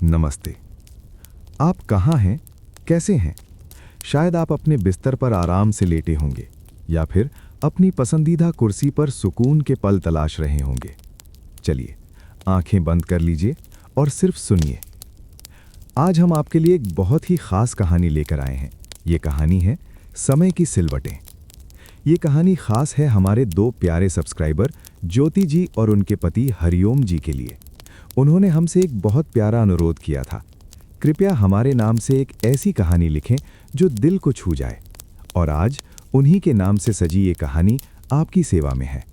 नमस्ते। आप कहाँ हैं? कैसे हैं? शायद आप अपने बिस्तर पर आराम से लेटे होंगे या फिर अपनी पसंदीदा कुर्सी पर सुकून के पल तलाश रहे होंगे। चलिए, आंखें बंद कर लीजिए और सिर्फ सुनिए। आज हम आपके लिए एक बहुत ही खास कहानी लेकर आए हैं। ये कहानी है समय की सिलवटें। ये कहानी खास है हमारे दो प्यारे सब्सक्राइबर ज्योति जी और उनके पति हरिओम जी के लिए। उन्होंने हमसे एक बहुत प्यारा अनुरोध किया था, कृपया हमारे नाम से एक ऐसी कहानी लिखें जो दिल को छू जाए। और आज उन्हीं के नाम से सजी ये कहानी आपकी सेवा में है।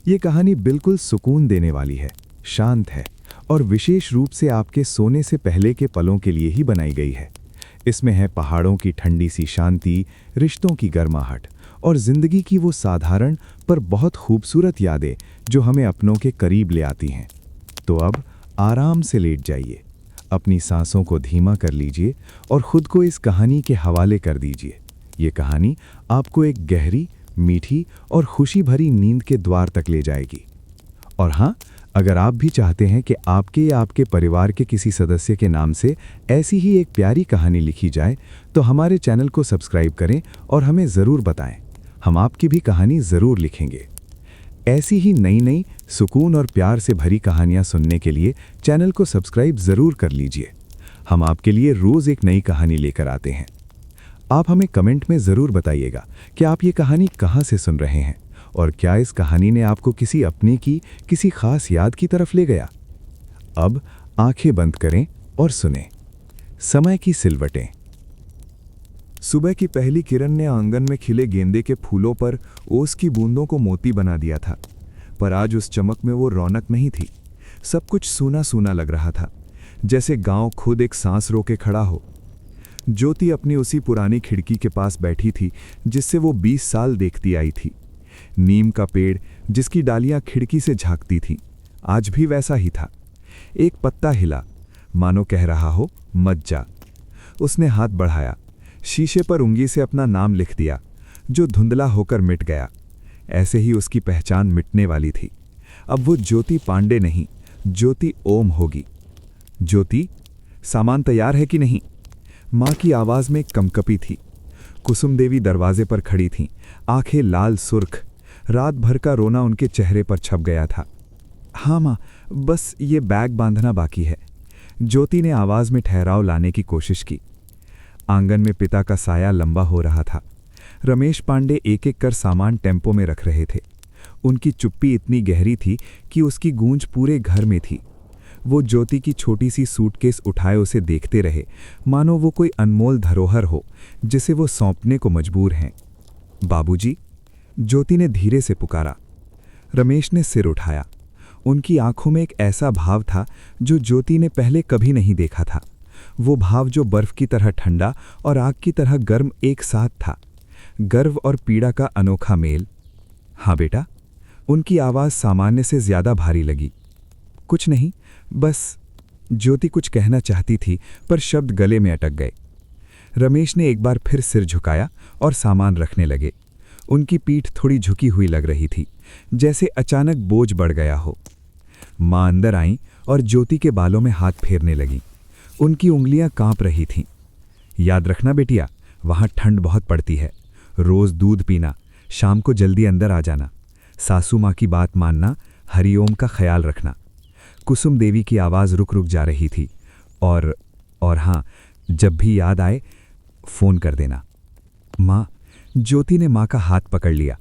ये कहानी बिल्कुल सुकून देने वाली है, शांत है और विशेष रूप से आपके सोने से पहले के पलों के लिए ही बनाई गई है। इसमें है पहाड़ों की ठंडी सी शांति, रिश्तों की गर्माहट और जिंदगी की वो साधारण पर बहुत खूबसूरत यादें जो हमें अपनों के करीब ले आती हैं। तो अब आराम से लेट जाइए, अपनी सांसों को धीमा कर लीजिए और खुद को इस कहानी के हवाले कर दीजिए। ये कहानी आपको एक गहरी, मीठी और खुशी भरी नींद के द्वार तक ले जाएगी। और हाँ, अगर आप भी चाहते हैं कि आपके या आपके परिवार के किसी सदस्य के नाम से ऐसी ही एक प्यारी कहानी लिखी जाए, तो हमारे चैनल को सब्सक्राइब करें और हमें ज़रूर बताएं। हम आपकी भी कहानी ज़रूर लिखेंगे। ऐसी ही नई नई सुकून और प्यार से भरी कहानियां सुनने के लिए चैनल को सब्सक्राइब ज़रूर कर लीजिए। हम आपके लिए रोज़ एक नई कहानी लेकर आते हैं। आप हमें कमेंट में ज़रूर बताइएगा कि आप ये कहानी कहाँ से सुन रहे हैं और क्या इस कहानी ने आपको किसी अपने की किसी खास याद की तरफ ले गया। अब आंखें बंद करें और सुनें समय की सिलवटें। सुबह की पहली किरण ने आंगन में खिले गेंदे के फूलों पर ओस की बूंदों को मोती बना दिया था, पर आज उस चमक में वो रौनक नहीं थी। सब कुछ सूना सूना लग रहा था, जैसे गांव खुद एक सांस रोके खड़ा हो। ज्योति अपनी उसी पुरानी खिड़की के पास बैठी थी जिससे वो 20 साल देखती आई थी। नीम का पेड़ जिसकी डालियां खिड़की से झांकती थीं, आज भी वैसा ही था। एक पत्ता हिला, मानो कह रहा हो मत जा। उसने हाथ बढ़ाया, शीशे पर उंगली से अपना नाम लिख दिया, जो धुंधला होकर मिट गया। ऐसे ही उसकी पहचान मिटने वाली थी। अब वो ज्योति पांडे नहीं, ज्योति ओम होगी। ज्योति, सामान तैयार है कि नहीं? माँ की आवाज़ में कंपकपी थी। कुसुम देवी दरवाजे पर खड़ी थीं, आंखें लाल सुर्ख। रात भर का रोना उनके चेहरे पर छप गया था। हाँ माँ, बस ये बैग बांधना बाकी है। ज्योति ने आवाज़ में ठहराव लाने की कोशिश की। आंगन में पिता का साया लंबा हो रहा था। रमेश पांडे एक एक कर सामान टेम्पो में रख रहे थे। उनकी चुप्पी इतनी गहरी थी कि उसकी गूंज पूरे घर में थी। वो ज्योति की छोटी सी सूटकेस उठाए उसे देखते रहे, मानो वो कोई अनमोल धरोहर हो जिसे वो सौंपने को मजबूर हैं। बाबूजी, ज्योति ने धीरे से पुकारा। रमेश ने सिर उठाया। उनकी आंखों में एक ऐसा भाव था जो ज्योति ने पहले कभी नहीं देखा था। वो भाव जो बर्फ की तरह ठंडा और आग की तरह गर्म एक साथ था। गर्व और पीड़ा का अनोखा मेल। हाँ बेटा, उनकी आवाज़ सामान्य से ज्यादा भारी लगी। कुछ नहीं, बस। ज्योति कुछ कहना चाहती थी पर शब्द गले में अटक गए। रमेश ने एक बार फिर सिर झुकाया और सामान रखने लगे। उनकी पीठ थोड़ी झुकी हुई लग रही थी, जैसे अचानक बोझ बढ़ गया हो। माँ अंदर आईं और ज्योति के बालों में हाथ फेरने लगीं। उनकी उंगलियां कांप रही थीं। याद रखना बेटिया, वहां ठंड बहुत पड़ती है। रोज दूध पीना, शाम को जल्दी अंदर आ जाना, सासू माँ की बात मानना, हरिओम का ख्याल रखना। कुसुम देवी की आवाज़ रुक रुक जा रही थी। और हाँ, जब भी याद आए फ़ोन कर देना। माँ, ज्योति ने माँ का हाथ पकड़ लिया।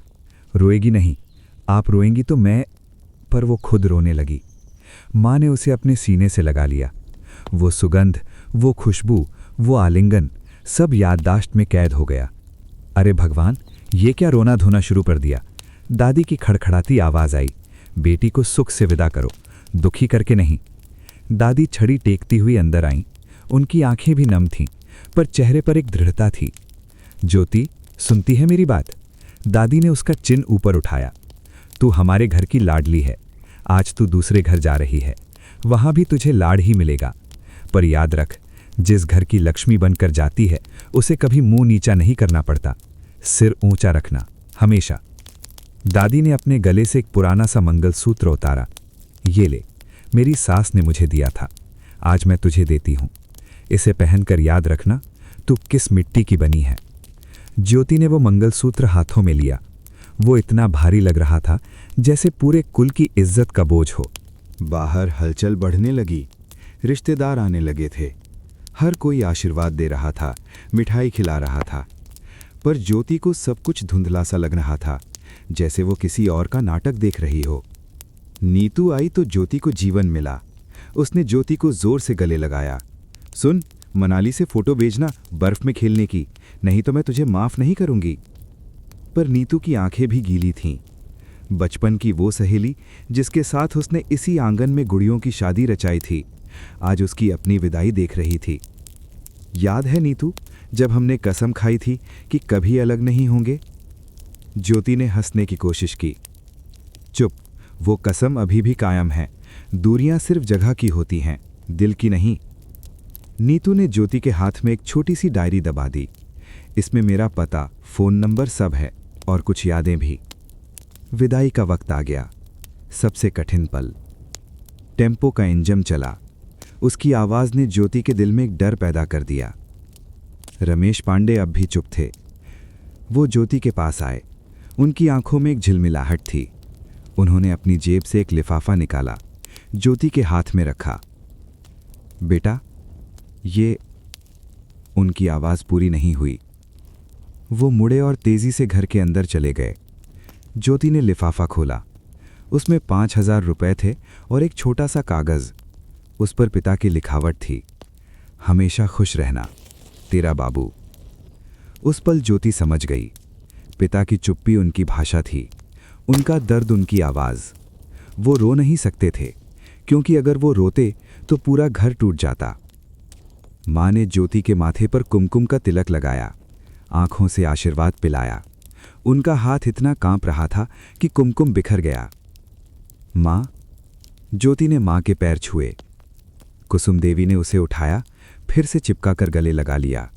रोएगी नहीं, आप रोएंगी तो मैं। पर वो खुद रोने लगी। माँ ने उसे अपने सीने से लगा लिया। वो सुगंध, वो खुशबू, वो आलिंगन, सब याददाश्त में कैद हो गया। अरे भगवान, ये क्या रोना धोना शुरू कर दिया? दादी की खड़खड़ाती आवाज़ आई। बेटी को सुख से विदा करो, दुखी करके नहीं। दादी छड़ी टेकती हुई अंदर आईं। उनकी आंखें भी नम थीं, पर चेहरे पर एक दृढ़ता थी। ज्योति, सुनती है मेरी बात? दादी ने उसका चिन्ह ऊपर उठाया। तू हमारे घर की लाडली है। आज तू दूसरे घर जा रही है, वहां भी तुझे लाड ही मिलेगा। पर याद रख, जिस घर की लक्ष्मी बनकर जाती है उसे कभी मुंह नीचा नहीं करना पड़ता। सिर ऊंचा रखना हमेशा। दादी ने अपने गले से एक पुराना सा मंगलसूत्र उतारा। ये ले, मेरी सास ने मुझे दिया था। आज मैं तुझे देती हूँ। इसे पहनकर याद रखना तू किस मिट्टी की बनी है। ज्योति ने वो मंगलसूत्र हाथों में लिया। वो इतना भारी लग रहा था जैसे पूरे कुल की इज्जत का बोझ हो। बाहर हलचल बढ़ने लगी। रिश्तेदार आने लगे थे। हर कोई आशीर्वाद दे रहा था, मिठाई खिला रहा था। पर ज्योति को सब कुछ धुंधला सा लग रहा था, जैसे वो किसी और का नाटक देख रही हो। नीतू आई तो ज्योति को जीवन मिला। उसने ज्योति को जोर से गले लगाया। सुन, मनाली से फोटो भेजना बर्फ में खेलने की, नहीं तो मैं तुझे माफ नहीं करूंगी। पर नीतू की आंखें भी गीली थीं। बचपन की वो सहेली जिसके साथ उसने इसी आंगन में गुड़ियों की शादी रचाई थी, आज उसकी अपनी विदाई देख रही थी। याद है नीतू, जब हमने कसम खाई थी कि कभी अलग नहीं होंगे? ज्योति ने हंसने की कोशिश की। चुप, वो कसम अभी भी कायम है। दूरियां सिर्फ जगह की होती हैं, दिल की नहीं। नीतू ने ज्योति के हाथ में एक छोटी सी डायरी दबा दी। इसमें मेरा पता, फोन नंबर सब है और कुछ यादें भी। विदाई का वक्त आ गया। सबसे कठिन पल। टेम्पो का इंजन चला। उसकी आवाज ने ज्योति के दिल में एक डर पैदा कर दिया। रमेश पांडे अब भी चुप थे। वो ज्योति के पास आए। उनकी आंखों में एक झिलमिलाहट थी। उन्होंने अपनी जेब से एक लिफाफा निकाला, ज्योति के हाथ में रखा। बेटा, ये। उनकी आवाज पूरी नहीं हुई। वो मुड़े और तेजी से घर के अंदर चले गए। ज्योति ने लिफाफा खोला। उसमें 5,000 रुपए थे और एक छोटा सा कागज। उस पर पिता की लिखावट थी, हमेशा खुश रहना, तेरा बाबू। उस पल ज्योति समझ गई। पिता की चुप्पी उनकी भाषा थी, उनका दर्द उनकी आवाज। वो रो नहीं सकते थे, क्योंकि अगर वो रोते तो पूरा घर टूट जाता। माँ ने ज्योति के माथे पर कुमकुम का तिलक लगाया, आंखों से आशीर्वाद पिलाया। उनका हाथ इतना कांप रहा था कि कुमकुम बिखर गया। माँ। ज्योति ने माँ के पैर छुए। कुसुम देवी ने उसे उठाया, फिर से चिपकाकर गले लगा लिया।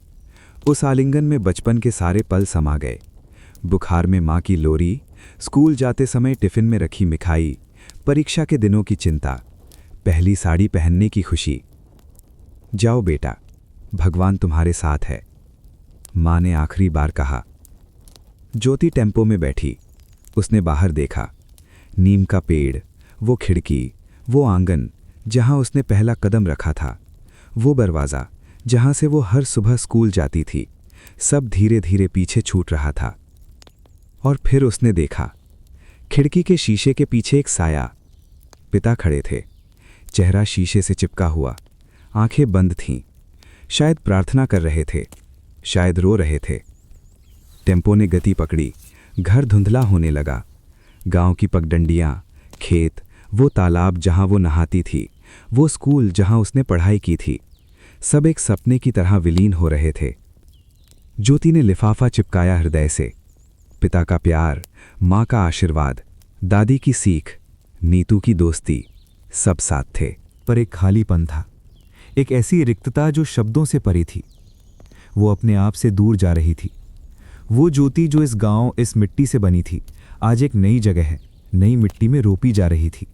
उस आलिंगन में बचपन के सारे पल समा गए। बुखार में माँ की लोरी, स्कूल जाते समय टिफिन में रखी मिठाई, परीक्षा के दिनों की चिंता, पहली साड़ी पहनने की खुशी। जाओ बेटा, भगवान तुम्हारे साथ है, माँ ने आखिरी बार कहा। ज्योति टेम्पो में बैठी। उसने बाहर देखा। नीम का पेड़, वो खिड़की, वो आंगन जहां उसने पहला कदम रखा था, वो दरवाज़ा जहां से वो हर सुबह स्कूल जाती थी, सब धीरे धीरे पीछे छूट रहा था। और फिर उसने देखा, खिड़की के शीशे के पीछे एक साया। पिता खड़े थे, चेहरा शीशे से चिपका हुआ, आंखें बंद थीं। शायद प्रार्थना कर रहे थे, शायद रो रहे थे। टेम्पो ने गति पकड़ी। घर धुंधला होने लगा। गांव की पगडंडियां, खेत, वो तालाब जहां वो नहाती थी, वो स्कूल जहां उसने पढ़ाई की थी, सब एक सपने की तरह विलीन हो रहे थे। ज्योति ने लिफाफा चिपकाया हृदय से। पिता का प्यार, माँ का आशीर्वाद, दादी की सीख, नीतू की दोस्ती, सब साथ थे। पर एक खालीपन था, एक ऐसी रिक्तता जो शब्दों से परी थी। वो अपने आप से दूर जा रही थी। वो ज्योति जो इस गांव, इस मिट्टी से बनी थी, आज एक नई जगह है, नई मिट्टी में रोपी जा रही थी।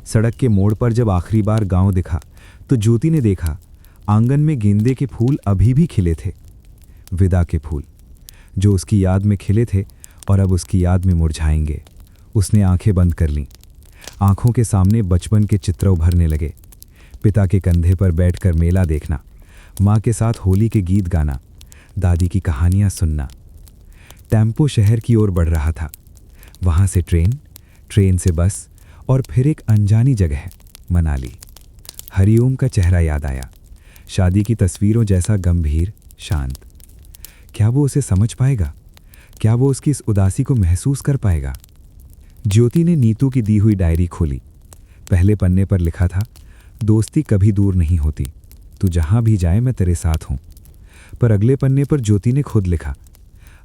सड़क के मोड़ पर जब आखिरी बार गांव दिखा तो ज्योति ने देखा, आंगन में गेंदे के फूल अभी भी खिले थे। विदा के फूल जो उसकी याद में खिले थे और अब उसकी याद में मुरझाएंगे। उसने आंखें बंद कर लीं। आंखों के सामने बचपन के चित्र उभरने लगे। पिता के कंधे पर बैठकर मेला देखना, माँ के साथ होली के गीत गाना, दादी की कहानियाँ सुनना। टेम्पो शहर की ओर बढ़ रहा था। वहाँ से ट्रेन, ट्रेन से बस और फिर एक अनजानी जगह, मनाली। हरिओम का चेहरा याद आया, शादी की तस्वीरों जैसा गंभीर, शांत। क्या वो उसे समझ पाएगा? क्या वो उसकी इस उदासी को महसूस कर पाएगा? ज्योति ने नीतू की दी हुई डायरी खोली। पहले पन्ने पर लिखा था, दोस्ती कभी दूर नहीं होती, तू जहां भी जाए मैं तेरे साथ हूं। पर अगले पन्ने पर ज्योति ने खुद लिखा,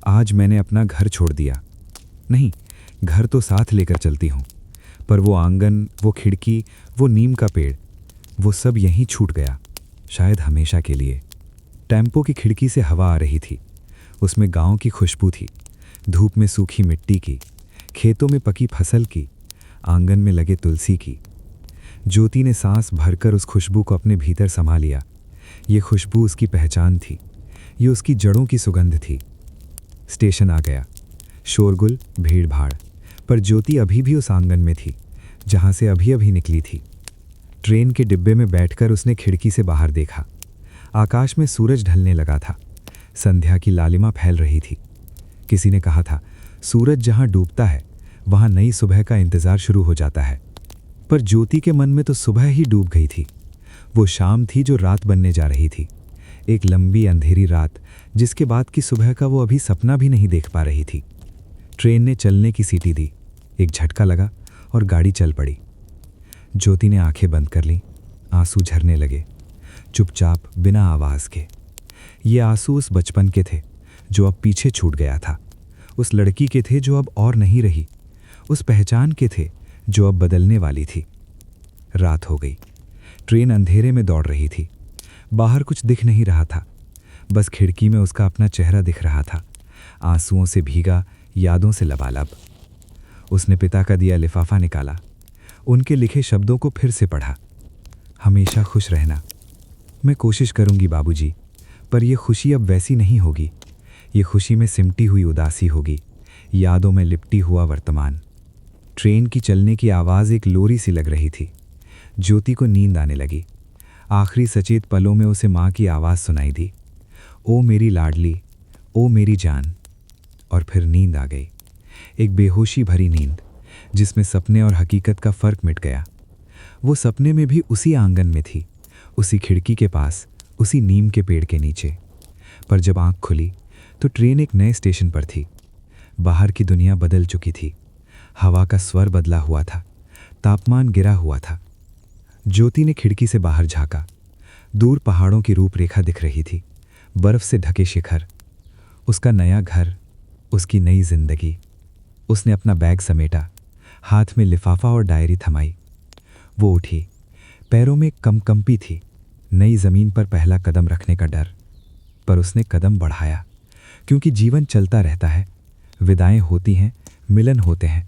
आज मैंने अपना घर छोड़ दिया। नहीं, घर तो साथ लेकर चलती हूं, पर वो आंगन, वो खिड़की, वो नीम का पेड़, वो सब यहीं छूट गया, शायद हमेशा के लिए। टेम्पो की खिड़की से हवा आ रही थी। उसमें गांव की खुशबू थी, धूप में सूखी मिट्टी की, खेतों में पकी फसल की, आंगन में लगे तुलसी की। ज्योति ने सांस भरकर उस खुशबू को अपने भीतर समा लिया। ये खुशबू उसकी पहचान थी, ये उसकी जड़ों की सुगंध थी। स्टेशन आ गया, शोरगुल, भीड़ भाड़, पर ज्योति अभी भी उस आंगन में थी जहाँ से अभी अभी निकली थी। ट्रेन के डिब्बे में बैठकर उसने खिड़की से बाहर देखा। आकाश में सूरज ढलने लगा था, संध्या की लालिमा फैल रही थी। किसी ने कहा था, सूरज जहाँ डूबता है वहाँ नई सुबह का इंतज़ार शुरू हो जाता है। पर ज्योति के मन में तो सुबह ही डूब गई थी। वो शाम थी जो रात बनने जा रही थी, एक लंबी अंधेरी रात जिसके बाद की सुबह का वो अभी सपना भी नहीं देख पा रही थी। ट्रेन ने चलने की सीटी दी, एक झटका लगा और गाड़ी चल पड़ी। ज्योति ने आंखें बंद कर लीं, आंसू झरने लगे, चुपचाप, बिना आवाज़ के। ये आंसू उस बचपन के थे जो अब पीछे छूट गया था, उस लड़की के थे जो अब और नहीं रही, उस पहचान के थे जो अब बदलने वाली थी। रात हो गई, ट्रेन अंधेरे में दौड़ रही थी। बाहर कुछ दिख नहीं रहा था, बस खिड़की में उसका अपना चेहरा दिख रहा था, आंसुओं से भीगा, यादों से लबालब। उसने पिता का दिया लिफाफा निकाला, उनके लिखे शब्दों को फिर से पढ़ा। हमेशा खुश रहना। मैं कोशिश करूंगी बाबूजी, पर यह खुशी अब वैसी नहीं होगी। ये खुशी में सिमटी हुई उदासी होगी, यादों में लिपटी हुआ वर्तमान। ट्रेन की चलने की आवाज़ एक लोरी सी लग रही थी। ज्योति को नींद आने लगी। आखिरी सचेत पलों में उसे माँ की आवाज़ सुनाई दी, ओ मेरी लाडली, ओ मेरी जान। और फिर नींद आ गई, एक बेहोशी भरी नींद जिसमें सपने और हकीकत का फ़र्क मिट गया। वो सपने में भी उसी आंगन में थी, उसी खिड़की के पास, उसी नीम के पेड़ के नीचे। पर जब आंख खुली तो ट्रेन एक नए स्टेशन पर थी। बाहर की दुनिया बदल चुकी थी, हवा का स्वर बदला हुआ था, तापमान गिरा हुआ था। ज्योति ने खिड़की से बाहर झांका। दूर पहाड़ों की रूपरेखा दिख रही थी, बर्फ से ढके शिखर, उसका नया घर, उसकी नई जिंदगी। उसने अपना बैग समेटा, हाथ में लिफाफा और डायरी थमाई। वो उठी, पैरों में कंपी थी, नई ज़मीन पर पहला कदम रखने का डर। पर उसने कदम बढ़ाया, क्योंकि जीवन चलता रहता है, विदाएं होती हैं, मिलन होते हैं,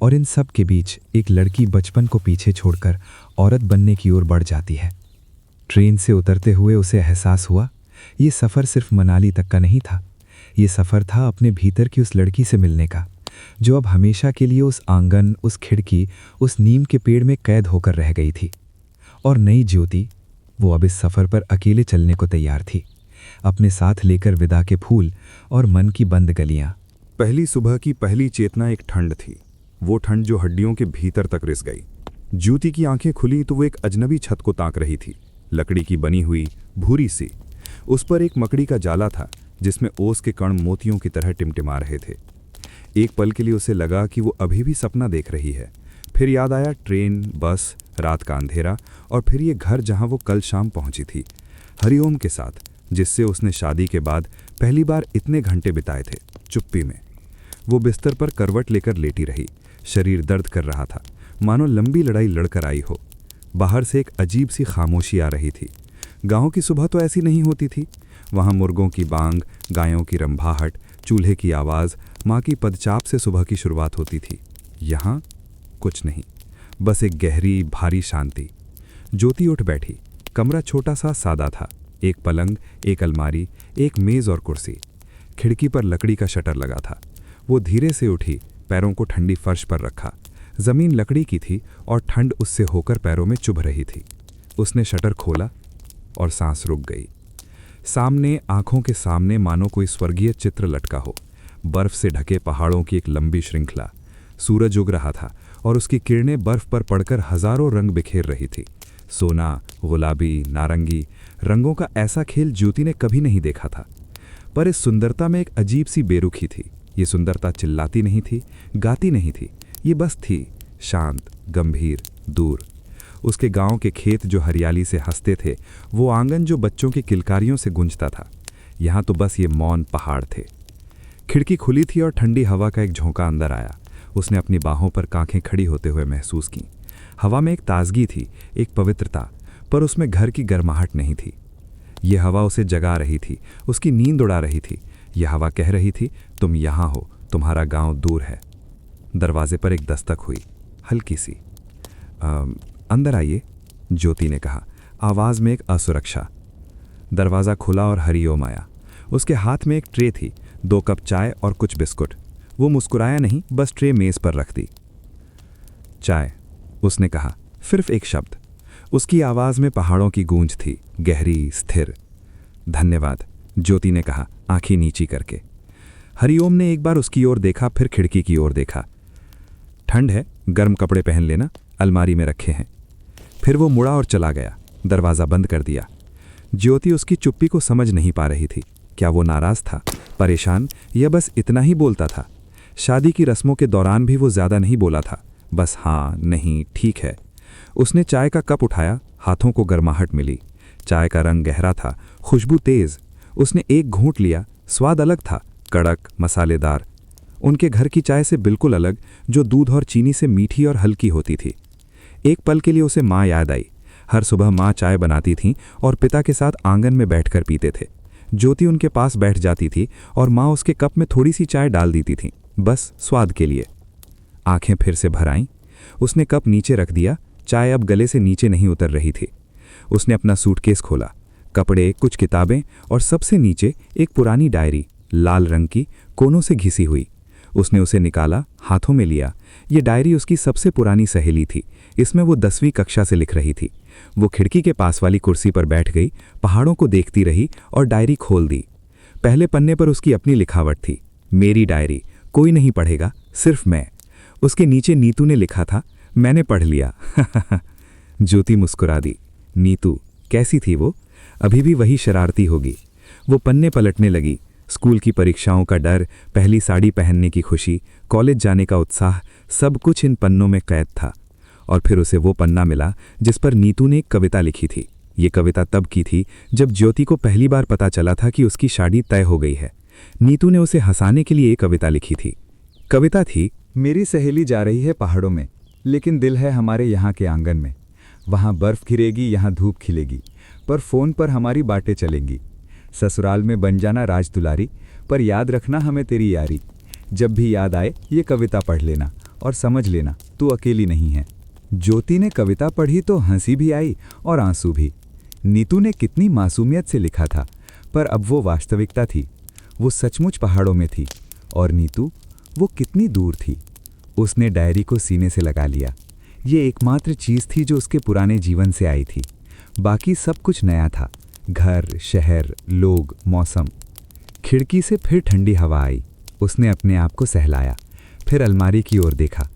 और इन सब के बीच एक लड़की बचपन को पीछे छोड़कर औरत बनने की ओर बढ़ जाती है। ट्रेन से उतरते हुए उसे एहसास हुआ, ये सफ़र सिर्फ मनाली तक का नहीं था। ये सफ़र था अपने भीतर की उस लड़की से मिलने का, जो अब हमेशा के लिए उस आंगन, उस खिड़की, उस नीम के पेड़ में कैद होकर रह गई थी। और नई ज्योति, वो अब इस सफ़र पर अकेले चलने को तैयार थी, अपने साथ लेकर विदा के फूल और मन की बंद गलियां। पहली सुबह की पहली चेतना एक ठंड थी, वो ठंड जो हड्डियों के भीतर तक रिस गई। ज्योति की आंखें खुली तो वो एक अजनबी छत को ताक रही थी, लकड़ी की बनी हुई, भूरी सी। उस पर एक मकड़ी का जाला था जिसमें ओस के कण मोतियों की तरह टिमटिमा रहे थे। एक पल के लिए उसे लगा कि वो अभी भी सपना देख रही है। फिर याद आया ट्रेन, बस, रात का अंधेरा, और फिर ये घर जहां वो कल शाम पहुंची थी, हरिओम के साथ, जिससे उसने शादी के बाद पहली बार इतने घंटे बिताए थे, चुप्पी में। वो बिस्तर पर करवट लेकर लेटी रही, शरीर दर्द कर रहा था, मानो लंबी लड़ाई लड़कर आई हो। बाहर से एक अजीब सी खामोशी आ रही थी। गांव की सुबह तो ऐसी नहीं होती थी। वहाँ मुर्गों की बांग, गायों की रंभाहट, चूल्हे की आवाज़, माँ की पदचाप से सुबह की शुरुआत होती थी। यहाँ कुछ नहीं, बस एक गहरी भारी शांति। ज्योति उठ बैठी। कमरा छोटा सा सादा था, एक पलंग, एक अलमारी, एक मेज़ और कुर्सी। खिड़की पर लकड़ी का शटर लगा था। वो धीरे से उठी, पैरों को ठंडी फर्श पर रखा। ज़मीन लकड़ी की थी और ठंड उससे होकर पैरों में चुभ रही थी। उसने शटर खोला और सांस रुक गई। सामने, आंखों के सामने, मानो कोई स्वर्गीय चित्र लटका हो। बर्फ से ढके पहाड़ों की एक लंबी श्रृंखला। सूरज उग रहा था और उसकी किरणें बर्फ पर पड़कर हजारों रंग बिखेर रही थी। सोना, गुलाबी, नारंगी रंगों का ऐसा खेल ज्योति ने कभी नहीं देखा था। पर इस सुंदरता में एक अजीब सी बेरुखी थी। ये सुंदरता चिल्लाती नहीं थी, गाती नहीं थी, ये बस थी, शांत, गंभीर, दूर। उसके गांव के खेत जो हरियाली से हंसते थे, वो आंगन जो बच्चों की किलकारियों से गूंजता था, यहाँ तो बस ये मौन पहाड़ थे। खिड़की खुली थी और ठंडी हवा का एक झोंका अंदर आया। उसने अपनी बाहों पर कांखें खड़ी होते हुए महसूस की। हवा में एक ताजगी थी, एक पवित्रता, पर उसमें घर की गर्माहट नहीं थी। ये हवा उसे जगा रही थी, उसकी नींद उड़ा रही थी। यह हवा कह रही थी, तुम यहाँ हो, तुम्हारा गांव दूर है। दरवाजे पर एक दस्तक हुई, हल्की सी। अंदर आइए, ज्योति ने कहा, आवाज में एक असुरक्षा। दरवाज़ा खुला और हरिओम आया। उसके हाथ में एक ट्रे थी, 2 कप चाय और कुछ बिस्कुट। वो मुस्कुराया नहीं, बस ट्रे मेज़ पर रख दी। चाय, उसने कहा, सिर्फ एक शब्द। उसकी आवाज़ में पहाड़ों की गूंज थी, गहरी, स्थिर। धन्यवाद, ज्योति ने कहा, आंखें नीची करके। हरिओम ने एक बार उसकी ओर देखा, फिर खिड़की की ओर देखा। ठंड है, गर्म कपड़े पहन लेना, अलमारी में रखे हैं। फिर वो मुड़ा और चला गया, दरवाज़ा बंद कर दिया। ज्योति उसकी चुप्पी को समझ नहीं पा रही थी। क्या वो नाराज़ था, परेशान, या बस इतना ही बोलता था? शादी की रस्मों के दौरान भी वो ज़्यादा नहीं बोला था, बस हाँ, नहीं, ठीक है। उसने चाय का कप उठाया, हाथों को गर्माहट मिली। चाय का रंग गहरा था, खुशबू तेज़। उसने एक घूंट लिया, स्वाद अलग था, कड़क, मसालेदार। उनके घर की चाय से बिल्कुल अलग, जो दूध और चीनी से मीठी और हल्की होती थी। एक पल के लिए उसे माँ याद आई। हर सुबह माँ चाय बनाती थीं और पिता के साथ आंगन में बैठकर पीते थे। ज्योति उनके पास बैठ जाती थी और माँ उसके कप में थोड़ी सी चाय डाल देती थीं, बस स्वाद के लिए। आंखें फिर से भर आईं। उसने कप नीचे रख दिया, चाय अब गले से नीचे नहीं उतर रही थी। उसने अपना सूटकेस खोला, कपड़े, कुछ किताबें और सबसे नीचे एक पुरानी डायरी, लाल रंग की, कोनों से घिसी हुई। उसने उसे निकाला, हाथों में लिया। ये डायरी उसकी सबसे पुरानी सहेली थी। इसमें वो 10वीं कक्षा से लिख रही थी। वो खिड़की के पास वाली कुर्सी पर बैठ गई, पहाड़ों को देखती रही और डायरी खोल दी। पहले पन्ने पर उसकी अपनी लिखावट थी, मेरी डायरी, कोई नहीं पढ़ेगा, सिर्फ मैं। उसके नीचे नीतू ने लिखा था, मैंने पढ़ लिया। ज्योति मुस्कुरा दी। नीतू, कैसी थी वो? अभी भी वही शरारती होगी। वो पन्ने पलटने लगी। स्कूल की परीक्षाओं का डर, पहली साड़ी पहनने की खुशी, कॉलेज जाने का उत्साह, सब कुछ इन पन्नों में कैद था। और फिर उसे वो पन्ना मिला जिस पर नीतू ने एक कविता लिखी थी। ये कविता तब की थी जब ज्योति को पहली बार पता चला था कि उसकी शादी तय हो गई है। नीतू ने उसे हंसाने के लिए एक कविता लिखी थी। कविता थी, मेरी सहेली जा रही है पहाड़ों में, लेकिन दिल है हमारे यहाँ के आंगन में। वहाँ बर्फ गिरेगी, यहाँ धूप खिलेगी, पर फ़ोन पर हमारी बातें चलेंगी। ससुराल में बन जाना राजदुलारी, पर याद रखना हमें तेरी यारी। जब भी याद आए ये कविता पढ़ लेना और समझ लेना तू अकेली नहीं है। ज्योति ने कविता पढ़ी तो हंसी भी आई और आंसू भी। नीतू ने कितनी मासूमियत से लिखा था, पर अब वो वास्तविकता थी। वो सचमुच पहाड़ों में थी और नीतू, वो कितनी दूर थी। उसने डायरी को सीने से लगा लिया। ये एकमात्र चीज़ थी जो उसके पुराने जीवन से आई थी। बाकी सब कुछ नया था, घर, शहर, लोग, मौसम। खिड़की से फिर ठंडी हवा आई। उसने अपने आप को सहलाया, फिर अलमारी की ओर देखा।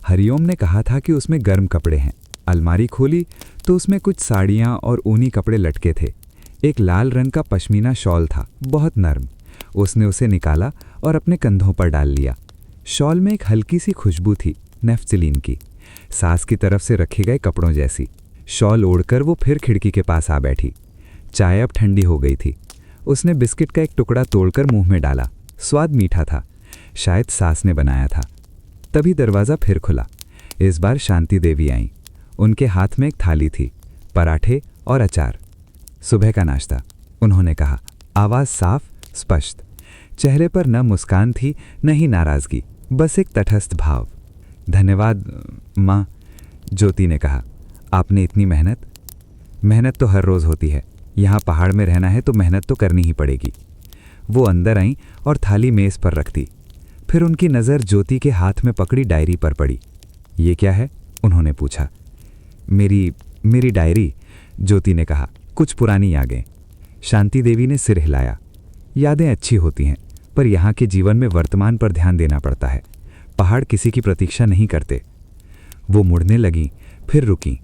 हरिओम ने कहा था कि उसमें गर्म कपड़े हैं। अलमारी खोली तो उसमें कुछ साड़ियाँ और ऊनी कपड़े लटके थे। एक लाल रंग का पश्मीना शॉल था, बहुत नर्म। उसने उसे निकाला और अपने कंधों पर डाल लिया। शॉल में एक हल्की सी खुशबू थी, नेफ्थलीन की, सास की तरफ से रखे गए कपड़ों जैसी। शॉल ओढ़कर वो फिर खिड़की के पास आ बैठी। चाय अब ठंडी हो गई थी। उसने बिस्किट का एक टुकड़ा तोड़कर मुंह में डाला। स्वाद मीठा था, शायद सास ने बनाया था। तभी दरवाज़ा फिर खुला। इस बार शांति देवी आईं। उनके हाथ में एक थाली थी, पराठे और अचार। सुबह का नाश्ता, उन्होंने कहा, आवाज़ साफ, स्पष्ट। चेहरे पर न मुस्कान थी न ही नाराज़गी, बस एक तटस्थ भाव। धन्यवाद माँ, ज्योति ने कहा। आपने इतनी मेहनत तो हर रोज़ होती है। यहाँ पहाड़ में रहना है तो मेहनत तो करनी ही पड़ेगी। वो अंदर आईं और थाली मेज़ पर रख दी। फिर उनकी नज़र ज्योति के हाथ में पकड़ी डायरी पर पड़ी। ये क्या है? उन्होंने पूछा। मेरी डायरी, ज्योति ने कहा, कुछ पुरानी यादें। शांति देवी ने सिर हिलाया। यादें अच्छी होती हैं, पर यहाँ के जीवन में वर्तमान पर ध्यान देना पड़ता है। पहाड़ किसी की प्रतीक्षा नहीं करते। वो मुड़ने लगीं, फिर रुकीं।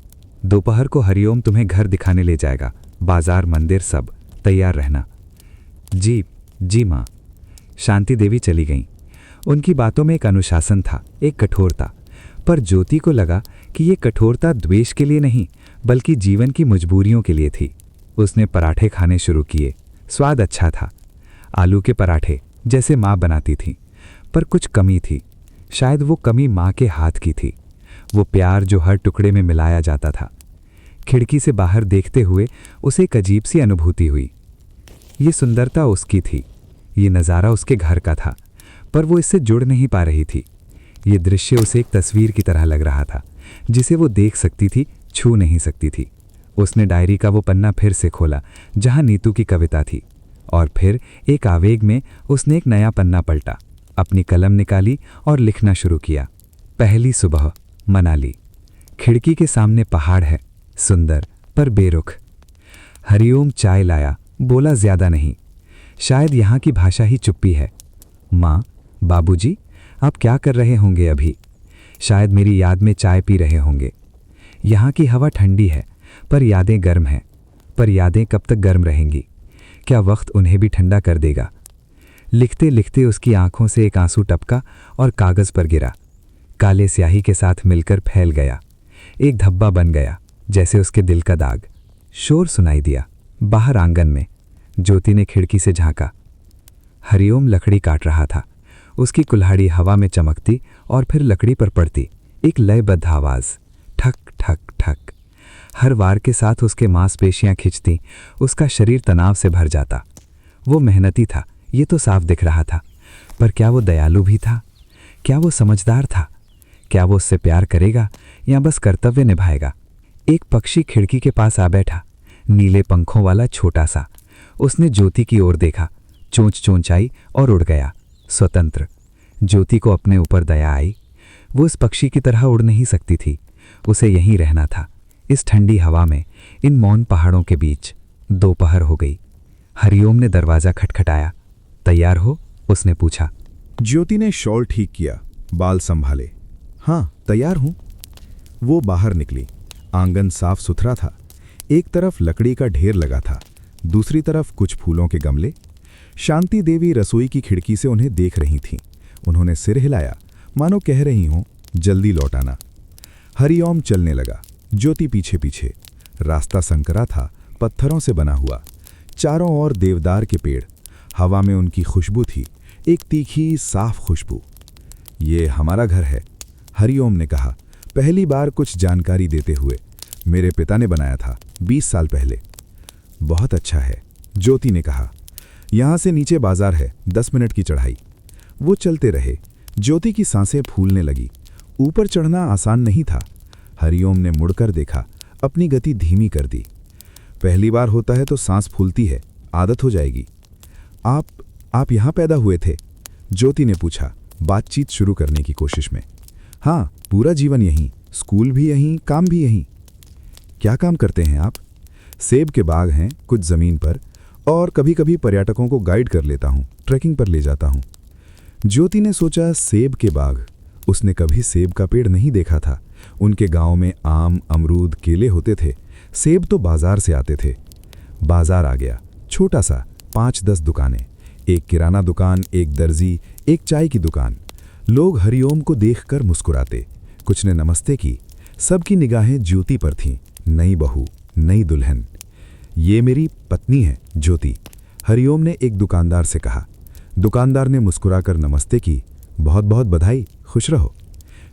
दोपहर को हरिओम तुम्हें घर दिखाने ले जाएगा, बाजार, मंदिर, सब। तैयार रहना। जी माँ। शांति देवी चली गईं। उनकी बातों में एक अनुशासन था, एक कठोरता। पर ज्योति को लगा कि ये कठोरता द्वेष के लिए नहीं, बल्कि जीवन की मजबूरियों के लिए थी। उसने पराठे खाने शुरू किए। स्वाद अच्छा था, आलू के पराठे जैसे माँ बनाती थी, पर कुछ कमी थी। शायद वो कमी माँ के हाथ की थी, वो प्यार जो हर टुकड़े में मिलाया जाता था। खिड़की से बाहर देखते हुए उसे एक अजीब सी अनुभूति हुई। ये सुंदरता उसकी थी, ये नज़ारा उसके घर का था, पर वो इससे जुड़ नहीं पा रही थी। ये दृश्य उसे एक तस्वीर की तरह लग रहा था, जिसे वो देख सकती थी, छू नहीं सकती थी। उसने डायरी का वो पन्ना फिर से खोला जहां नीतू की कविता थी, और फिर एक आवेग में उसने एक नया पन्ना पलटा, अपनी कलम निकाली और लिखना शुरू किया। पहली सुबह, मनाली। खिड़की के सामने पहाड़ है, सुंदर पर बेरुख। हरिओम चाय लाया, बोला ज्यादा नहीं। शायद यहाँ की भाषा ही चुप्पी है। माँ, बाबूजी, आप क्या कर रहे होंगे अभी? शायद मेरी याद में चाय पी रहे होंगे। यहाँ की हवा ठंडी है, पर यादें गर्म हैं। पर यादें कब तक गर्म रहेंगी? क्या वक्त उन्हें भी ठंडा कर देगा? लिखते लिखते उसकी आंखों से एक आंसू टपका और कागज पर गिरा। काले स्याही के साथ मिलकर फैल गया, एक धब्बा बन गया, जैसे उसके दिल का दाग। शोर सुनाई दिया। बाहर आंगन में ज्योति ने खिड़की से झांका। हरिओम लकड़ी काट रहा था। उसकी कुल्हाड़ी हवा में चमकती और फिर लकड़ी पर पड़ती, एक लयबद्ध आवाज, ठक ठक ठक। हर वार के साथ उसके मांसपेशियां खिंचती, उसका शरीर तनाव से भर जाता। वो मेहनती था, ये तो साफ दिख रहा था, पर क्या वो दयालु भी था? क्या वो समझदार था? क्या वो उससे प्यार करेगा या बस कर्तव्य निभाएगा? एक पक्षी खिड़की के पास आ बैठा, नीले पंखों वाला छोटा सा। उसने ज्योति की ओर देखा, चोंच चोंचाई और उड़ गया, स्वतंत्र। ज्योति को अपने ऊपर दया आई। वो इस पक्षी की तरह उड़ नहीं सकती थी, उसे यहीं रहना था, इस ठंडी हवा में, इन मौन पहाड़ों के बीच। दोपहर हो गई। हरिओम ने दरवाजा खटखटाया। तैयार हो? उसने पूछा। ज्योति ने शॉल ठीक किया, बाल संभाले। हाँ, तैयार हूं। वो बाहर निकली। आंगन साफ सुथरा था। एक तरफ लकड़ी का ढेर लगा था, दूसरी तरफ कुछ फूलों के गमले। शांति देवी रसोई की खिड़की से उन्हें देख रही थीं। उन्होंने सिर हिलाया, मानो कह रही हों, जल्दी लौट आना। हरिओम चलने लगा, ज्योति पीछे पीछे। रास्ता संकरा था, पत्थरों से बना हुआ। चारों ओर देवदार के पेड़। हवा में उनकी खुशबू थी, एक तीखी साफ खुशबू। ये हमारा घर है, हरिओम ने कहा, पहली बार कुछ जानकारी देते हुए। मेरे पिता ने बनाया था 20 साल पहले। बहुत अच्छा है, ज्योति ने कहा। यहाँ से नीचे बाजार है, 10 मिनट की चढ़ाई। वो चलते रहे। ज्योति की सांसें फूलने लगी। ऊपर चढ़ना आसान नहीं था। हरिओम ने मुड़कर देखा, अपनी गति धीमी कर दी। पहली बार होता है तो सांस फूलती है, आदत हो जाएगी। आप यहाँ पैदा हुए थे? ज्योति ने पूछा, बातचीत शुरू करने की कोशिश में। हाँ, पूरा जीवन यहीं, स्कूल भी यहीं, काम भी यहीं। क्या काम करते हैं आप? सेब के बाग हैं कुछ ज़मीन पर, और कभी कभी पर्यटकों को गाइड कर लेता हूँ, ट्रैकिंग पर ले जाता हूँ। ज्योति ने सोचा, सेब के बाग। उसने कभी सेब का पेड़ नहीं देखा था। उनके गांव में आम, अमरूद, केले होते थे। सेब तो बाजार से आते थे। बाजार आ गया, छोटा सा, 5-10 दुकानें, एक किराना दुकान, एक दर्जी, एक चाय की दुकान। लोग हरिओम को देखकर मुस्कुराते। कुछ ने नमस्ते की। सबकी निगाहें ज्योति पर थीं। नई बहू, नई दुल्हन। ये मेरी पत्नी है, ज्योति, हरिओम ने एक दुकानदार से कहा। दुकानदार ने मुस्कुराकर नमस्ते की। बहुत बहुत बधाई, खुश रहो।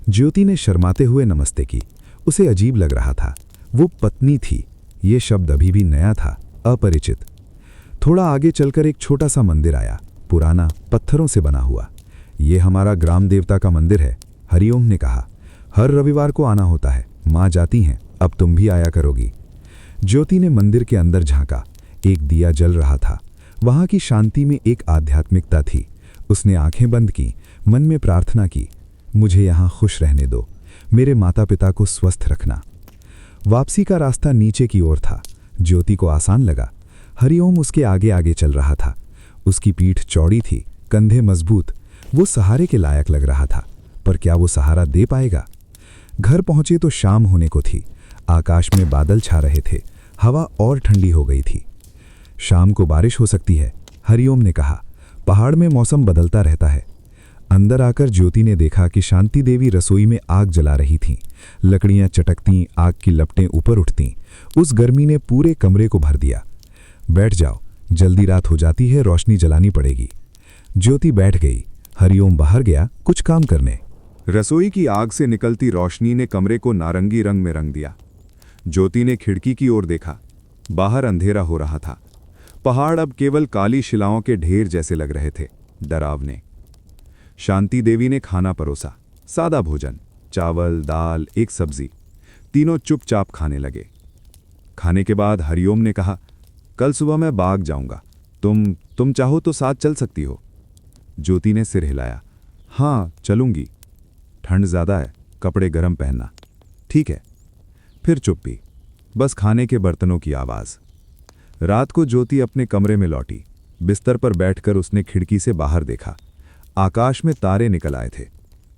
ज्योति ने शर्माते हुए नमस्ते की। उसे अजीब लग रहा था। वो पत्नी थी, ये शब्द अभी भी नया था, अपरिचित। थोड़ा आगे चलकर एक छोटा सा मंदिर आया, पुराना, पत्थरों से बना हुआ। ये हमारा ग्राम देवता का मंदिर है, हरिओम ने कहा। हर रविवार को आना होता है, माँ जाती हैं, अब तुम भी आया करोगी। ज्योति ने मंदिर के अंदर झांका। एक दिया जल रहा था। वहां की शांति में एक आध्यात्मिकता थी। उसने आंखें बंद की, मन में प्रार्थना की, मुझे यहाँ खुश रहने दो, मेरे माता पिता को स्वस्थ रखना। वापसी का रास्ता नीचे की ओर था। ज्योति को आसान लगा। हरिओम उसके आगे आगे चल रहा था। उसकी पीठ चौड़ी थी, कंधे मजबूत। वो सहारे के लायक लग रहा था, पर क्या वो सहारा दे पाएगा? घर पहुंचे तो शाम होने को थी। आकाश में बादल छा रहे थे। हवा और ठंडी हो गई थी। शाम को बारिश हो सकती है, हरिओम ने कहा। पहाड़ में मौसम बदलता रहता है। अंदर आकर ज्योति ने देखा कि शांति देवी रसोई में आग जला रही थीं। लकड़ियां चटकतीं, आग की लपटें ऊपर उठतीं। उस गर्मी ने पूरे कमरे को भर दिया। बैठ जाओ, जल्दी रात हो जाती है, रोशनी जलानी पड़ेगी। ज्योति बैठ गई। हरिओम बाहर गया कुछ काम करने। रसोई की आग से निकलती रोशनी ने कमरे को नारंगी रंग में रंग दिया। ज्योति ने खिड़की की ओर देखा। बाहर अंधेरा हो रहा था। पहाड़ अब केवल काली शिलाओं के ढेर जैसे लग रहे थे, डरावने। शांति देवी ने खाना परोसा। सादा भोजन, चावल, दाल, एक सब्जी। तीनों चुपचाप खाने लगे। खाने के बाद हरिओम ने कहा, कल सुबह मैं बाग जाऊंगा, तुम चाहो तो साथ चल सकती हो। ज्योति ने सिर हिलाया, हाँ चलूंगी। ठंड ज़्यादा है, कपड़े गर्म पहनना। ठीक है। फिर चुप्पी, बस खाने के बर्तनों की आवाज़। रात को ज्योति अपने कमरे में लौटी। बिस्तर पर बैठकर उसने खिड़की से बाहर देखा। आकाश में तारे निकल आए थे,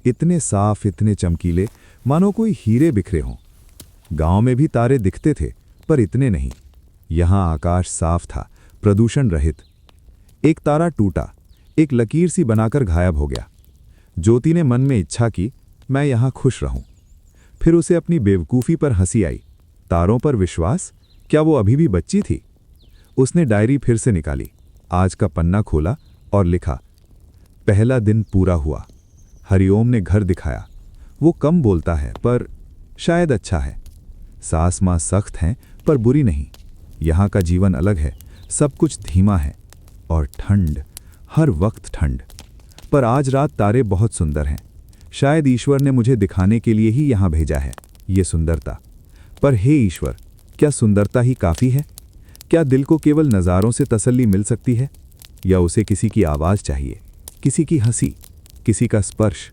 इतने साफ, इतने चमकीले, मानो कोई हीरे बिखरे हों। गांव में भी तारे दिखते थे, पर इतने नहीं। यहां आकाश साफ था, प्रदूषण रहित। एक तारा टूटा, एक लकीर सी बनाकर गायब हो गया। ज्योति ने मन में इच्छा की, मैं यहां खुश रहूं। फिर उसे अपनी बेवकूफ़ी पर हंसी आई। तारों पर विश्वास? क्या वो अभी भी बच्ची थी? उसने डायरी फिर से निकाली, आज का पन्ना खोला और लिखा, पहला दिन पूरा हुआ। हरिओम ने घर दिखाया। वो कम बोलता है, पर शायद अच्छा है। सास माँ सख्त हैं, पर बुरी नहीं। यहाँ का जीवन अलग है, सब कुछ धीमा है। और ठंड, हर वक्त ठंड। पर आज रात तारे बहुत सुंदर हैं। शायद ईश्वर ने मुझे दिखाने के लिए ही यहाँ भेजा है, ये सुंदरता। पर हे ईश्वर, क्या सुंदरता ही काफ़ी है? क्या दिल को केवल नज़ारों से तसल्ली मिल सकती है? या उसे किसी की आवाज़ चाहिए, किसी की हंसी, किसी का स्पर्श?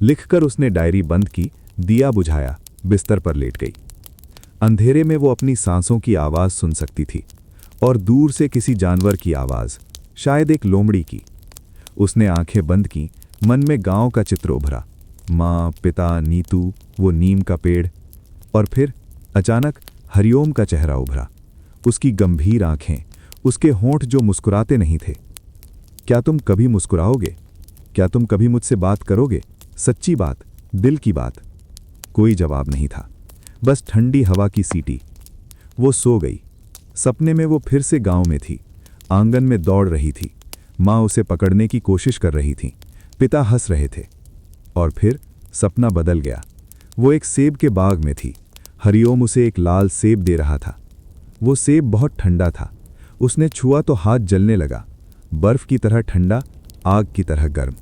लिखकर उसने डायरी बंद की, दिया बुझाया, बिस्तर पर लेट गई। अंधेरे में वो अपनी सांसों की आवाज़ सुन सकती थी, और दूर से किसी जानवर की आवाज़, शायद एक लोमड़ी की। उसने आंखें बंद की, मन में गांव का चित्र उभरा। माँ, पिता, नीतू, वो नीम का पेड़। और फिर अचानक हरिओम का चेहरा उभरा। उसकी गंभीर आंखें, उसके होंठ जो मुस्कुराते नहीं थे। क्या तुम कभी मुस्कुराओगे? क्या तुम कभी मुझसे बात करोगे? सच्ची बात, दिल की बात। कोई जवाब नहीं था, बस ठंडी हवा की सीटी। वो सो गई। सपने में वो फिर से गांव में थी, आंगन में दौड़ रही थी। माँ उसे पकड़ने की कोशिश कर रही थी, पिता हंस रहे थे। और फिर सपना बदल गया। वो एक सेब के बाग में थी। हरिओम उसे एक लाल सेब दे रहा था। वो सेब बहुत ठंडा था। उसने छुआ तो हाथ जलने लगा। बर्फ की तरह ठंडा, आग की तरह गर्म।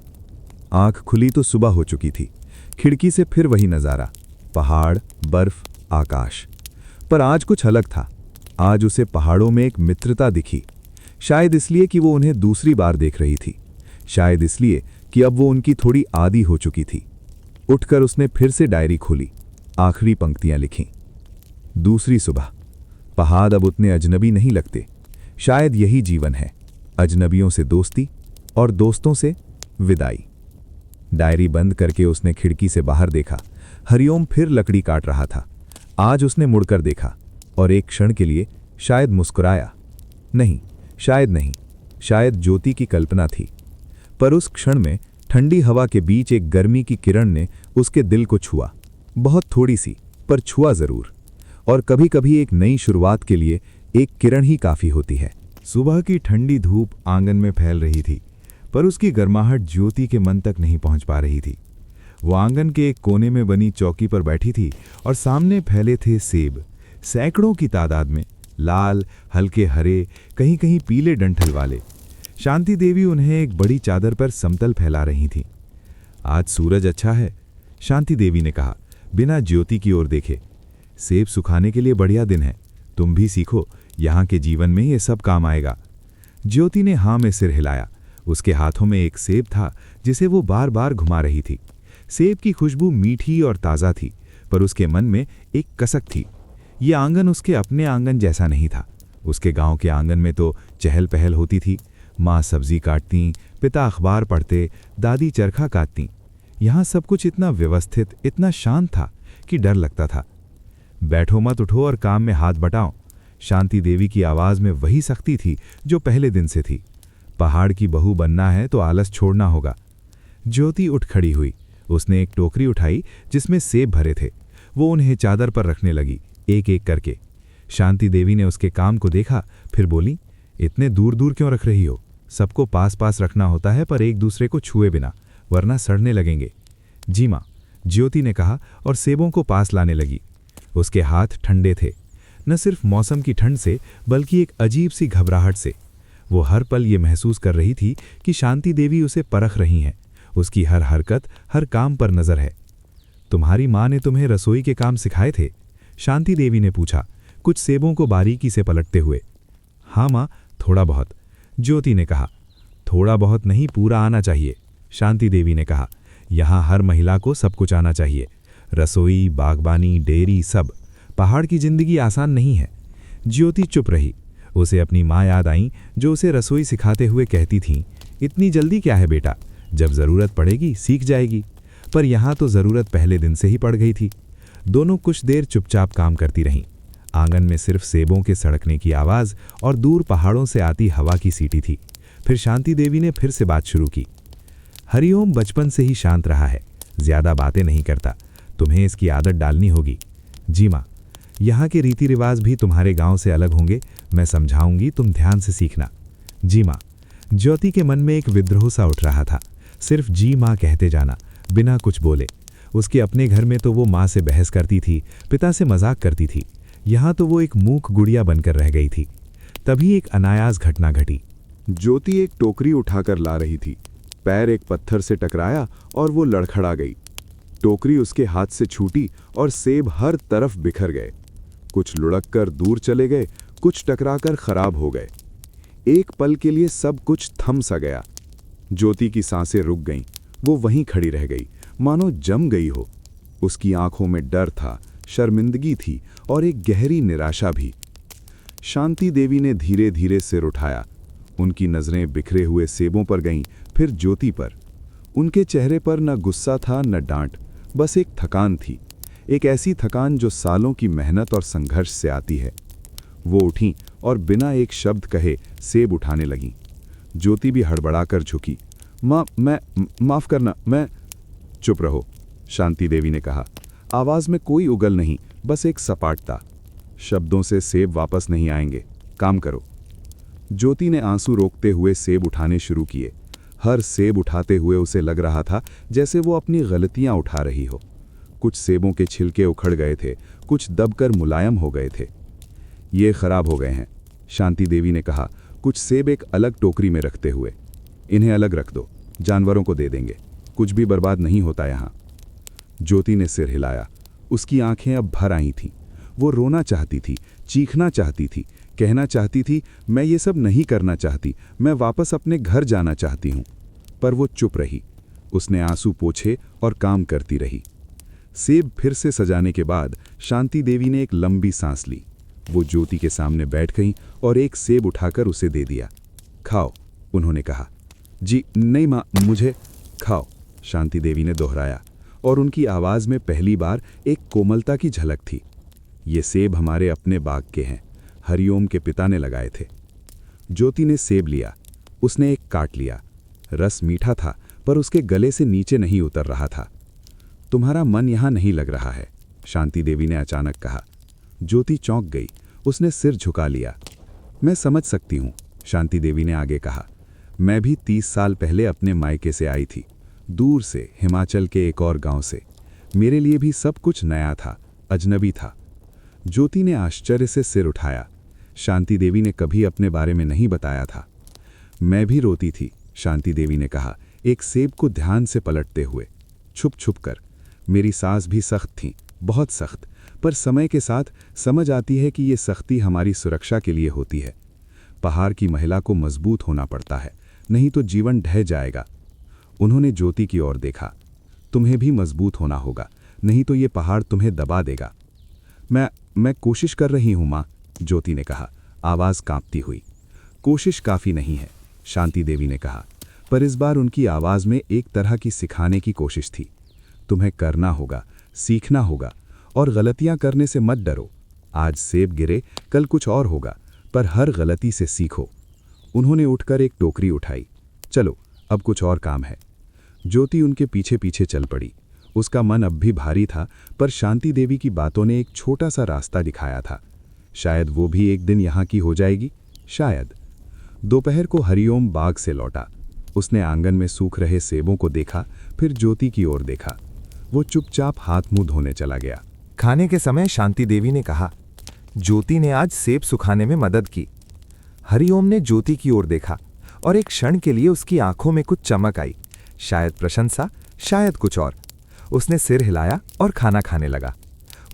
आंख खुली तो सुबह हो चुकी थी। खिड़की से फिर वही नज़ारा, पहाड़, बर्फ, आकाश। पर आज कुछ अलग था। आज उसे पहाड़ों में एक मित्रता दिखी। शायद इसलिए कि वो उन्हें दूसरी बार देख रही थी। शायद इसलिए कि अब वो उनकी थोड़ी आदी हो चुकी थी। उठकर उसने फिर से डायरी खोली, आखिरी पंक्तियां लिखीं। दूसरी सुबह। पहाड़ अब उतने अजनबी नहीं लगते। शायद यही जीवन है, अजनबियों से दोस्ती और दोस्तों से विदाई। डायरी बंद करके उसने खिड़की से बाहर देखा। हरिओम फिर लकड़ी काट रहा था। आज उसने मुड़कर देखा और एक क्षण के लिए शायद मुस्कुराया। नहीं, शायद नहीं, शायद ज्योति की कल्पना थी। पर उस क्षण में ठंडी हवा के बीच एक गर्मी की किरण ने उसके दिल को छुआ। बहुत थोड़ी सी, पर छुआ जरूर। और कभी कभी एक नई शुरुआत के लिए एक किरण ही काफी होती है। सुबह की ठंडी धूप आंगन में फैल रही थी, पर उसकी गर्माहट ज्योति के मन तक नहीं पहुंच पा रही थी। वो आंगन के एक कोने में बनी चौकी पर बैठी थी और सामने फैले थे सेब, सैकड़ों की तादाद में, लाल, हल्के हरे, कहीं कहीं पीले डंठल वाले। शांति देवी उन्हें एक बड़ी चादर पर समतल फैला रही थीं। आज सूरज अच्छा है, शांति देवी ने कहा, बिना ज्योति की ओर देखे। सेब सुखाने के लिए बढ़िया दिन है, तुम भी सीखो, यहाँ के जीवन में ये सब काम आएगा। ज्योति ने हाँ में सिर हिलाया। उसके हाथों में एक सेब था जिसे वो बार बार घुमा रही थी। सेब की खुशबू मीठी और ताज़ा थी, पर उसके मन में एक कसक थी। ये आंगन उसके अपने आंगन जैसा नहीं था। उसके गांव के आंगन में तो चहल पहल होती थी। माँ सब्जी काटती, पिता अखबार पढ़ते, दादी चरखा काटती। यहाँ सब कुछ इतना व्यवस्थित, इतना शांत था कि डर लगता था। बैठो मत, उठो और काम में हाथ बटाओ। शांति देवी की आवाज़ में वही सख्ती थी जो पहले दिन से थी। पहाड़ की बहू बनना है तो आलस छोड़ना होगा। ज्योति उठ खड़ी हुई। उसने एक टोकरी उठाई जिसमें सेब भरे थे। वो उन्हें चादर पर रखने लगी, एक एक करके। शांति देवी ने उसके काम को देखा, फिर बोली, इतने दूर दूर क्यों रख रही हो? सबको पास पास रखना होता है, पर एक दूसरे को छुए बिना, वरना सड़ने लगेंगे। जी माँ, ज्योति ने कहा और सेबों को पास लाने लगी। उसके हाथ ठंडे थे, न सिर्फ मौसम की ठंड से, बल्कि एक अजीब सी घबराहट से। वो हर पल ये महसूस कर रही थी कि शांति देवी उसे परख रही हैं। उसकी हर हरकत, हर काम पर नजर है। तुम्हारी माँ ने तुम्हें रसोई के काम सिखाए थे? शांति देवी ने पूछा, कुछ सेबों को बारीकी से पलटते हुए। हाँ माँ, थोड़ा बहुत, ज्योति ने कहा। थोड़ा बहुत नहीं, पूरा आना चाहिए, शांति देवी ने कहा। यहाँ हर महिला को सब कुछ आना चाहिए, रसोई, बागबानी, डेयरी, सब। पहाड़ की जिंदगी आसान नहीं है। ज्योति चुप रही। उसे अपनी माँ याद आई, जो उसे रसोई सिखाते हुए कहती थीं, इतनी जल्दी क्या है बेटा, जब ज़रूरत पड़ेगी सीख जाएगी। पर यहाँ तो ज़रूरत पहले दिन से ही पड़ गई थी। दोनों कुछ देर चुपचाप काम करती रहीं। आंगन में सिर्फ सेबों के सड़कने की आवाज़ और दूर पहाड़ों से आती हवा की सीटी थी। फिर शांति देवी ने फिर से बात शुरू की। हरिओम बचपन से ही शांत रहा है, ज्यादा बातें नहीं करता। तुम्हें इसकी आदत डालनी होगी। जी माँ, यहाँ के रीति रिवाज भी तुम्हारे गांव से अलग होंगे, मैं समझाऊंगी, तुम ध्यान से सीखना। जी माँ। ज्योति के मन में एक विद्रोह सा उठ रहा था। सिर्फ जी माँ कहते जाना, बिना कुछ बोले। उसके अपने घर में तो वो माँ से बहस करती थी, पिता से मजाक करती थी। यहाँ तो वो एक मूक गुड़िया बनकर रह गई थी। तभी एक अनायास घटना घटी। ज्योति एक टोकरी उठाकर ला रही थी। पैर एक पत्थर से टकराया और वो लड़खड़ा गई। टोकरी उसके हाथ से छूटी और सेब हर तरफ बिखर गए। कुछ लुढ़ककर दूर चले गए, कुछ टकराकर खराब हो गए। एक पल के लिए सब कुछ थम सा गया। ज्योति की सांसें रुक गईं। वो वहीं खड़ी रह गई, मानो जम गई हो। उसकी आंखों में डर था, शर्मिंदगी थी और एक गहरी निराशा भी। शांति देवी ने धीरे धीरे सिर उठाया। उनकी नजरें बिखरे हुए सेबों पर गईं, फिर ज्योति पर। उनके चेहरे पर न गुस्सा था न डांट, बस एक थकान थी। एक ऐसी थकान जो सालों की मेहनत और संघर्ष से आती है। वो उठीं और बिना एक शब्द कहे सेब उठाने लगीं। ज्योति भी हड़बड़ाकर झुकी। माँ, माफ करना, मैं। चुप रहो, शांति देवी ने कहा। आवाज में कोई उगल नहीं, बस एक सपाटता। शब्दों से सेब वापस नहीं आएंगे, काम करो। ज्योति ने आंसू रोकते हुए सेब उठाने शुरू किए। हर सेब उठाते हुए उसे लग रहा था जैसे वो अपनी गलतियां उठा रही हो। कुछ सेबों के छिलके उखड़ गए थे, कुछ दबकर मुलायम हो गए थे। ये खराब हो गए हैं, शांति देवी ने कहा, कुछ सेब एक अलग टोकरी में रखते हुए। इन्हें अलग रख दो, जानवरों को दे देंगे, कुछ भी बर्बाद नहीं होता यहाँ। ज्योति ने सिर हिलाया। उसकी आंखें अब भर आई थीं। वो रोना चाहती थी, चीखना चाहती थी, कहना चाहती थी, मैं ये सब नहीं करना चाहती, मैं वापस अपने घर जाना चाहती हूँ। पर वो चुप रही। उसने आंसू पोंछे और काम करती रही। सेब फिर से सजाने के बाद शांति देवी ने एक लंबी सांस ली। वो ज्योति के सामने बैठ गईं और एक सेब उठाकर उसे दे दिया। खाओ, उन्होंने कहा। जी नहीं माँ, मुझे। खाओ, शांति देवी ने दोहराया और उनकी आवाज में पहली बार एक कोमलता की झलक थी। ये सेब हमारे अपने बाग के हैं, हरिओम के पिता ने लगाए थे। ज्योति ने सेब लिया। उसने एक काट लिया। रस मीठा था, पर उसके गले से नीचे नहीं उतर रहा था। तुम्हारा मन यहां नहीं लग रहा है, शांति देवी ने अचानक कहा। ज्योति चौंक गई। उसने सिर झुका लिया। मैं समझ सकती हूँ, शांति देवी ने आगे कहा। मैं भी 30 साल पहले अपने मायके से आई थी, दूर से, हिमाचल के एक और गांव से। मेरे लिए भी सब कुछ नया था, अजनबी था। ज्योति ने आश्चर्य से सिर उठाया। शांति देवी ने कभी अपने बारे में नहीं बताया था। मैं भी रोती थी, शांति देवी ने कहा, एक सेब को ध्यान से पलटते हुए, छुप छुप कर। मेरी सास भी सख्त थी, बहुत सख्त, पर समय के साथ समझ आती है कि ये सख्ती हमारी सुरक्षा के लिए होती है। पहाड़ की महिला को मजबूत होना पड़ता है, नहीं तो जीवन ढह जाएगा। उन्होंने ज्योति की ओर देखा। तुम्हें भी मजबूत होना होगा, नहीं तो ये पहाड़ तुम्हें दबा देगा। मैं कोशिश कर रही हूं माँ, ज्योति ने कहा, आवाज कांपती हुई। कोशिश काफी नहीं है, शांति देवी ने कहा, पर इस बार उनकी आवाज में एक तरह की सिखाने की कोशिश थी। तुम्हें करना होगा, सीखना होगा, और गलतियां करने से मत डरो। आज सेब गिरे, कल कुछ और होगा, पर हर गलती से सीखो। उन्होंने उठकर एक टोकरी उठाई। चलो, अब कुछ और काम है। ज्योति उनके पीछे पीछे चल पड़ी। उसका मन अब भी भारी था, पर शांति देवी की बातों ने एक छोटा सा रास्ता दिखाया था। शायद वो भी एक दिन यहाँ की हो जाएगी, शायद। दोपहर को हरिओम बाग से लौटा। उसने आंगन में सूख रहे सेबों को देखा, फिर ज्योति की ओर देखा। वो चुपचाप हाथ मुंह धोने चला गया। खाने के समय शांति देवी ने कहा, ज्योति ने आज सेब सुखाने में मदद की। हरिओम ने ज्योति की ओर देखा और एक क्षण के लिए उसकी आंखों में कुछ चमक आई, शायद प्रशंसा, शायद कुछ और। उसने सिर हिलाया और खाना खाने लगा।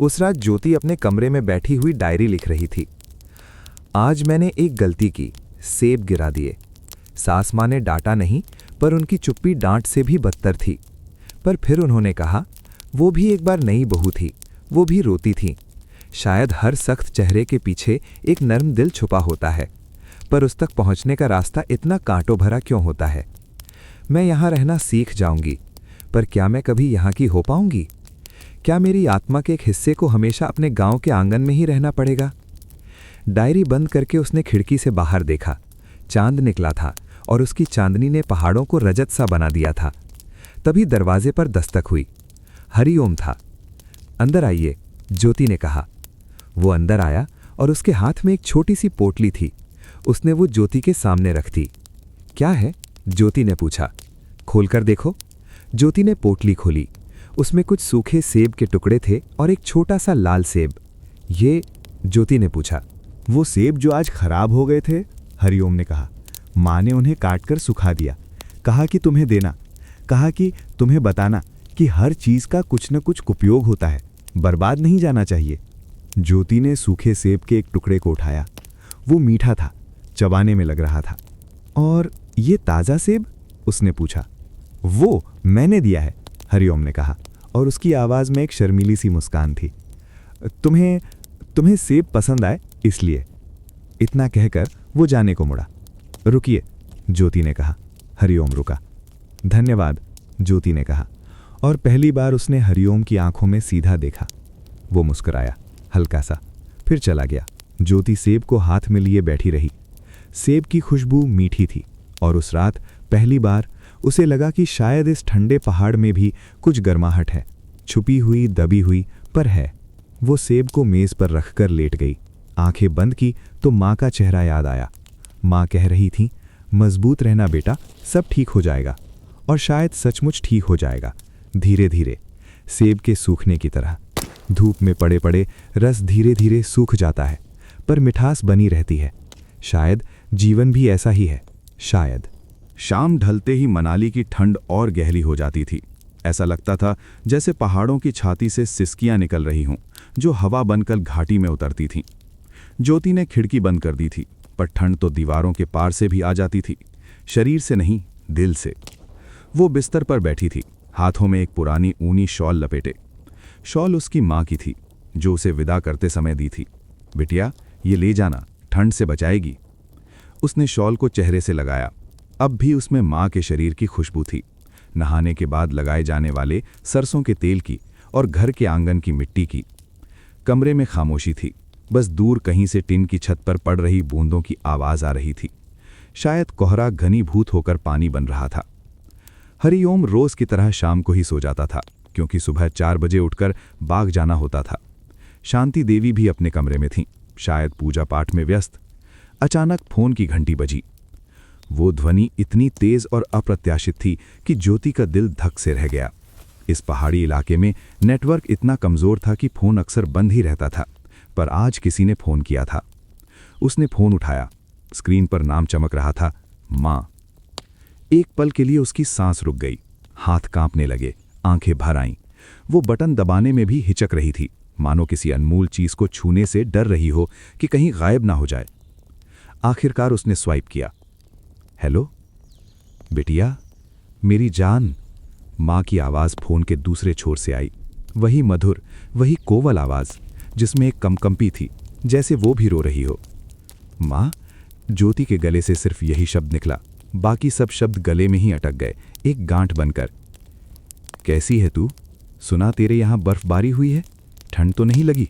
उस रात ज्योति अपने कमरे में बैठी हुई डायरी लिख रही थी। आज मैंने एक गलती की, सेब गिरा दिए। सास माँ ने डांटा नहीं, पर उनकी चुप्पी डांट से भी बदतर थी। पर फिर उन्होंने कहा, वो भी एक बार नई बहू थी, वो भी रोती थी। शायद हर सख्त चेहरे के पीछे एक नर्म दिल छुपा होता है, पर उस तक पहुंचने का रास्ता इतना कांटों भरा क्यों होता है। मैं यहाँ रहना सीख जाऊंगी, पर क्या मैं कभी यहाँ की हो पाऊंगी? क्या मेरी आत्मा के एक हिस्से को हमेशा अपने गांव के आंगन में ही रहना पड़ेगा? डायरी बंद करके उसने खिड़की से बाहर देखा। चांद निकला था और उसकी चांदनी ने पहाड़ों को रजत सा बना दिया था। तभी दरवाजे पर दस्तक हुई। हरिओम था। अंदर आइए, ज्योति ने कहा। वो अंदर आया और उसके हाथ में एक छोटी सी पोटली थी। उसने वो ज्योति के सामने रख दी। क्या है? ज्योति ने पूछा। खोलकर देखो। ज्योति ने पोटली खोली। उसमें कुछ सूखे सेब के टुकड़े थे और एक छोटा सा लाल सेब। ये? ज्योति ने पूछा। वो सेब जो आज खराब हो गए थे, हरिओम ने कहा। माँ ने उन्हें काटकर सुखा दिया। कहा कि तुम्हें देना, कहा कि तुम्हें बताना कि हर चीज का कुछ न कुछ उपयोग होता है, बर्बाद नहीं जाना चाहिए। ज्योति ने सूखे सेब के एक टुकड़े को उठाया। वो मीठा था, चबाने में लग रहा था। और ये ताज़ा सेब? उसने पूछा। वो मैंने दिया है, हरिओम ने कहा, और उसकी आवाज़ में एक शर्मीली सी मुस्कान थी। तुम्हें सेब पसंद आए इसलिए। इतना कहकर वो जाने को मुड़ा। रुकिए, ज्योति ने कहा। हरिओम रुका। धन्यवाद, ज्योति ने कहा, और पहली बार उसने हरिओम की आंखों में सीधा देखा। वो मुस्कुराया, हल्का सा, फिर चला गया। ज्योति सेब को हाथ में लिए बैठी रही। सेब की खुशबू मीठी थी, और उस रात पहली बार उसे लगा कि शायद इस ठंडे पहाड़ में भी कुछ गर्माहट है, छुपी हुई, दबी हुई, पर है। वो सेब को मेज पर रखकर लेट गई। आंखें बंद की तो माँ का चेहरा याद आया। माँ कह रही थी, मजबूत रहना बेटा, सब ठीक हो जाएगा। और शायद सचमुच ठीक हो जाएगा, धीरे धीरे, सेब के सूखने की तरह। धूप में पड़े पड़े रस धीरे धीरे सूख जाता है, पर मिठास बनी रहती है। शायद जीवन भी ऐसा ही है, शायद। शाम ढलते ही मनाली की ठंड और गहरी हो जाती थी। ऐसा लगता था जैसे पहाड़ों की छाती से सिसकियां निकल रही हों, जो हवा बनकर घाटी में उतरती थीं। ज्योति ने खिड़की बंद कर दी थी, पर ठंड तो दीवारों के पार से भी आ जाती थी, शरीर से नहीं, दिल से। वो बिस्तर पर बैठी थी, हाथों में एक पुरानी ऊनी शॉल लपेटे। शॉल उसकी माँ की थी, जो उसे विदा करते समय दी थी। बिटिया, ये ले जाना, ठंड से बचाएगी। उसने शॉल को चेहरे से लगाया। अब भी उसमें माँ के शरीर की खुशबू थी, नहाने के बाद लगाए जाने वाले सरसों के तेल की और घर के आंगन की मिट्टी की। कमरे में खामोशी थी, बस दूर कहीं से टिन की छत पर पड़ रही बूंदों की आवाज़ आ रही थी। शायद कोहरा घनीभूत होकर पानी बन रहा था। हरिओम रोज की तरह शाम को ही सो जाता था, क्योंकि सुबह 4 बजे उठकर बाग जाना होता था। शांति देवी भी अपने कमरे में थीं, शायद पूजा पाठ में व्यस्त। अचानक फोन की घंटी बजी। वो ध्वनि इतनी तेज और अप्रत्याशित थी कि ज्योति का दिल धक से रह गया। इस पहाड़ी इलाके में नेटवर्क इतना कमजोर था कि फोन अक्सर बंद ही रहता था, पर आज किसी ने फोन किया था। उसने फोन उठाया। स्क्रीन पर नाम चमक रहा था, माँ। एक पल के लिए उसकी सांस रुक गई, हाथ कांपने लगे, आंखें भर आईं। वो बटन दबाने में भी हिचक रही थी, मानो किसी अनमोल चीज को छूने से डर रही हो कि कहीं गायब ना हो जाए। आखिरकार उसने स्वाइप किया। हेलो बिटिया, मेरी जान। माँ की आवाज़ फोन के दूसरे छोर से आई। वही मधुर, वही कोवल आवाज़, जिसमें एक कंपी थी, जैसे वो भी रो रही हो। माँ। ज्योति के गले से सिर्फ यही शब्द निकला, बाकी सब शब्द गले में ही अटक गए, एक गांठ बनकर। कैसी है तू? सुना तेरे यहाँ बर्फबारी हुई है, ठंड तो नहीं लगी?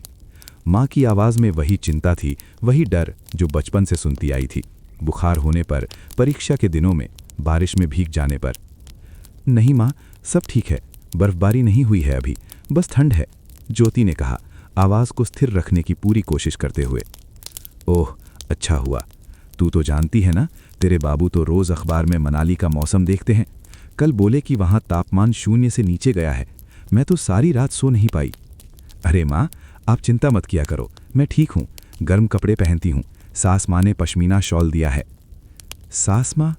माँ की आवाज़ में वही चिंता थी, वही डर जो बचपन से सुनती आई थी। बुखार होने पर, परीक्षा के दिनों में, बारिश में भीग जाने पर। नहीं माँ, सब ठीक है, बर्फबारी नहीं हुई है अभी, बस ठंड है, ज्योति ने कहा, आवाज़ को स्थिर रखने की पूरी कोशिश करते हुए। ओह, अच्छा हुआ। तू तो जानती है ना, तेरे बाबू तो रोज़ अखबार में मनाली का मौसम देखते हैं। कल बोले कि वहाँ तापमान 0 से नीचे गया है। मैं तो सारी रात सो नहीं पाई। अरे माँ, आप चिंता मत किया करो, मैं ठीक हूँ, गर्म कपड़े पहनती हूँ। सास माँ ने पश्मीना शॉल दिया है। सास माँ?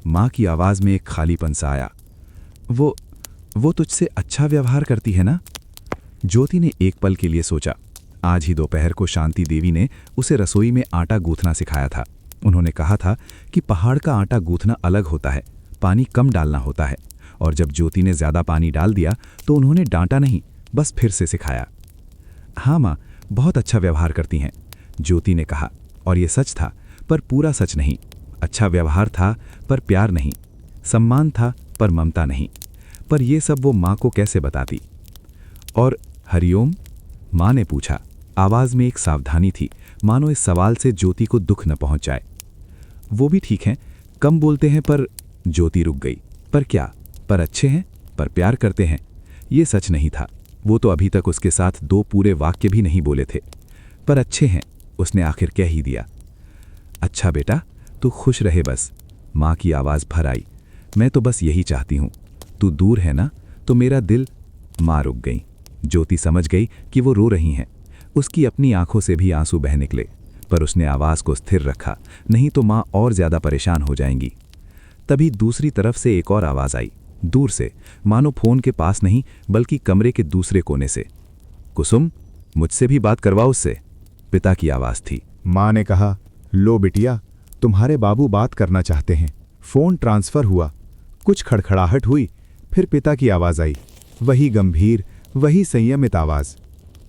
माँ की आवाज़ में एक खालीपन सा आया। वो तुझसे अच्छा व्यवहार करती है ना? ज्योति ने एक पल के लिए सोचा। आज ही दोपहर को शांति देवी ने उसे रसोई में आटा गूंथना सिखाया था। उन्होंने कहा था कि पहाड़ का आटा गूंथना अलग होता है, पानी कम डालना होता है। और जब ज्योति ने ज़्यादा पानी डाल दिया तो उन्होंने डांटा नहीं, बस फिर से सिखाया। हाँ माँ, बहुत अच्छा व्यवहार करती हैं, ज्योति ने कहा। और ये सच था, पर पूरा सच नहीं। अच्छा व्यवहार था पर प्यार नहीं, सम्मान था पर ममता नहीं। पर ये सब वो माँ को कैसे बताती? और हरिओम? माँ ने पूछा। आवाज़ में एक सावधानी थी, मानो इस सवाल से ज्योति को दुख न पहुंच जाए। वो भी ठीक हैं, कम बोलते हैं पर। ज्योति रुक गई। पर क्या? पर अच्छे हैं, पर प्यार करते हैं। ये सच नहीं था। वो तो अभी तक उसके साथ 2 पूरे वाक्य भी नहीं बोले थे। पर अच्छे हैं, उसने आखिर कह ही दिया। अच्छा बेटा, तू खुश रहे बस। माँ की आवाज़ भर आई। मैं तो बस यही चाहती हूँ। तू दूर है ना तो मेरा दिल। माँ रुक गई। ज्योति समझ गई कि वो रो रही हैं। उसकी अपनी आंखों से भी आंसू बह निकले, पर उसने आवाज़ को स्थिर रखा, नहीं तो माँ और ज़्यादा परेशान हो जाएंगी। तभी दूसरी तरफ से एक और आवाज़ आई, दूर से, मानो फ़ोन के पास नहीं बल्कि कमरे के दूसरे कोने से। कुसुम, मुझसे भी बात करवाओ उससे। पिता की आवाज़ थी। माँ ने कहा, लो बिटिया, तुम्हारे बाबू बात करना चाहते हैं। फोन ट्रांसफर हुआ। कुछ खड़खड़ाहट हुई, फिर पिता की आवाज़ आई, वही गंभीर, वही संयमित आवाज़।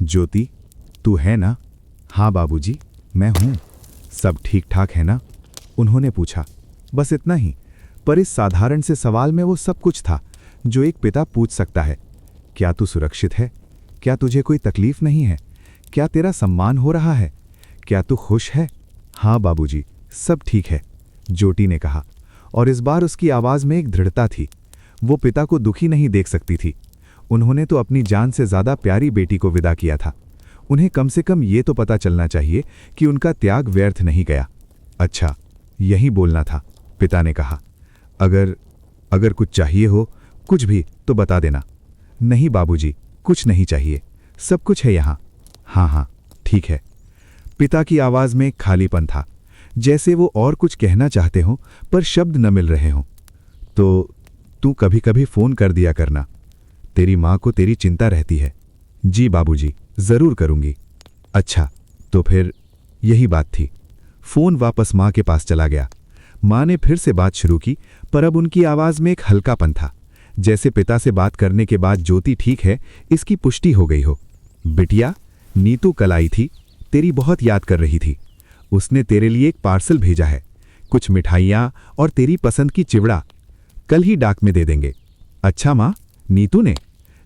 ज्योति, तू है ना? हाँ बाबूजी, मैं हूँ। सब ठीक ठाक है ना? उन्होंने पूछा। बस इतना ही, पर इस साधारण से सवाल में वो सब कुछ था जो एक पिता पूछ सकता है। क्या तू सुरक्षित है? क्या तुझे कोई तकलीफ नहीं है? क्या तेरा सम्मान हो रहा है? क्या तू खुश है? हाँ बाबूजी, सब ठीक है, ज्योति ने कहा। और इस बार उसकी आवाज़ में एक दृढ़ता थी। वो पिता को दुखी नहीं देख सकती थी। उन्होंने तो अपनी जान से ज़्यादा प्यारी बेटी को विदा किया था। उन्हें कम से कम ये तो पता चलना चाहिए कि उनका त्याग व्यर्थ नहीं गया। अच्छा, यही बोलना था, पिता ने कहा। अगर कुछ चाहिए हो, कुछ भी, तो बता देना। नहीं बाबूजी, कुछ नहीं चाहिए, सब कुछ है यहाँ। हाँ, ठीक है। पिता की आवाज़ में एक खालीपन था, जैसे वो और कुछ कहना चाहते हों पर शब्द न मिल रहे हों। तो तू कभी कभी फ़ोन कर दिया करना, तेरी माँ को तेरी चिंता रहती है। जी बाबूजी, ज़रूर करूँगी। अच्छा, तो फिर यही बात थी। फ़ोन वापस माँ के पास चला गया। माँ ने फिर से बात शुरू की, पर अब उनकी आवाज़ में एक हल्कापन था, जैसे पिता से बात करने के बाद ज्योति ठीक है इसकी पुष्टि हो गई हो। बिटिया, नीतू कल आई थी, तेरी बहुत याद कर रही थी। उसने तेरे लिए एक पार्सल भेजा है, कुछ मिठाइयाँ और तेरी पसंद की चिवड़ा। कल ही डाक में दे देंगे। अच्छा माँ, नीतू ने?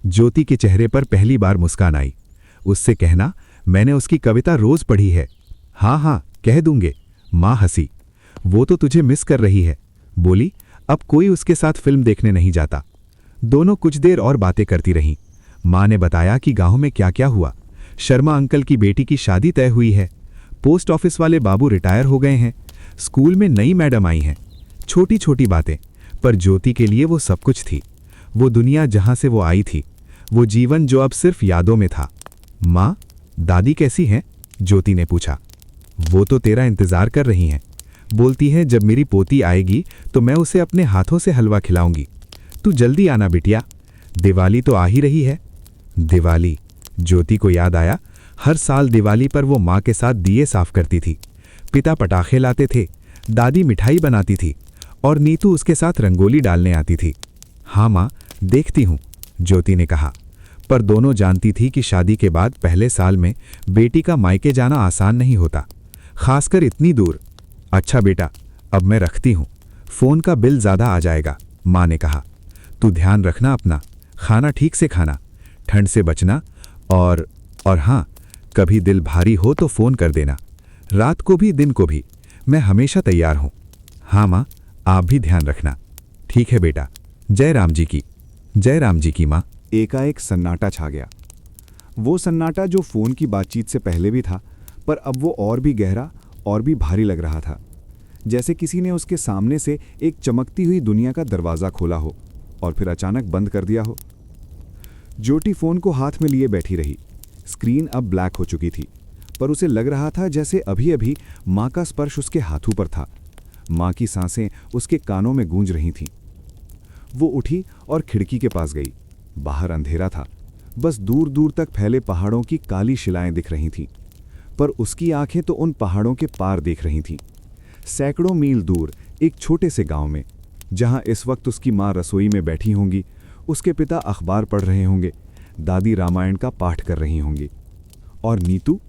ज्योति के चेहरे पर पहली बार मुस्कान आई। उससे कहना, मैंने उसकी कविता रोज पढ़ी है। हाँ, कह दूंगे। माँ हंसी। वो तो तुझे मिस कर रही है। बोली, अब कोई उसके साथ फिल्म देखने नहीं जाता। दोनों कुछ देर और बातें करती रहीं। माँ ने बताया कि गांव में क्या क्या हुआ। शर्मा अंकल की बेटी की शादी तय हुई है। पोस्ट ऑफिस वाले बाबू रिटायर हो गए हैं। स्कूल में नई मैडम आई हैं। छोटी छोटी बातें, पर ज्योति के लिए वो सब कुछ थी। वो दुनिया जहां से वो आई थी, वो जीवन जो अब सिर्फ यादों में था। माँ, दादी कैसी हैं? ज्योति ने पूछा। वो तो तेरा इंतजार कर रही हैं। बोलती है जब मेरी पोती आएगी तो मैं उसे अपने हाथों से हलवा खिलाऊंगी। तू जल्दी आना बिटिया, दिवाली तो आ ही रही है। दिवाली? ज्योति को याद आया, हर साल दिवाली पर वो माँ के साथ दिए साफ करती थी। पिता पटाखे लाते थे, दादी मिठाई बनाती थी और नीतू उसके साथ रंगोली डालने आती थी। हाँ माँ, देखती हूँ, ज्योति ने कहा। पर दोनों जानती थी कि शादी के बाद पहले साल में बेटी का मायके जाना आसान नहीं होता, खासकर इतनी दूर। अच्छा बेटा, अब मैं रखती हूँ, फ़ोन का बिल ज़्यादा आ जाएगा, माँ ने कहा। तू ध्यान रखना अपना, खाना ठीक से खाना, ठंड से बचना और हाँ, कभी दिल भारी हो तो फ़ोन कर देना, रात को भी दिन को भी, मैं हमेशा तैयार हूँ। हाँ माँ, आप भी ध्यान रखना। ठीक है बेटा, जय राम जी की। जय राम जी की माँ। एकाएक सन्नाटा छा गया। वो सन्नाटा जो फ़ोन की बातचीत से पहले भी था, पर अब वो और भी गहरा और भी भारी लग रहा था, जैसे किसी ने उसके सामने से एक चमकती हुई दुनिया का दरवाज़ा खोला हो और फिर अचानक बंद कर दिया हो। ज्योति फ़ोन को हाथ में लिए बैठी रही। स्क्रीन अब ब्लैक हो चुकी थी, पर उसे लग रहा था जैसे अभी अभी माँ का स्पर्श उसके हाथों पर था। माँ की सांसें उसके कानों में गूंज रही थीं। वो उठी और खिड़की के पास गई, बाहर अंधेरा था, बस दूर दूर तक फैले पहाड़ों की काली शिलाएं दिख रही थीं, पर उसकी आंखें तो उन पहाड़ों के पार देख रही थीं। सैकड़ों मील दूर एक छोटे से गांव में, जहां इस वक्त उसकी माँ रसोई में बैठी होंगी, उसके पिता अखबार पढ़ रहे होंगे, दादी रामायण का पाठ कर रही होंगी। और नीतू,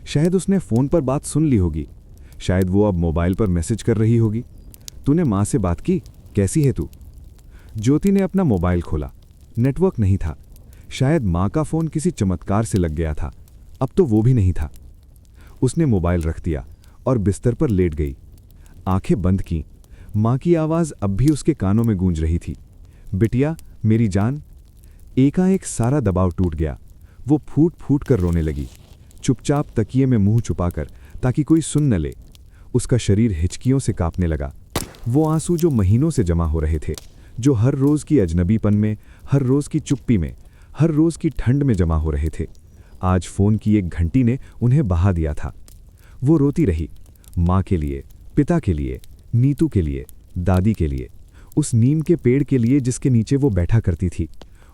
शायद उसने फ़ोन पर बात सुन ली होगी, शायद वो अब मोबाइल पर मैसेज कर रही होगी, तूने माँ से बात की, कैसी है तू? ज्योति ने अपना मोबाइल खोला। नेटवर्क नहीं था। शायद माँ का फ़ोन किसी चमत्कार से लग गया था, अब तो वो भी नहीं था। उसने मोबाइल रख दिया और बिस्तर पर लेट गई। आंखें बंद की। माँ की आवाज़ अब भी उसके कानों में गूंज रही थी, बिटिया मेरी जान। एकाएक सारा दबाव टूट गया। वो फूट फूट कर रोने लगी, चुपचाप तकिए में मुंह छुपाकर, ताकि कोई सुन न ले। उसका शरीर हिचकियों से कांपने लगा। वो आंसू जो महीनों से जमा हो रहे थे, जो हर रोज़ की अजनबीपन में, हर रोज़ की चुप्पी में, हर रोज़ की ठंड में जमा हो रहे थे, आज फ़ोन की एक घंटी ने उन्हें बहा दिया था। वो रोती रही, माँ के लिए, पिता के लिए, नीतू के लिए, दादी के लिए, उस नीम के पेड़ के लिए जिसके नीचे वो बैठा करती थी,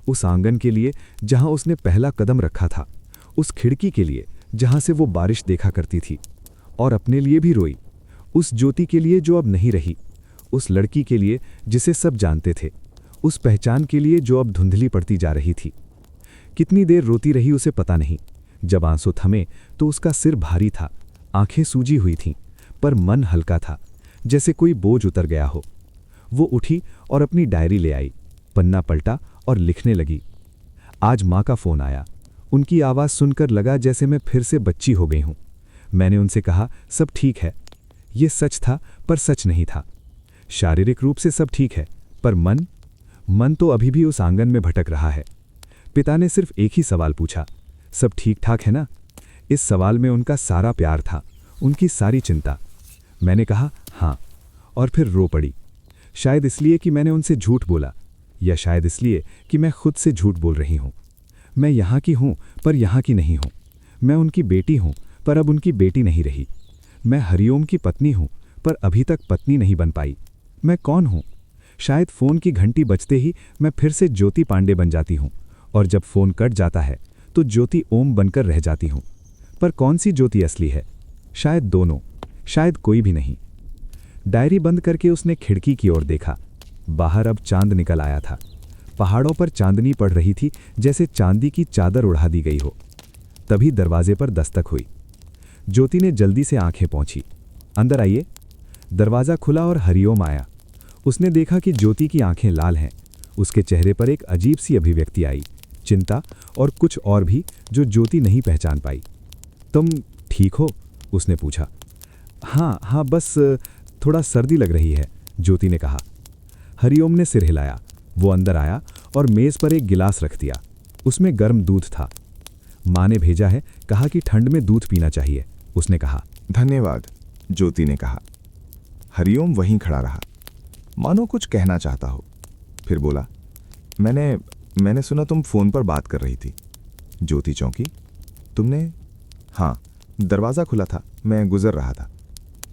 उस आंगन के लिए जहाँ उसने पहला कदम रखा था, उस खिड़की के लिए जहाँ से वो बारिश देखा करती थी। और अपने लिए भी रोई, उस ज्योति के लिए जो अब नहीं रही, उस लड़की के लिए जिसे सब जानते थे, उस पहचान के लिए जो अब धुंधली पड़ती जा रही थी। कितनी देर रोती रही उसे पता नहीं। जब आंसू थमे तो उसका सिर भारी था, आंखें सूजी हुई थीं, पर मन हल्का था, जैसे कोई बोझ उतर गया हो। वो उठी और अपनी डायरी ले आई, पन्ना पलटा और लिखने लगी। आज माँ का फ़ोन आया। उनकी आवाज़ सुनकर लगा जैसे मैं फिर से बच्ची हो गई हूँ। मैंने उनसे कहा सब ठीक है। ये सच था पर सच नहीं था। शारीरिक रूप से सब ठीक है, पर मन तो अभी भी उस आंगन में भटक रहा है। पिता ने सिर्फ एक ही सवाल पूछा, सब ठीक ठाक है ना? इस सवाल में उनका सारा प्यार था, उनकी सारी चिंता। मैंने कहा हाँ, और फिर रो पड़ी। शायद इसलिए कि मैंने उनसे झूठ बोला, या शायद इसलिए कि मैं खुद से झूठ बोल रही हूँ। मैं यहाँ की हूँ पर यहाँ की नहीं हूँ। मैं उनकी बेटी हूँ पर अब उनकी बेटी नहीं रही। मैं हरिओम की पत्नी हूँ पर अभी तक पत्नी नहीं बन पाई। मैं कौन हूँ? शायद फ़ोन की घंटी बजते ही मैं फिर से ज्योति पांडे बन जाती हूँ, और जब फ़ोन कट जाता है तो ज्योति ओम बनकर रह जाती हूँ। पर कौन सी ज्योति असली है? शायद दोनों, शायद कोई भी नहीं। डायरी बंद करके उसने खिड़की की ओर देखा। बाहर अब चांद निकल आया था। पहाड़ों पर चांदनी पड़ रही थी, जैसे चांदी की चादर उड़ा दी गई हो। तभी दरवाजे पर दस्तक हुई। ज्योति ने जल्दी से आंखें पोंछी। अंदर आइए। दरवाज़ा खुला और हरिओम आया। उसने देखा कि ज्योति की आंखें लाल हैं। उसके चेहरे पर एक अजीब सी अभिव्यक्ति आई, चिंता और कुछ और भी जो ज्योति नहीं पहचान पाई। तुम ठीक हो? उसने पूछा। हाँ, बस थोड़ा सर्दी लग रही है, ज्योति ने कहा। हरिओम ने सिर हिलाया। वो अंदर आया और मेज़ पर एक गिलास रख दिया। उसमें गर्म दूध था। माँ ने भेजा है, कहा कि ठंड में दूध पीना चाहिए, उसने कहा। धन्यवाद, ज्योति ने कहा। हरिओम वहीं खड़ा रहा, मानो कुछ कहना चाहता हो। फिर बोला, मैंने सुना तुम फ़ोन पर बात कर रही थी। ज्योति चौंकी। तुमने? हाँ, दरवाज़ा खुला था, मैं गुजर रहा था।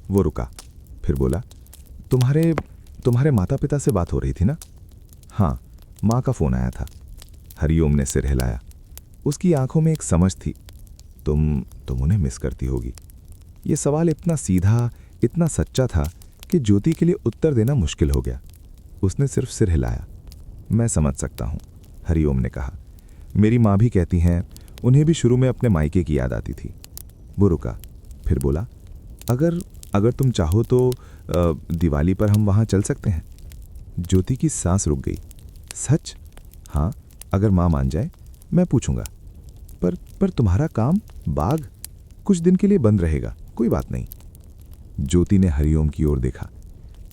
वो रुका, फिर बोला, तुम्हारे माता पिता से बात हो रही थी ना? हाँ, माँ का फ़ोन आया था। हरिओम ने सिर हिलाया। उसकी आंखों में एक समझ थी। तुम उन्हें मिस करती होगी। ये सवाल इतना सीधा, इतना सच्चा था कि ज्योति के लिए उत्तर देना मुश्किल हो गया। उसने सिर्फ सिर हिलाया। मैं समझ सकता हूँ, हरिओम ने कहा। मेरी माँ भी कहती हैं, उन्हें भी शुरू में अपने मायके की याद आती थी। वो रुका, फिर बोला, अगर तुम चाहो तो दिवाली पर हम वहाँ चल सकते हैं। ज्योति की सांस रुक गई। सच? हाँ, अगर माँ मान जाए, मैं पूछूंगा। पर तुम्हारा काम, बाग, कुछ दिन के लिए बंद रहेगा, कोई बात नहीं। ज्योति ने हरिओम की ओर देखा।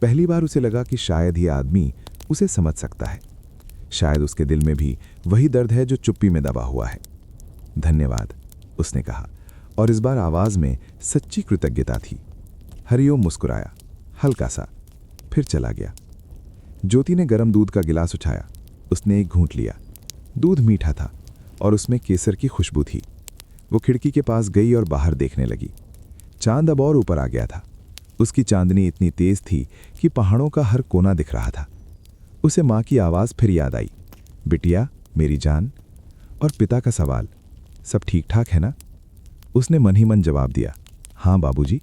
पहली बार उसे लगा कि शायद ये आदमी उसे समझ सकता है। शायद उसके दिल में भी वही दर्द है जो चुप्पी में दबा हुआ है। धन्यवाद, उसने कहा, और इस बार आवाज में सच्ची कृतज्ञता थी। हरिओम मुस्कुराया, हल्का सा, फिर चला गया। ज्योति ने गर्म दूध का गिलास उठाया। उसने एक घूंट लिया। दूध मीठा था और उसमें केसर की खुशबू थी। वो खिड़की के पास गई और बाहर देखने लगी। चांद अब और ऊपर आ गया था। उसकी चांदनी इतनी तेज थी कि पहाड़ों का हर कोना दिख रहा था। उसे माँ की आवाज़ फिर याद आई, बिटिया मेरी जान? और पिता का सवाल, सब ठीक ठाक है ना? उसने मन ही मन जवाब दिया, हाँ बाबूजी,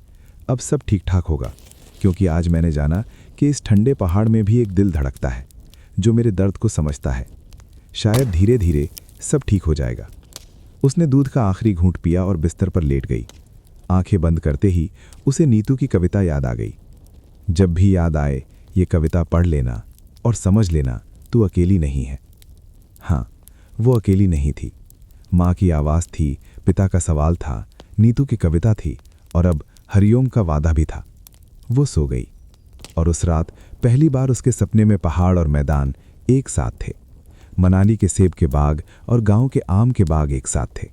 अब सब ठीक ठाक होगा, क्योंकि आज मैंने जाना कि इस ठंडे पहाड़ में भी एक दिल धड़कता है जो मेरे दर्द को समझता है। शायद धीरे धीरे सब ठीक हो जाएगा। उसने दूध का आखिरी घूंट पिया और बिस्तर पर लेट गई। आंखें बंद करते ही उसे नीतू की कविता याद आ गई। जब भी याद आए ये कविता पढ़ लेना और समझ लेना तू अकेली नहीं है। हाँ, वो अकेली नहीं थी। माँ की आवाज़ थी, पिता का सवाल था, नीतू की कविता थी और अब हरिओम का वादा भी था। वो सो गई और उस रात पहली बार उसके सपने में पहाड़ और मैदान एक साथ थे। मनाली के सेब के बाग और गांव के आम के बाग एक साथ थे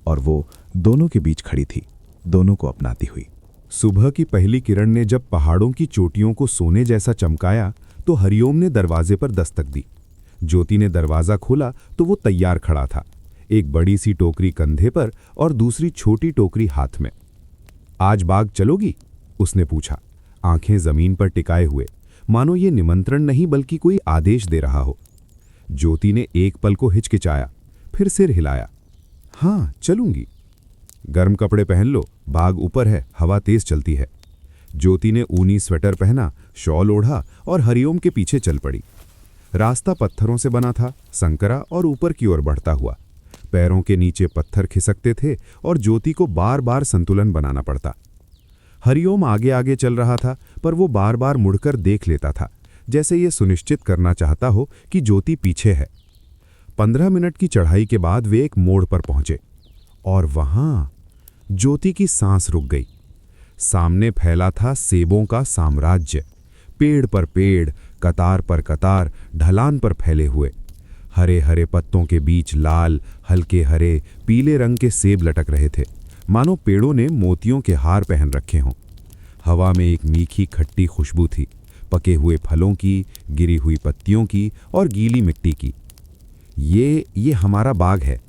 और वो दोनों के बीच खड़ी थी, दोनों को अपनाती हुई। सुबह की पहली किरण ने जब पहाड़ों की चोटियों को सोने जैसा चमकाया तो हरिओम ने दरवाजे पर दस्तक दी। ज्योति ने दरवाज़ा खोला तो वो तैयार खड़ा था, एक बड़ी सी टोकरी कंधे पर और दूसरी छोटी टोकरी हाथ में। आज बाग चलोगी? उसने पूछा, आंखें जमीन पर टिकाए हुए, मानो ये निमंत्रण नहीं बल्कि कोई आदेश दे रहा हो। ज्योति ने एक पल को हिचकिचाया, फिर सिर हिलाया, हाँ चलूंगी। गर्म कपड़े पहन लो, बाग ऊपर है, हवा तेज चलती है। ज्योति ने ऊनी स्वेटर पहना, शॉल ओढ़ा और हरिओम के पीछे चल पड़ी। रास्ता पत्थरों से बना था, संकरा और ऊपर की ओर बढ़ता हुआ। पैरों के नीचे पत्थर खिसकते थे और ज्योति को बार बार संतुलन बनाना पड़ता। हरिओम आगे आगे चल रहा था, पर वो बार बार मुड़कर देख लेता था, जैसे ये सुनिश्चित करना चाहता हो कि ज्योति पीछे है। 15 मिनट की चढ़ाई के बाद वे एक मोड़ पर पहुंचे और वहां ज्योति की सांस रुक गई। सामने फैला था सेबों का साम्राज्य, पेड़ पर पेड़, कतार पर कतार, ढलान पर फैले हुए। हरे हरे पत्तों के बीच लाल, हल्के हरे, पीले रंग के सेब लटक रहे थे, मानो पेड़ों ने मोतियों के हार पहन रखे हों। हवा में एक मीठी खट्टी खुशबू थी, पके हुए फलों की, गिरी हुई पत्तियों की और गीली मिट्टी की। ये हमारा बाग है,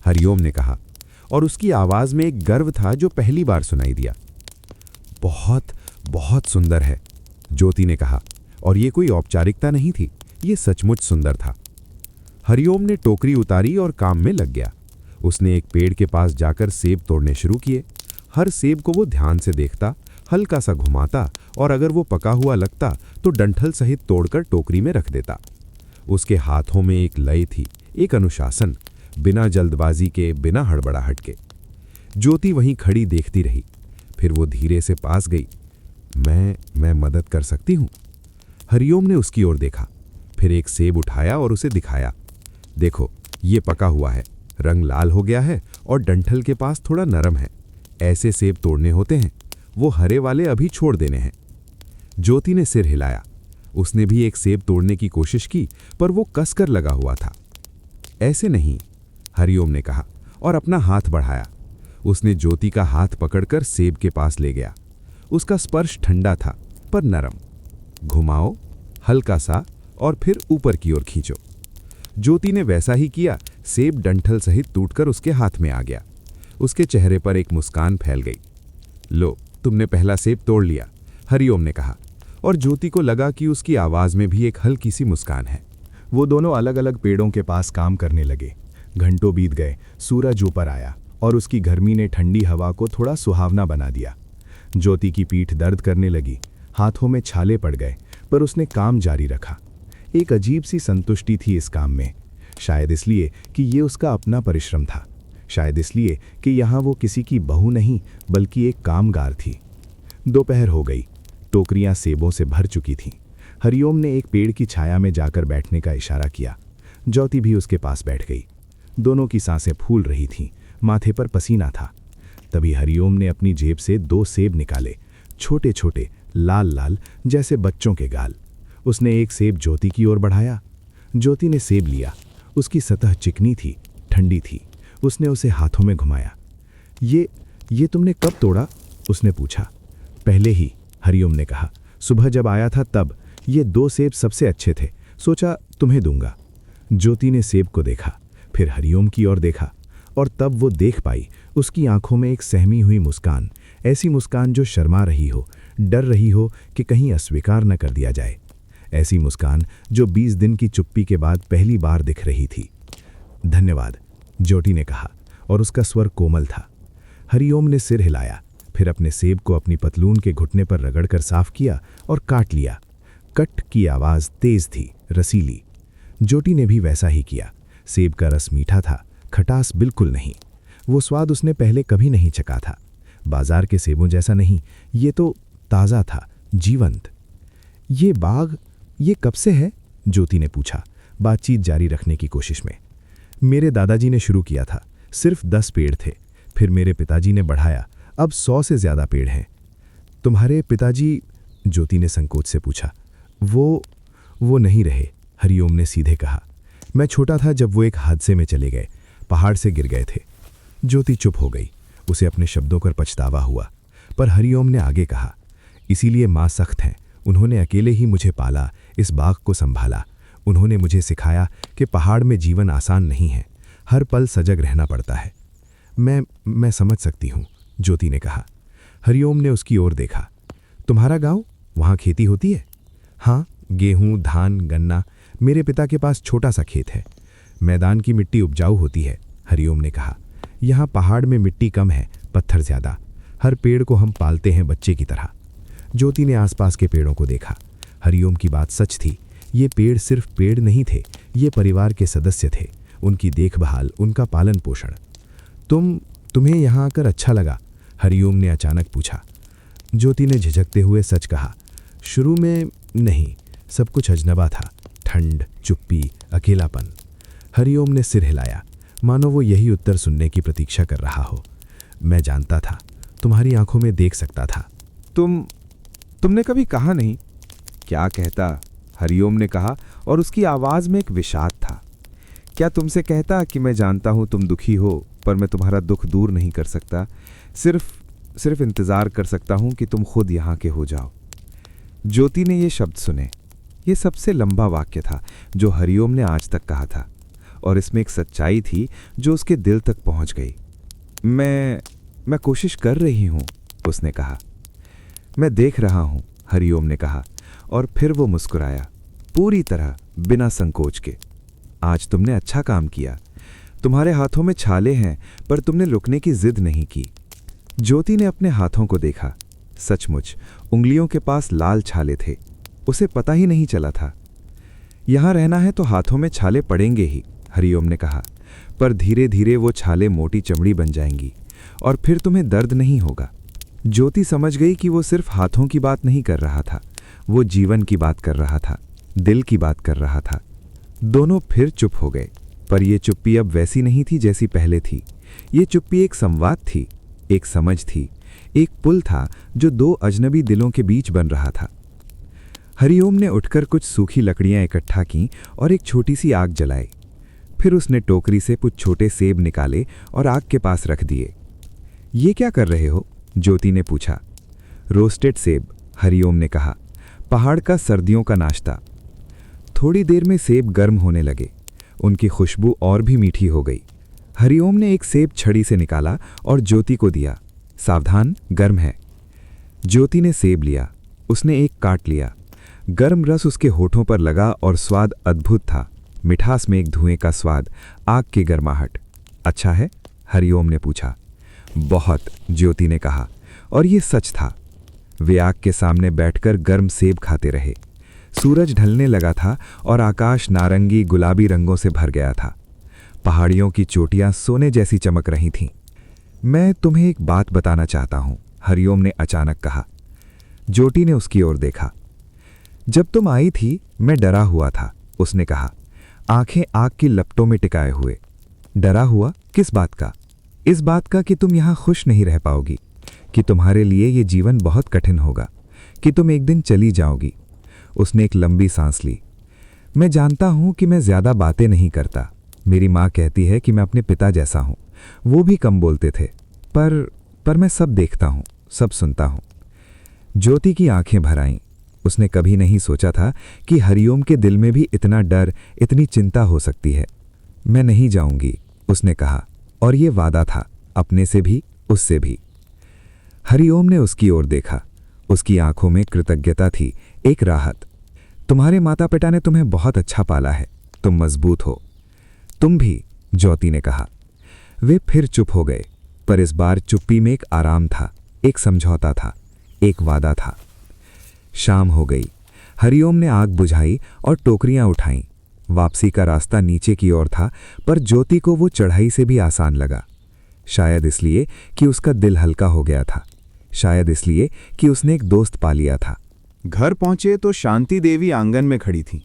हरिओम ने कहा, और उसकी आवाज़ में एक गर्व था जो पहली बार सुनाई दिया। बहुत बहुत सुंदर है, ज्योति ने कहा, और ये कोई औपचारिकता नहीं थी, ये सचमुच सुंदर था। हरिओम ने टोकरी उतारी और काम में लग गया। उसने एक पेड़ के पास जाकर सेब तोड़ने शुरू किए। हर सेब को वो ध्यान से देखता, हल्का सा घुमाता और अगर वो पका हुआ लगता तो डंठल सहित तोड़कर टोकरी में रख देता। उसके हाथों में एक लय थी, एक अनुशासन, बिना जल्दबाजी के, बिना हड़बड़ाहट के। ज्योति वहीं खड़ी देखती रही, फिर वो धीरे से पास गई। मैं मदद कर सकती हूँ? हरिओम ने उसकी ओर देखा, फिर एक सेब उठाया और उसे दिखाया। देखो, ये पका हुआ है, रंग लाल हो गया है और डंठल के पास थोड़ा नरम है। ऐसे सेब तोड़ने होते हैं, वो हरे वाले अभी छोड़ देने हैं। ज्योति ने सिर हिलाया। उसने भी एक सेब तोड़ने की कोशिश की, पर वो कसकर लगा हुआ था। ऐसे नहीं, हरिओम ने कहा और अपना हाथ बढ़ाया। उसने ज्योति का हाथ पकड़कर सेब के पास ले गया। उसका स्पर्श ठंडा था पर नरम। घुमाओ, हल्का सा, और फिर ऊपर की ओर खींचो। ज्योति ने वैसा ही किया। सेब डंठल सहित टूटकर उसके हाथ में आ गया। उसके चेहरे पर एक मुस्कान फैल गई। लो, तुमने पहला सेब तोड़ लिया, हरिओम ने कहा, और ज्योति को लगा कि उसकी आवाज में भी एक हल्की सी मुस्कान है। वो दोनों अलग अलग पेड़ों के पास काम करने लगे। घंटों बीत गए, सूरज ऊपर आया और उसकी गर्मी ने ठंडी हवा को थोड़ा सुहावना बना दिया। ज्योति की पीठ दर्द करने लगी, हाथों में छाले पड़ गए, पर उसने काम जारी रखा। एक अजीब सी संतुष्टि थी इस काम में, शायद इसलिए कि ये उसका अपना परिश्रम था, शायद इसलिए कि यहाँ वो किसी की बहू नहीं बल्कि एक कामगार थी। दोपहर हो गई, टोकरियाँ सेबों से भर चुकी थीं। हरिओम ने एक पेड़ की छाया में जाकर बैठने का इशारा किया। ज्योति भी उसके पास बैठ गई। दोनों की सांसें फूल रही थीं, माथे पर पसीना था। तभी हरिओम ने अपनी जेब से 2 सेब निकाले, छोटे छोटे, लाल लाल, जैसे बच्चों के गाल। उसने एक सेब ज्योति की ओर बढ़ाया। ज्योति ने सेब लिया। उसकी सतह चिकनी थी, ठंडी थी। उसने उसे हाथों में घुमाया। ये तुमने कब तोड़ा? उसने पूछा। पहले ही, हरिओम ने कहा, सुबह जब आया था तब। ये 2 सेब सबसे अच्छे थे, सोचा तुम्हें दूंगा। ज्योति ने सेब को देखा, फिर हरिओम की ओर देखा, और तब वो देख पाई उसकी आंखों में एक सहमी हुई मुस्कान, ऐसी मुस्कान जो शर्मा रही हो, डर रही हो कि कहीं अस्वीकार न कर दिया जाए। ऐसी मुस्कान जो 20 दिन की चुप्पी के बाद पहली बार दिख रही थी। धन्यवाद, ज्योति ने कहा और उसका स्वर कोमल था। हरिओम ने सिर हिलाया, फिर अपने सेब को अपनी पतलून के घुटने पर रगड़कर साफ किया और काट लिया। कट की आवाज़ तेज थी, रसीली। ज्योति ने भी वैसा ही किया। सेब का रस मीठा था, खटास बिल्कुल नहीं। वो स्वाद उसने पहले कभी नहीं चखा था। बाजार के सेबों जैसा नहीं, ये तो ताज़ा था, जीवंत। ये बाग, ये कब से है? ज्योति ने पूछा, बातचीत जारी रखने की कोशिश में। मेरे दादाजी ने शुरू किया था, सिर्फ 10 पेड़ थे, फिर मेरे पिताजी ने बढ़ाया, अब 100 से ज़्यादा पेड़ हैं। तुम्हारे पिताजी? ज्योति ने संकोच से पूछा। वो नहीं रहे, हरिओम ने सीधे कहा। मैं छोटा था जब वो एक हादसे में चले गए, पहाड़ से गिर गए थे। ज्योति चुप हो गई, उसे अपने शब्दों पर पछतावा हुआ। पर हरिओम ने आगे कहा, इसीलिए माँ सख्त हैं, उन्होंने अकेले ही मुझे पाला, इस बाग को संभाला। उन्होंने मुझे सिखाया कि पहाड़ में जीवन आसान नहीं है, हर पल सजग रहना पड़ता है। मैं समझ सकती हूँ, ज्योति ने कहा। हरिओम ने उसकी ओर देखा। तुम्हारा गांव, वहाँ खेती होती है? हाँ, गेहूँ, धान, गन्ना। मेरे पिता के पास छोटा सा खेत है। मैदान की मिट्टी उपजाऊ होती है, हरिओम ने कहा। यहाँ पहाड़ में मिट्टी कम है, पत्थर ज्यादा। हर पेड़ को हम पालते हैं बच्चे की तरह। ज्योति ने आसपास के पेड़ों को देखा। हरिओम की बात सच थी। ये पेड़ सिर्फ पेड़ नहीं थे, ये परिवार के सदस्य थे, उनकी देखभाल, उनका पालन पोषण। तुम्हें यहाँ आकर अच्छा लगा? हरिओम ने अचानक पूछा। ज्योति ने झिझकते हुए सच कहा, शुरू में नहीं, सब कुछ अजनबा था, ठंड, चुप्पी, अकेलापन। हरिओम ने सिर हिलाया, मानो वो यही उत्तर सुनने की प्रतीक्षा कर रहा हो। मैं जानता था, तुम्हारी आंखों में देख सकता था। तुमने कभी कहा नहीं? क्या कहता? हरिओम ने कहा और उसकी आवाज में एक विषाद था। क्या तुमसे कहता कि मैं जानता हूं तुम दुखी हो, पर मैं तुम्हारा दुख दूर नहीं कर सकता, सिर्फ इंतजार कर सकता हूं कि तुम खुद यहां के हो जाओ। ज्योति ने ये शब्द सुने। ये सबसे लंबा वाक्य था जो हरिओम ने आज तक कहा था, और इसमें एक सच्चाई थी जो उसके दिल तक पहुंच गई। मैं कोशिश कर रही हूं, उसने कहा। मैं देख रहा हूं, हरिओम ने कहा, और फिर वो मुस्कुराया, पूरी तरह बिना संकोच के। आज तुमने अच्छा काम किया। तुम्हारे हाथों में छाले हैं, पर तुमने रुकने की जिद नहीं की। ज्योति ने अपने हाथों को देखा। सचमुच उंगलियों के पास लाल छाले थे, उसे पता ही नहीं चला था। यहां रहना है तो हाथों में छाले पड़ेंगे ही, हरिओम ने कहा, पर धीरे धीरे वो छाले मोटी चमड़ी बन जाएंगी और फिर तुम्हें दर्द नहीं होगा। ज्योति समझ गई कि वो सिर्फ हाथों की बात नहीं कर रहा था, वो जीवन की बात कर रहा था, दिल की बात कर रहा था। दोनों फिर चुप हो गए, पर यह चुप्पी अब वैसी नहीं थी जैसी पहले थी। ये चुप्पी एक संवाद थी, एक समझ थी, एक पुल था जो दो अजनबी दिलों के बीच बन रहा था। हरिओम ने उठकर कुछ सूखी लकड़ियां इकट्ठा कीं और एक छोटी सी आग जलाई। फिर उसने टोकरी से कुछ छोटे सेब निकाले और आग के पास रख दिए। ये क्या कर रहे हो? ज्योति ने पूछा। रोस्टेड सेब, हरिओम ने कहा, पहाड़ का सर्दियों का नाश्ता। थोड़ी देर में सेब गर्म होने लगे, उनकी खुशबू और भी मीठी हो गई। हरिओम ने एक सेब छड़ी से निकाला और ज्योति को दिया। सावधान, गर्म है। ज्योति ने सेब लिया, उसने एक काट लिया। गर्म रस उसके होठों पर लगा और स्वाद अद्भुत था, मिठास में एक धुएं का स्वाद, आग की गर्माहट। अच्छा है? हरिओम ने पूछा। बहुत, ज्योति ने कहा, और ये सच था। वे आग के सामने बैठकर गर्म सेब खाते रहे। सूरज ढलने लगा था और आकाश नारंगी गुलाबी रंगों से भर गया था। पहाड़ियों की चोटियां सोने जैसी चमक रही थीं। मैं तुम्हें एक बात बताना चाहता हूं, हरिओम ने अचानक कहा। ज्योति ने उसकी ओर देखा। जब तुम आई थी मैं डरा हुआ था, उसने कहा, आंखें आग की लपटों में टिकाए हुए। डरा हुआ? किस बात का? इस बात का कि तुम यहां खुश नहीं रह पाओगी, कि तुम्हारे लिए ये जीवन बहुत कठिन होगा, कि तुम एक दिन चली जाओगी। उसने एक लंबी सांस ली। मैं जानता हूं कि मैं ज्यादा बातें नहीं करता। मेरी माँ कहती है कि मैं अपने पिता जैसा हूं, वो भी कम बोलते थे, पर मैं सब देखता हूं, सब सुनता हूं। ज्योति की आंखें भर आईं। उसने कभी नहीं सोचा था कि हरिओम के दिल में भी इतना डर, इतनी चिंता हो सकती है। मैं नहीं जाऊंगी, उसने कहा, और ये वादा था, अपने से भी, उससे भी। हरिओम ने उसकी ओर देखा। उसकी आंखों में कृतज्ञता थी, एक राहत। तुम्हारे माता पिता ने तुम्हें बहुत अच्छा पाला है, तुम मजबूत हो। तुम भी, ज्योति ने कहा। वे फिर चुप हो गए, पर इस बार चुप्पी में एक आराम था, एक समझौता था, एक वादा था। शाम हो गई। हरिओम ने आग बुझाई और टोकरियां उठाईं। वापसी का रास्ता नीचे की ओर था, पर ज्योति को वो चढ़ाई से भी आसान लगा। शायद इसलिए कि उसका दिल हल्का हो गया था, शायद इसलिए कि उसने एक दोस्त पा लिया था। घर पहुंचे तो शांति देवी आंगन में खड़ी थीं।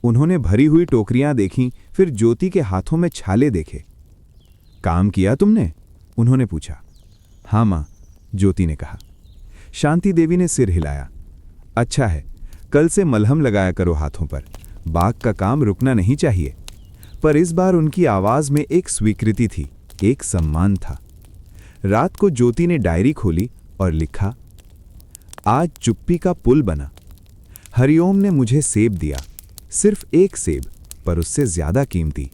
उन्होंने भरी हुई टोकरियां देखीं, फिर ज्योति के हाथों में छाले देखे। काम किया तुमने? उन्होंने पूछा। हाँ मां, ज्योति ने कहा। शांति देवी ने सिर हिलाया। अच्छा है, कल से मलहम लगाया करो हाथों पर, बाग का काम रुकना नहीं चाहिए। पर इस बार उनकी आवाज में एक स्वीकृति थी, एक सम्मान था। रात को ज्योति ने डायरी खोली और लिखा, आज चुप्पी का पुल बना। हरिओम ने मुझे सेब दिया, सिर्फ एक सेब, पर उससे ज्यादा कीमती।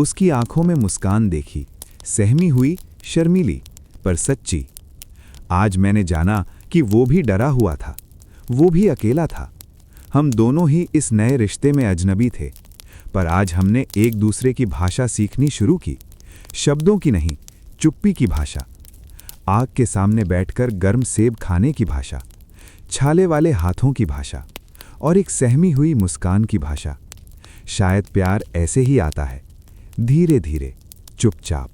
उसकी आंखों में मुस्कान देखी, सहमी हुई, शर्मीली, पर सच्ची। आज मैंने जाना कि वो भी डरा हुआ था, वो भी अकेला था। हम दोनों ही इस नए रिश्ते में अजनबी थे, पर आज हमने एक दूसरे की भाषा सीखनी शुरू की। शब्दों की नहीं, चुप्पी की भाषा। आग के सामने बैठकर गर्म सेब खाने की भाषा, छाले वाले हाथों की भाषा, और एक सहमी हुई मुस्कान की भाषा। शायद प्यार ऐसे ही आता है, धीरे धीरे, चुपचाप,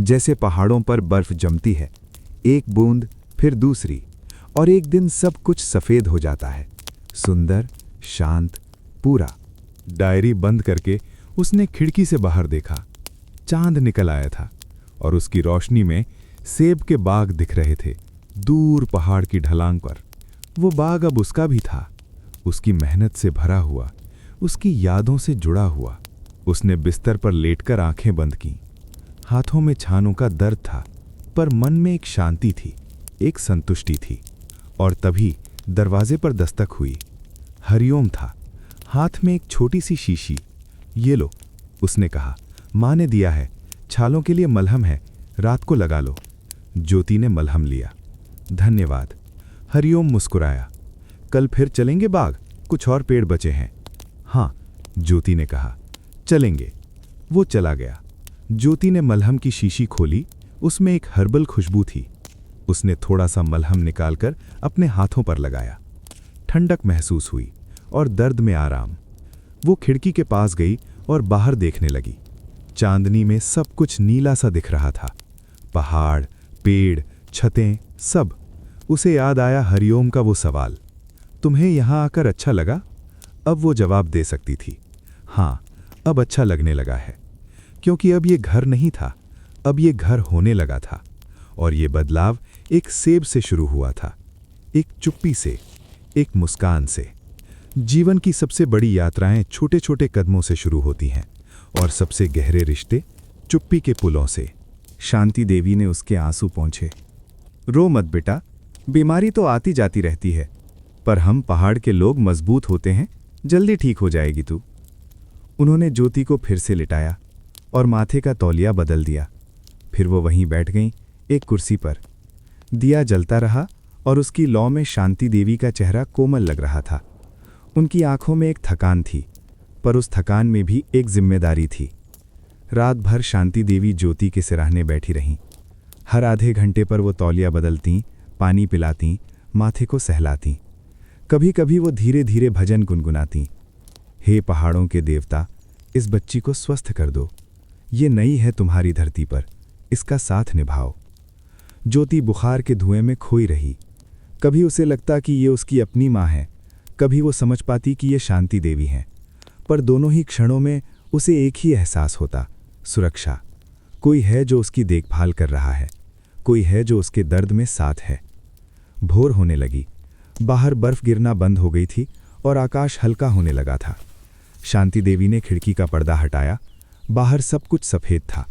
जैसे पहाड़ों पर बर्फ जमती है, एक बूंद फिर दूसरी, और एक दिन सब कुछ सफेद हो जाता है, सुंदर, शांत, पूरा। डायरी बंद करके उसने खिड़की से बाहर देखा। चांद निकल आया था और उसकी रोशनी में सेब के बाग दिख रहे थे, दूर पहाड़ की ढलांग पर। वो बाग अब उसका भी था, उसकी मेहनत से भरा हुआ, उसकी यादों से जुड़ा हुआ। उसने बिस्तर पर लेटकर आंखें बंद कीं। हाथों में छानों का दर्द था, पर मन में एक शांति थी, एक संतुष्टि थी। और तभी दरवाजे पर दस्तक हुई। हरिओम था, हाथ में एक छोटी सी शीशी। ये लो, उसने कहा, माँ ने दिया है, छालों के लिए मलहम है, रात को लगा लो। ज्योति ने मलहम लिया। धन्यवाद। हरिओम मुस्कुराया। कल फिर चलेंगे बाग, कुछ और पेड़ बचे हैं। हाँ, ज्योति ने कहा, चलेंगे। वो चला गया। ज्योति ने मलहम की शीशी खोली, उसमें एक हर्बल खुशबू थी। उसने थोड़ा सा मलहम निकालकर अपने हाथों पर लगाया। ठंडक महसूस हुई और दर्द में आराम। वो खिड़की के पास गई और बाहर देखने लगी। चांदनी में सब कुछ नीला सा दिख रहा था, पहाड़, पेड़, छतें, सब। उसे याद आया हरिओम का वो सवाल, तुम्हें यहां आकर अच्छा लगा? अब वो जवाब दे सकती थी, हाँ, अब अच्छा लगने लगा है। क्योंकि अब ये घर नहीं था, अब ये घर होने लगा था। और ये बदलाव एक सेब से शुरू हुआ था, एक चुप्पी से, एक मुस्कान से। जीवन की सबसे बड़ी यात्राएं छोटे छोटे कदमों से शुरू होती हैं, और सबसे गहरे रिश्ते चुप्पी के पुलों से। शांति देवी ने उसके आंसू पोंछे। रो मत बेटा, बीमारी तो आती जाती रहती है, पर हम पहाड़ के लोग मजबूत होते हैं, जल्दी ठीक हो जाएगी तू। उन्होंने ज्योति को फिर से लिटाया और माथे का तौलिया बदल दिया। फिर वो वहीं बैठ गईं, एक कुर्सी पर। दिया जलता रहा और उसकी लौ में शांति देवी का चेहरा कोमल लग रहा था। उनकी आंखों में एक थकान थी, पर उस थकान में भी एक जिम्मेदारी थी। रात भर शांति देवी ज्योति के सिराहने बैठी रहीं। हर आधे घंटे पर वो तौलिया बदलतीं, पानी पिलातीं, माथे को सहलातीं। कभी कभी वो धीरे धीरे भजन गुनगुनातीं। हे पहाड़ों के देवता, इस बच्ची को स्वस्थ कर दो। ये नई है तुम्हारी धरती पर, इसका साथ निभाओ। ज्योति बुखार के धुएं में खोई रही। कभी उसे लगता कि ये उसकी अपनी माँ है, कभी वो समझ पाती कि ये शांति देवी हैं। पर दोनों ही क्षणों में उसे एक ही एहसास होता, सुरक्षा। कोई है जो उसकी देखभाल कर रहा है, कोई है जो उसके दर्द में साथ है। भोर होने लगी। बाहर बर्फ गिरना बंद हो गई थी और आकाश हल्का होने लगा था। शांति देवी ने खिड़की का पर्दा हटाया। बाहर सब कुछ सफ़ेद था,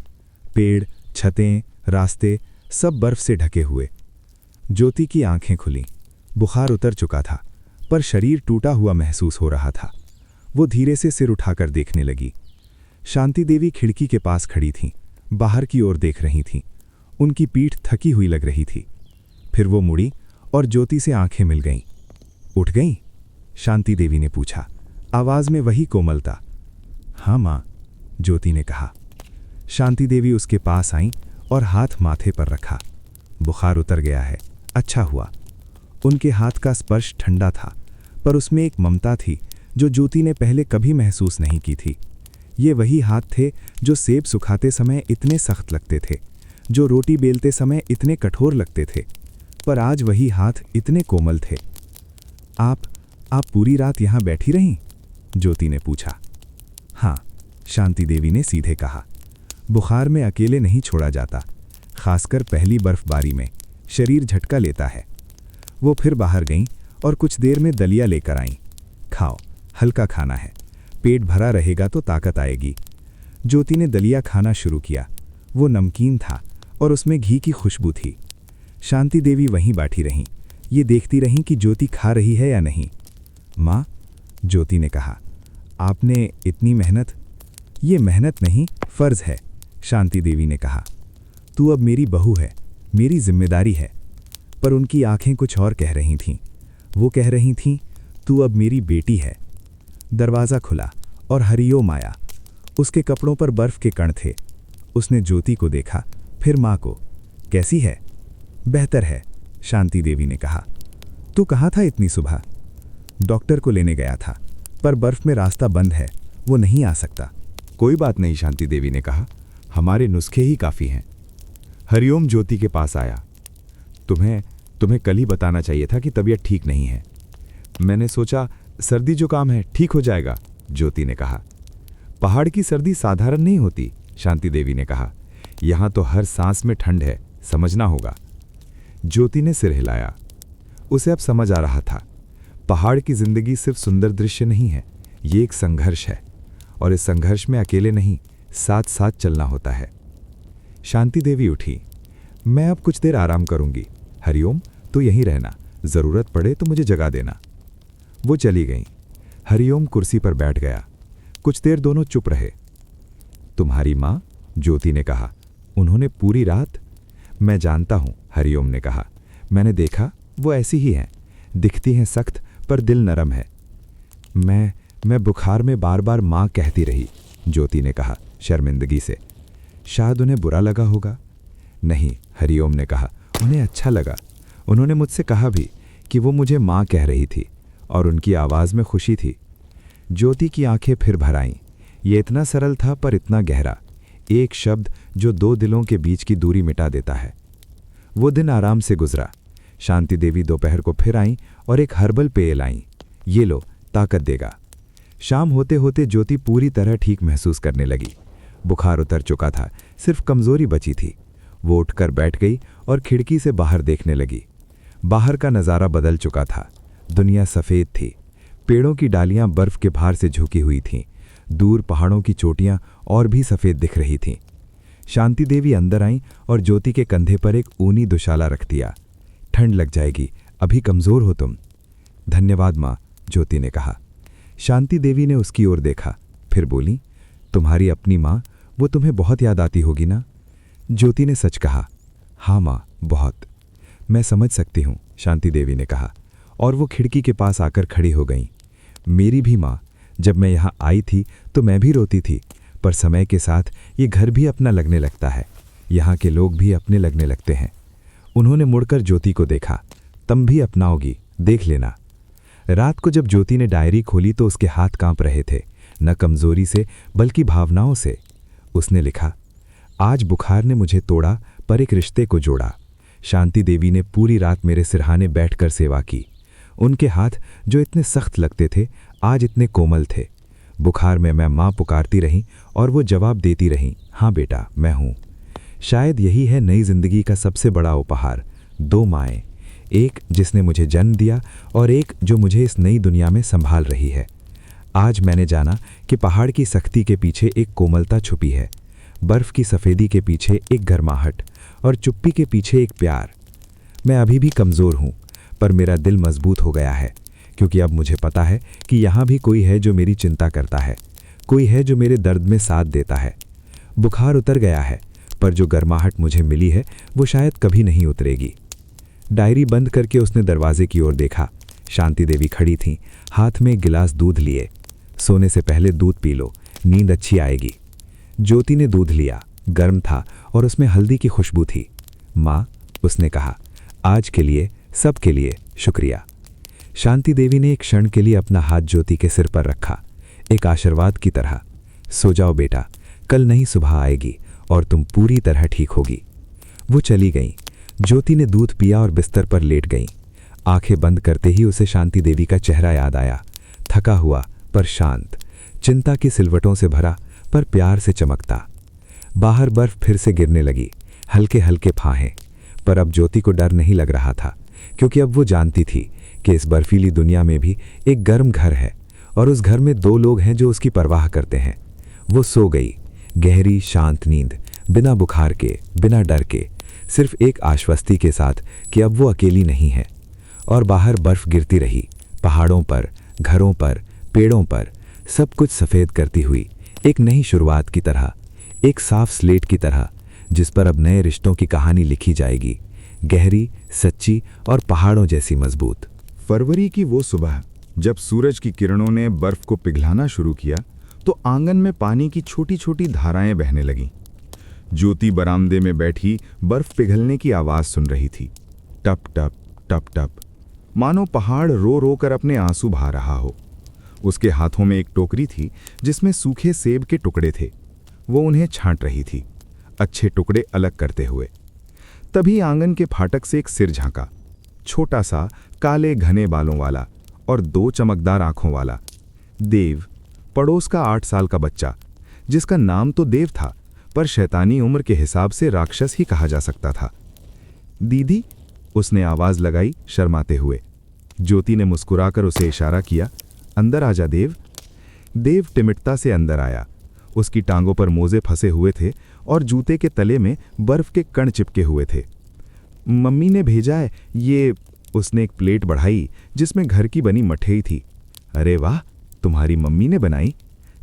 पेड़, छतें, रास्ते, सब बर्फ से ढके हुए। ज्योति की आंखें खुलीं। बुखार उतर चुका था, पर शरीर टूटा हुआ महसूस हो रहा था। वो धीरे से सिर उठाकर देखने लगी। शांति देवी खिड़की के पास खड़ी थीं, बाहर की ओर देख रही थीं। उनकी पीठ थकी हुई लग रही थी। फिर वो मुड़ी और ज्योति से आंखें मिल गईं। उठ गईं? शांति देवी ने पूछा, आवाज में वही कोमलता। हाँ माँ, ज्योति ने कहा। शांति देवी उसके पास आईं और हाथ माथे पर रखा। बुखार उतर गया है, अच्छा हुआ। उनके हाथ का स्पर्श ठंडा था, पर उसमें एक ममता थी जो ज्योति ने पहले कभी महसूस नहीं की थी। ये वही हाथ थे जो सेब सुखाते समय इतने सख्त लगते थे, जो रोटी बेलते समय इतने कठोर लगते थे, पर आज वही हाथ इतने कोमल थे। आप पूरी रात यहाँ बैठी रहीं? ज्योति ने पूछा। हाँ, शांति देवी ने सीधे कहा। बुखार में अकेले नहीं छोड़ा जाता, खासकर पहली बर्फबारी में शरीर झटका लेता है। वो फिर बाहर गईं और कुछ देर में दलिया लेकर आईं। खाओ, हल्का खाना है, पेट भरा रहेगा तो ताकत आएगी। ज्योति ने दलिया खाना शुरू किया। वो नमकीन था और उसमें घी की खुशबू थी। शांति देवी वहीं बैठी रहीं, ये देखती रहीं कि ज्योति खा रही है या नहीं। माँ, ज्योति ने कहा, आपने इतनी मेहनत। ये मेहनत नहीं, फर्ज है, शांति देवी ने कहा। तू अब मेरी बहू है, मेरी जिम्मेदारी है। पर उनकी आंखें कुछ और कह रही थीं। वो कह रही थीं, तू अब मेरी बेटी है। दरवाज़ा खुला और हरिओम आया। उसके कपड़ों पर बर्फ के कण थे। उसने ज्योति को देखा, फिर माँ को। कैसी है? बेहतर है, शांति देवी ने कहा। तू कहाँ था इतनी सुबह? डॉक्टर को लेने गया था, पर बर्फ में रास्ता बंद है, वो नहीं आ सकता। कोई बात नहीं, शांति देवी ने कहा, हमारे नुस्खे ही काफ़ी हैं। हरिओम ज्योति के पास आया। तुम्हें कल ही बताना चाहिए था कि तबीयत ठीक नहीं है। मैंने सोचा सर्दी जुकाम है, ठीक हो जाएगा, ज्योति ने कहा। पहाड़ की सर्दी साधारण नहीं होती, शांति देवी ने कहा। यहाँ तो हर सांस में ठंड है, समझना होगा। ज्योति ने सिर हिलाया। उसे अब समझ आ रहा था, पहाड़ की जिंदगी सिर्फ सुंदर दृश्य नहीं है, ये एक संघर्ष है, और इस संघर्ष में अकेले नहीं, साथ साथ चलना होता है। शांति देवी उठी। मैं अब कुछ देर आराम करूंगी। हरिओम, तो यहीं रहना, जरूरत पड़े तो मुझे जगा देना। वो चली गईं। हरिओम कुर्सी पर बैठ गया। कुछ देर दोनों चुप रहे। तुम्हारी माँ? ज्योति ने कहा। उन्होंने पूरी रात? मैं जानता हूं, हरिओम ने कहा। मैंने देखा, वो ऐसी ही हैं, दिखती हैं सख्त पर दिल नरम है। मैं बुखार में बार बार माँ कहती रही, ज्योति ने कहा शर्मिंदगी से। शायद उन्हें बुरा लगा होगा। नहीं, हरिओम ने कहा, उन्हें अच्छा लगा। उन्होंने मुझसे कहा भी कि वो मुझे माँ कह रही थी, और उनकी आवाज़ में खुशी थी। ज्योति की आंखें फिर भर आईं। ये इतना सरल था पर इतना गहरा, एक शब्द जो दो दिलों के बीच की दूरी मिटा देता है। वो दिन आराम से गुजरा। शांति देवी दोपहर को फिर आईं और एक हर्बल पेय लाईं। ये लो, ताकत देगा। शाम होते होते ज्योति पूरी तरह ठीक महसूस करने लगी। बुखार उतर चुका था, सिर्फ कमजोरी बची थी। वो उठकर बैठ गई और खिड़की से बाहर देखने लगी। बाहर का नज़ारा बदल चुका था। दुनिया सफ़ेद थी। पेड़ों की डालियां बर्फ के भार से झुकी हुई थीं। दूर पहाड़ों की चोटियां और भी सफ़ेद दिख रही थीं। शांति देवी अंदर आईं और ज्योति के कंधे पर एक ऊनी दुशाला रख दिया। ठंड लग जाएगी, अभी कमज़ोर हो तुम। धन्यवाद माँ, ज्योति ने कहा। शांति देवी ने उसकी ओर देखा, फिर बोली, तुम्हारी अपनी माँ, वो तुम्हें बहुत याद आती होगी ना? ज्योति ने सच कहा। हाँ माँ, बहुत। मैं समझ सकती हूँ, शांति देवी ने कहा, और वो खिड़की के पास आकर खड़ी हो गईं। मेरी भी माँ, जब मैं यहाँ आई थी तो मैं भी रोती थी, पर समय के साथ ये घर भी अपना लगने लगता है, यहाँ के लोग भी अपने लगने लगते हैं। उन्होंने मुड़कर ज्योति को देखा। तुम भी अपनाओगी, देख लेना। रात को जब ज्योति ने डायरी खोली तो उसके हाथ कांप रहे थे, न कमजोरी से बल्कि भावनाओं से। उसने लिखा, आज बुखार ने मुझे तोड़ा पर एक रिश्ते को जोड़ा। शांति देवी ने पूरी रात मेरे सिरहाने बैठकर सेवा की। उनके हाथ जो इतने सख्त लगते थे आज इतने कोमल थे। बुखार में मैं माँ पुकारती रही और वो जवाब देती रही, हाँ बेटा, मैं हूँ। शायद यही है नई जिंदगी का सबसे बड़ा उपहार, दो माएँ, एक जिसने मुझे जन्म दिया और एक जो मुझे इस नई दुनिया में संभाल रही है। आज मैंने जाना कि पहाड़ की सख्ती के पीछे एक कोमलता छुपी है, बर्फ की सफ़ेदी के पीछे एक गर्माहट और चुप्पी के पीछे एक प्यार। मैं अभी भी कमज़ोर हूँ, पर मेरा दिल मजबूत हो गया है, क्योंकि अब मुझे पता है कि यहाँ भी कोई है जो मेरी चिंता करता है, कोई है जो मेरे दर्द में साथ देता है। बुखार उतर गया है, पर जो गर्माहट मुझे मिली है वो शायद कभी नहीं उतरेगी। डायरी बंद करके उसने दरवाजे की ओर देखा। शांति देवी खड़ी थीं, हाथ में एक गिलास दूध लिए। सोने से पहले दूध पी लो, नींद अच्छी आएगी। ज्योति ने दूध लिया, गर्म था और उसमें हल्दी की खुशबू थी। माँ, उसने कहा, आज के लिए, सब के लिए शुक्रिया। शांति देवी ने एक क्षण के लिए अपना हाथ ज्योति के सिर पर रखा, एक आशीर्वाद की तरह। सो जाओ बेटा, कल नई सुबह आएगी और तुम पूरी तरह ठीक होगी। वो चली गई। ज्योति ने दूध पिया और बिस्तर पर लेट गई। आंखें बंद करते ही उसे शांति देवी का चेहरा याद आया, थका हुआ पर शांत, चिंता की सिलवटों से भरा पर प्यार से चमकता। बाहर बर्फ फिर से गिरने लगी, हल्के हल्के फाहें। पर अब ज्योति को डर नहीं लग रहा था, क्योंकि अब वो जानती थी कि इस बर्फीली दुनिया में भी एक गर्म घर है और उस घर में 2 लोग हैं जो उसकी परवाह करते हैं। वो सो गई, गहरी शांत नींद, बिना बुखार के, बिना डर के, सिर्फ एक आश्वस्ति के साथ कि अब वो अकेली नहीं है। और बाहर बर्फ गिरती रही, पहाड़ों पर, घरों पर, पेड़ों पर, सब कुछ सफ़ेद करती हुई, एक नई शुरुआत की तरह, एक साफ स्लेट की तरह, जिस पर अब नए रिश्तों की कहानी लिखी जाएगी, गहरी, सच्ची और पहाड़ों जैसी मजबूत। फरवरी की वो सुबह जब सूरज की किरणों ने बर्फ को पिघलाना शुरू किया तो आंगन में पानी की छोटी छोटी धाराएं बहने लगीं। ज्योति बरामदे में बैठी बर्फ पिघलने की आवाज सुन रही थी, टप टप टप टप, मानो पहाड़ रो रो कर अपने आंसू बहा रहा हो। उसके हाथों में एक टोकरी थी जिसमें सूखे सेब के टुकड़े थे। वो उन्हें छांट रही थी, अच्छे टुकड़े अलग करते हुए। तभी आंगन के फाटक से एक सिर झांका, छोटा सा, काले घने बालों वाला और 2 चमकदार आंखों वाला। देव, पड़ोस का 8 साल का बच्चा, जिसका नाम तो देव था पर शैतानी उम्र के हिसाब से राक्षस ही कहा जा सकता था। दीदी, उसने आवाज लगाई शर्माते हुए। ज्योति ने मुस्कुराकर उसे इशारा किया, अंदर आजा देव। देव टिमिटता से अंदर आया। उसकी टांगों पर मोजे फंसे हुए थे और जूते के तले में बर्फ के कण चिपके हुए थे। मम्मी ने भेजा है ये। उसने एक प्लेट बढ़ाई जिसमें घर की बनी मठेई थी। अरे वाह, तुम्हारी मम्मी ने बनाई?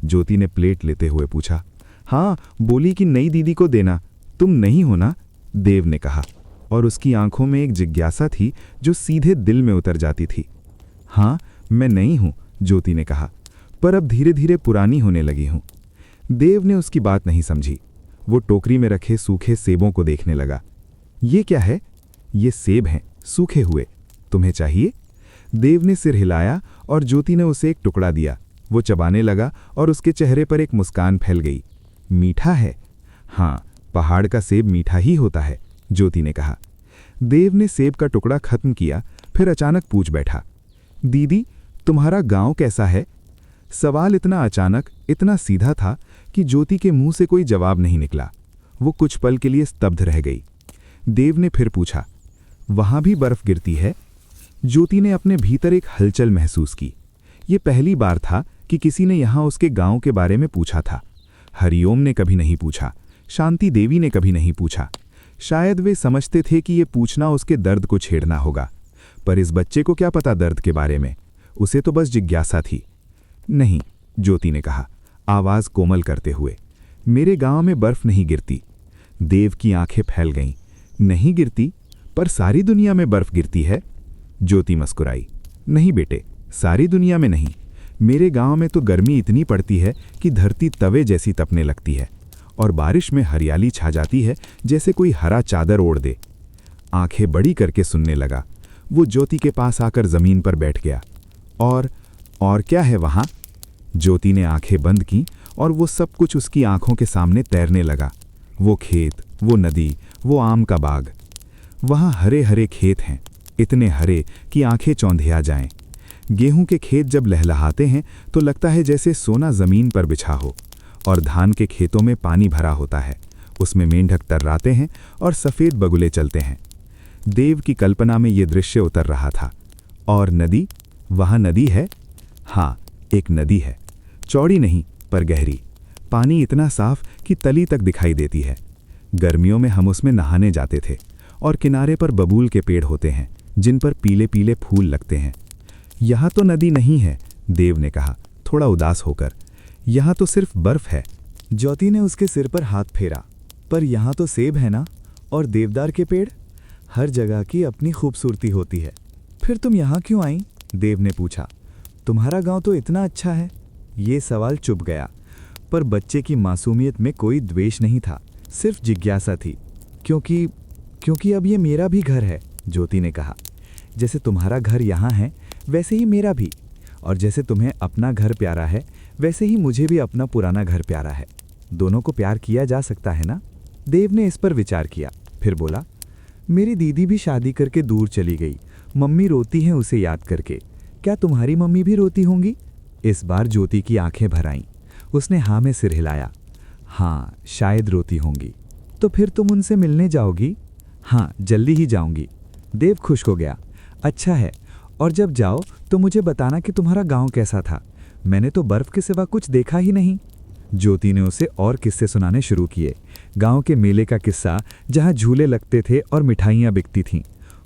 ज्योति ने प्लेट लेते हुए पूछा। हाँ, बोली कि नई दीदी को देना, तुम नहीं हो ना? देव ने कहा, और उसकी आंखों में एक जिज्ञासा थी जो सीधे दिल में उतर जाती थी। हाँ, मैं नहीं हूं, ज्योति ने कहा, पर अब धीरे धीरे पुरानी होने लगी हूं। देव ने उसकी बात नहीं समझी। वो टोकरी में रखे सूखे सेबों को देखने लगा। ये क्या है? ये सेब हैं, सूखे हुए। तुम्हें चाहिए? देव ने सिर हिलाया और ज्योति ने उसे एक टुकड़ा दिया। वो चबाने लगा और उसके चेहरे पर एक मुस्कान फैल गई। मीठा है? हाँ, पहाड़ का सेब मीठा ही होता है, ज्योति ने कहा। देव ने सेब का टुकड़ा खत्म किया, फिर अचानक पूछ बैठा, दीदी, तुम्हारा गांव कैसा है? सवाल इतना अचानक, इतना सीधा था कि ज्योति के मुंह से कोई जवाब नहीं निकला। वो कुछ पल के लिए स्तब्ध रह गई। देव ने फिर पूछा, वहां भी बर्फ गिरती है? ज्योति ने अपने भीतर एक हलचल महसूस की। ये पहली बार था कि किसी ने यहां उसके गांव के बारे में पूछा था। हरिओम ने कभी नहीं पूछा, शांति देवी ने कभी नहीं पूछा। शायद वे समझते थे कि ये पूछना उसके दर्द को छेड़ना होगा, पर इस बच्चे को क्या पता दर्द के बारे में? उसे तो बस जिज्ञासा थी। नहीं, ज्योति ने कहा, आवाज कोमल करते हुए, मेरे गांव में बर्फ नहीं गिरती। देव की आंखें फैल गईं। नहीं गिरती? पर सारी दुनिया में बर्फ गिरती है। ज्योति मुस्कुराई। नहीं बेटे, सारी दुनिया में नहीं। मेरे गांव में तो गर्मी इतनी पड़ती है कि धरती तवे जैसी तपने लगती है, और बारिश में हरियाली छा जाती है जैसे कोई हरा चादर ओढ़ दे। आंखें बड़ी करके सुनने लगा। वो ज्योति के पास आकर जमीन पर बैठ गया। और क्या है वहां? ज्योति ने आंखें बंद की और वो सब कुछ उसकी आंखों के सामने तैरने लगा। वो खेत, वो नदी, वो आम का बाग। वहां हरे हरे खेत हैं, इतने हरे कि आंखें चौंधिया जाएं। गेहूं के खेत जब लहलहाते हैं तो लगता है जैसे सोना जमीन पर बिछा हो, और धान के खेतों में पानी भरा होता है। उसमें मेंढक तर्राते हैं और सफ़ेद बगुले चलते हैं। देव की कल्पना में ये दृश्य उतर रहा था। और नदी? वहाँ नदी है? हाँ, एक नदी है, चौड़ी नहीं पर गहरी। पानी इतना साफ कि तली तक दिखाई देती है। गर्मियों में हम उसमें नहाने जाते थे, और किनारे पर बबूल के पेड़ होते हैं जिन पर पीले पीले फूल लगते हैं। यहाँ तो नदी नहीं है, देव ने कहा, थोड़ा उदास होकर। यहाँ तो सिर्फ बर्फ है। ज्योति ने उसके सिर पर हाथ फेरा। पर यहाँ तो सेब है ना, और देवदार के पेड़। हर जगह की अपनी खूबसूरती होती है। फिर तुम यहाँ क्यों आई? देव ने पूछा। तुम्हारा गांव तो इतना अच्छा है। ये सवाल चुप गया, पर बच्चे की मासूमियत में कोई द्वेष नहीं था, सिर्फ जिज्ञासा थी। क्योंकि अब ये मेरा भी घर है, ज्योति ने कहा। जैसे तुम्हारा घर यहाँ है वैसे ही मेरा भी, और जैसे तुम्हें अपना घर प्यारा है वैसे ही मुझे भी अपना पुराना घर प्यारा है। दोनों को प्यार किया जा सकता है ना? देव ने इस पर विचार किया, फिर बोला, मेरी दीदी भी शादी करके दूर चली गई, मम्मी रोती हैं उसे याद करके। क्या तुम्हारी मम्मी भी रोती होंगी? इस बार ज्योति की आंखें भर आईं। उसने हाँ में सिर हिलाया। हाँ, शायद रोती होंगी। तो फिर तुम उनसे मिलने जाओगी? हाँ, जल्दी ही जाऊंगी। देव खुश हो गया। अच्छा है, और जब जाओ तो मुझे बताना कि तुम्हारा गांव कैसा था। मैंने तो बर्फ के सिवा कुछ देखा ही नहीं। ज्योति ने उसे और किस्से सुनाने शुरू किए। गांव के मेले का किस्सा जहां झूले लगते थे और मिठाइयाँ बिकती थीं,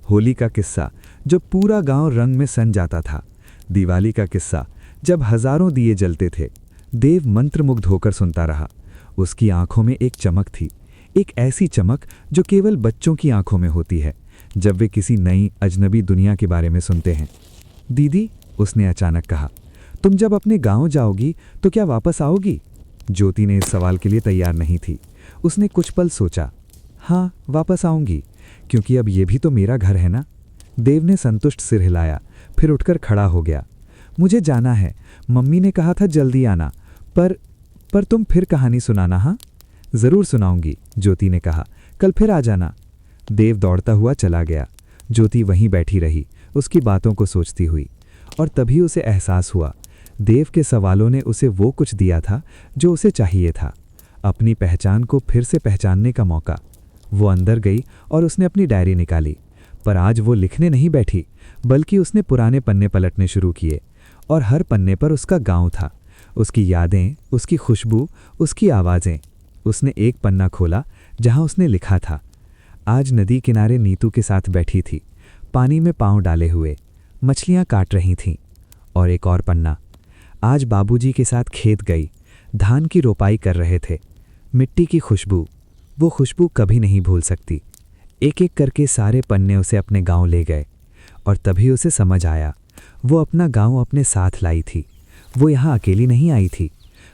होली का किस्सा जब पूरा गांव रंग में सन जाता था, दिवाली का किस्सा जब हजारों दिए जलते थे। देव मंत्रमुग्ध होकर सुनता रहा। उसकी आंखों में एक चमक थी, एक ऐसी चमक जो केवल बच्चों की आंखों में होती है जब वे किसी नई अजनबी दुनिया के बारे में सुनते हैं। दीदी, उसने अचानक कहा, तुम जब अपने गांव जाओगी तो क्या वापस आओगी? ज्योति ने इस सवाल के लिए तैयार नहीं थी। उसने कुछ पल सोचा। हाँ, वापस आऊंगी, क्योंकि अब ये भी तो मेरा घर है ना। देव ने संतुष्ट सिर हिलाया, फिर उठकर खड़ा हो गया। मुझे जाना है, मम्मी ने कहा था जल्दी आना, पर तुम फिर कहानी सुनाना। हाँ, ज़रूर सुनाऊंगी, ज्योति ने कहा। कल फिर आ जाना। देव दौड़ता हुआ चला गया। ज्योति वहीं बैठी रही, उसकी बातों को सोचती हुई। और तभी उसे एहसास हुआ, देव के सवालों ने उसे वो कुछ दिया था जो उसे चाहिए था, अपनी पहचान को फिर से पहचानने का मौका। वो अंदर गई और उसने अपनी डायरी निकाली, पर आज वो लिखने नहीं बैठी, बल्कि उसने पुराने पन्ने पलटने शुरू किए। और हर पन्ने पर उसका गांव था, उसकी यादें, उसकी खुशबू, उसकी आवाज़ें। उसने एक पन्ना खोला जहां उसने लिखा था, आज नदी किनारे नीतू के साथ बैठी थी, पानी में पांव डाले हुए, मछलियां काट रही थीं। और एक और पन्ना, आज बाबूजी के साथ खेत गई, धान की रोपाई कर रहे थे, मिट्टी की खुशबू, वो खुशबू कभी नहीं भूल सकती। एक एक करके सारे पन्ने उसे अपने गांव ले गए। और तभी उसे समझ आया, वो अपना गांव अपने साथ लाई थी। वो यहाँ अकेली नहीं आई थी,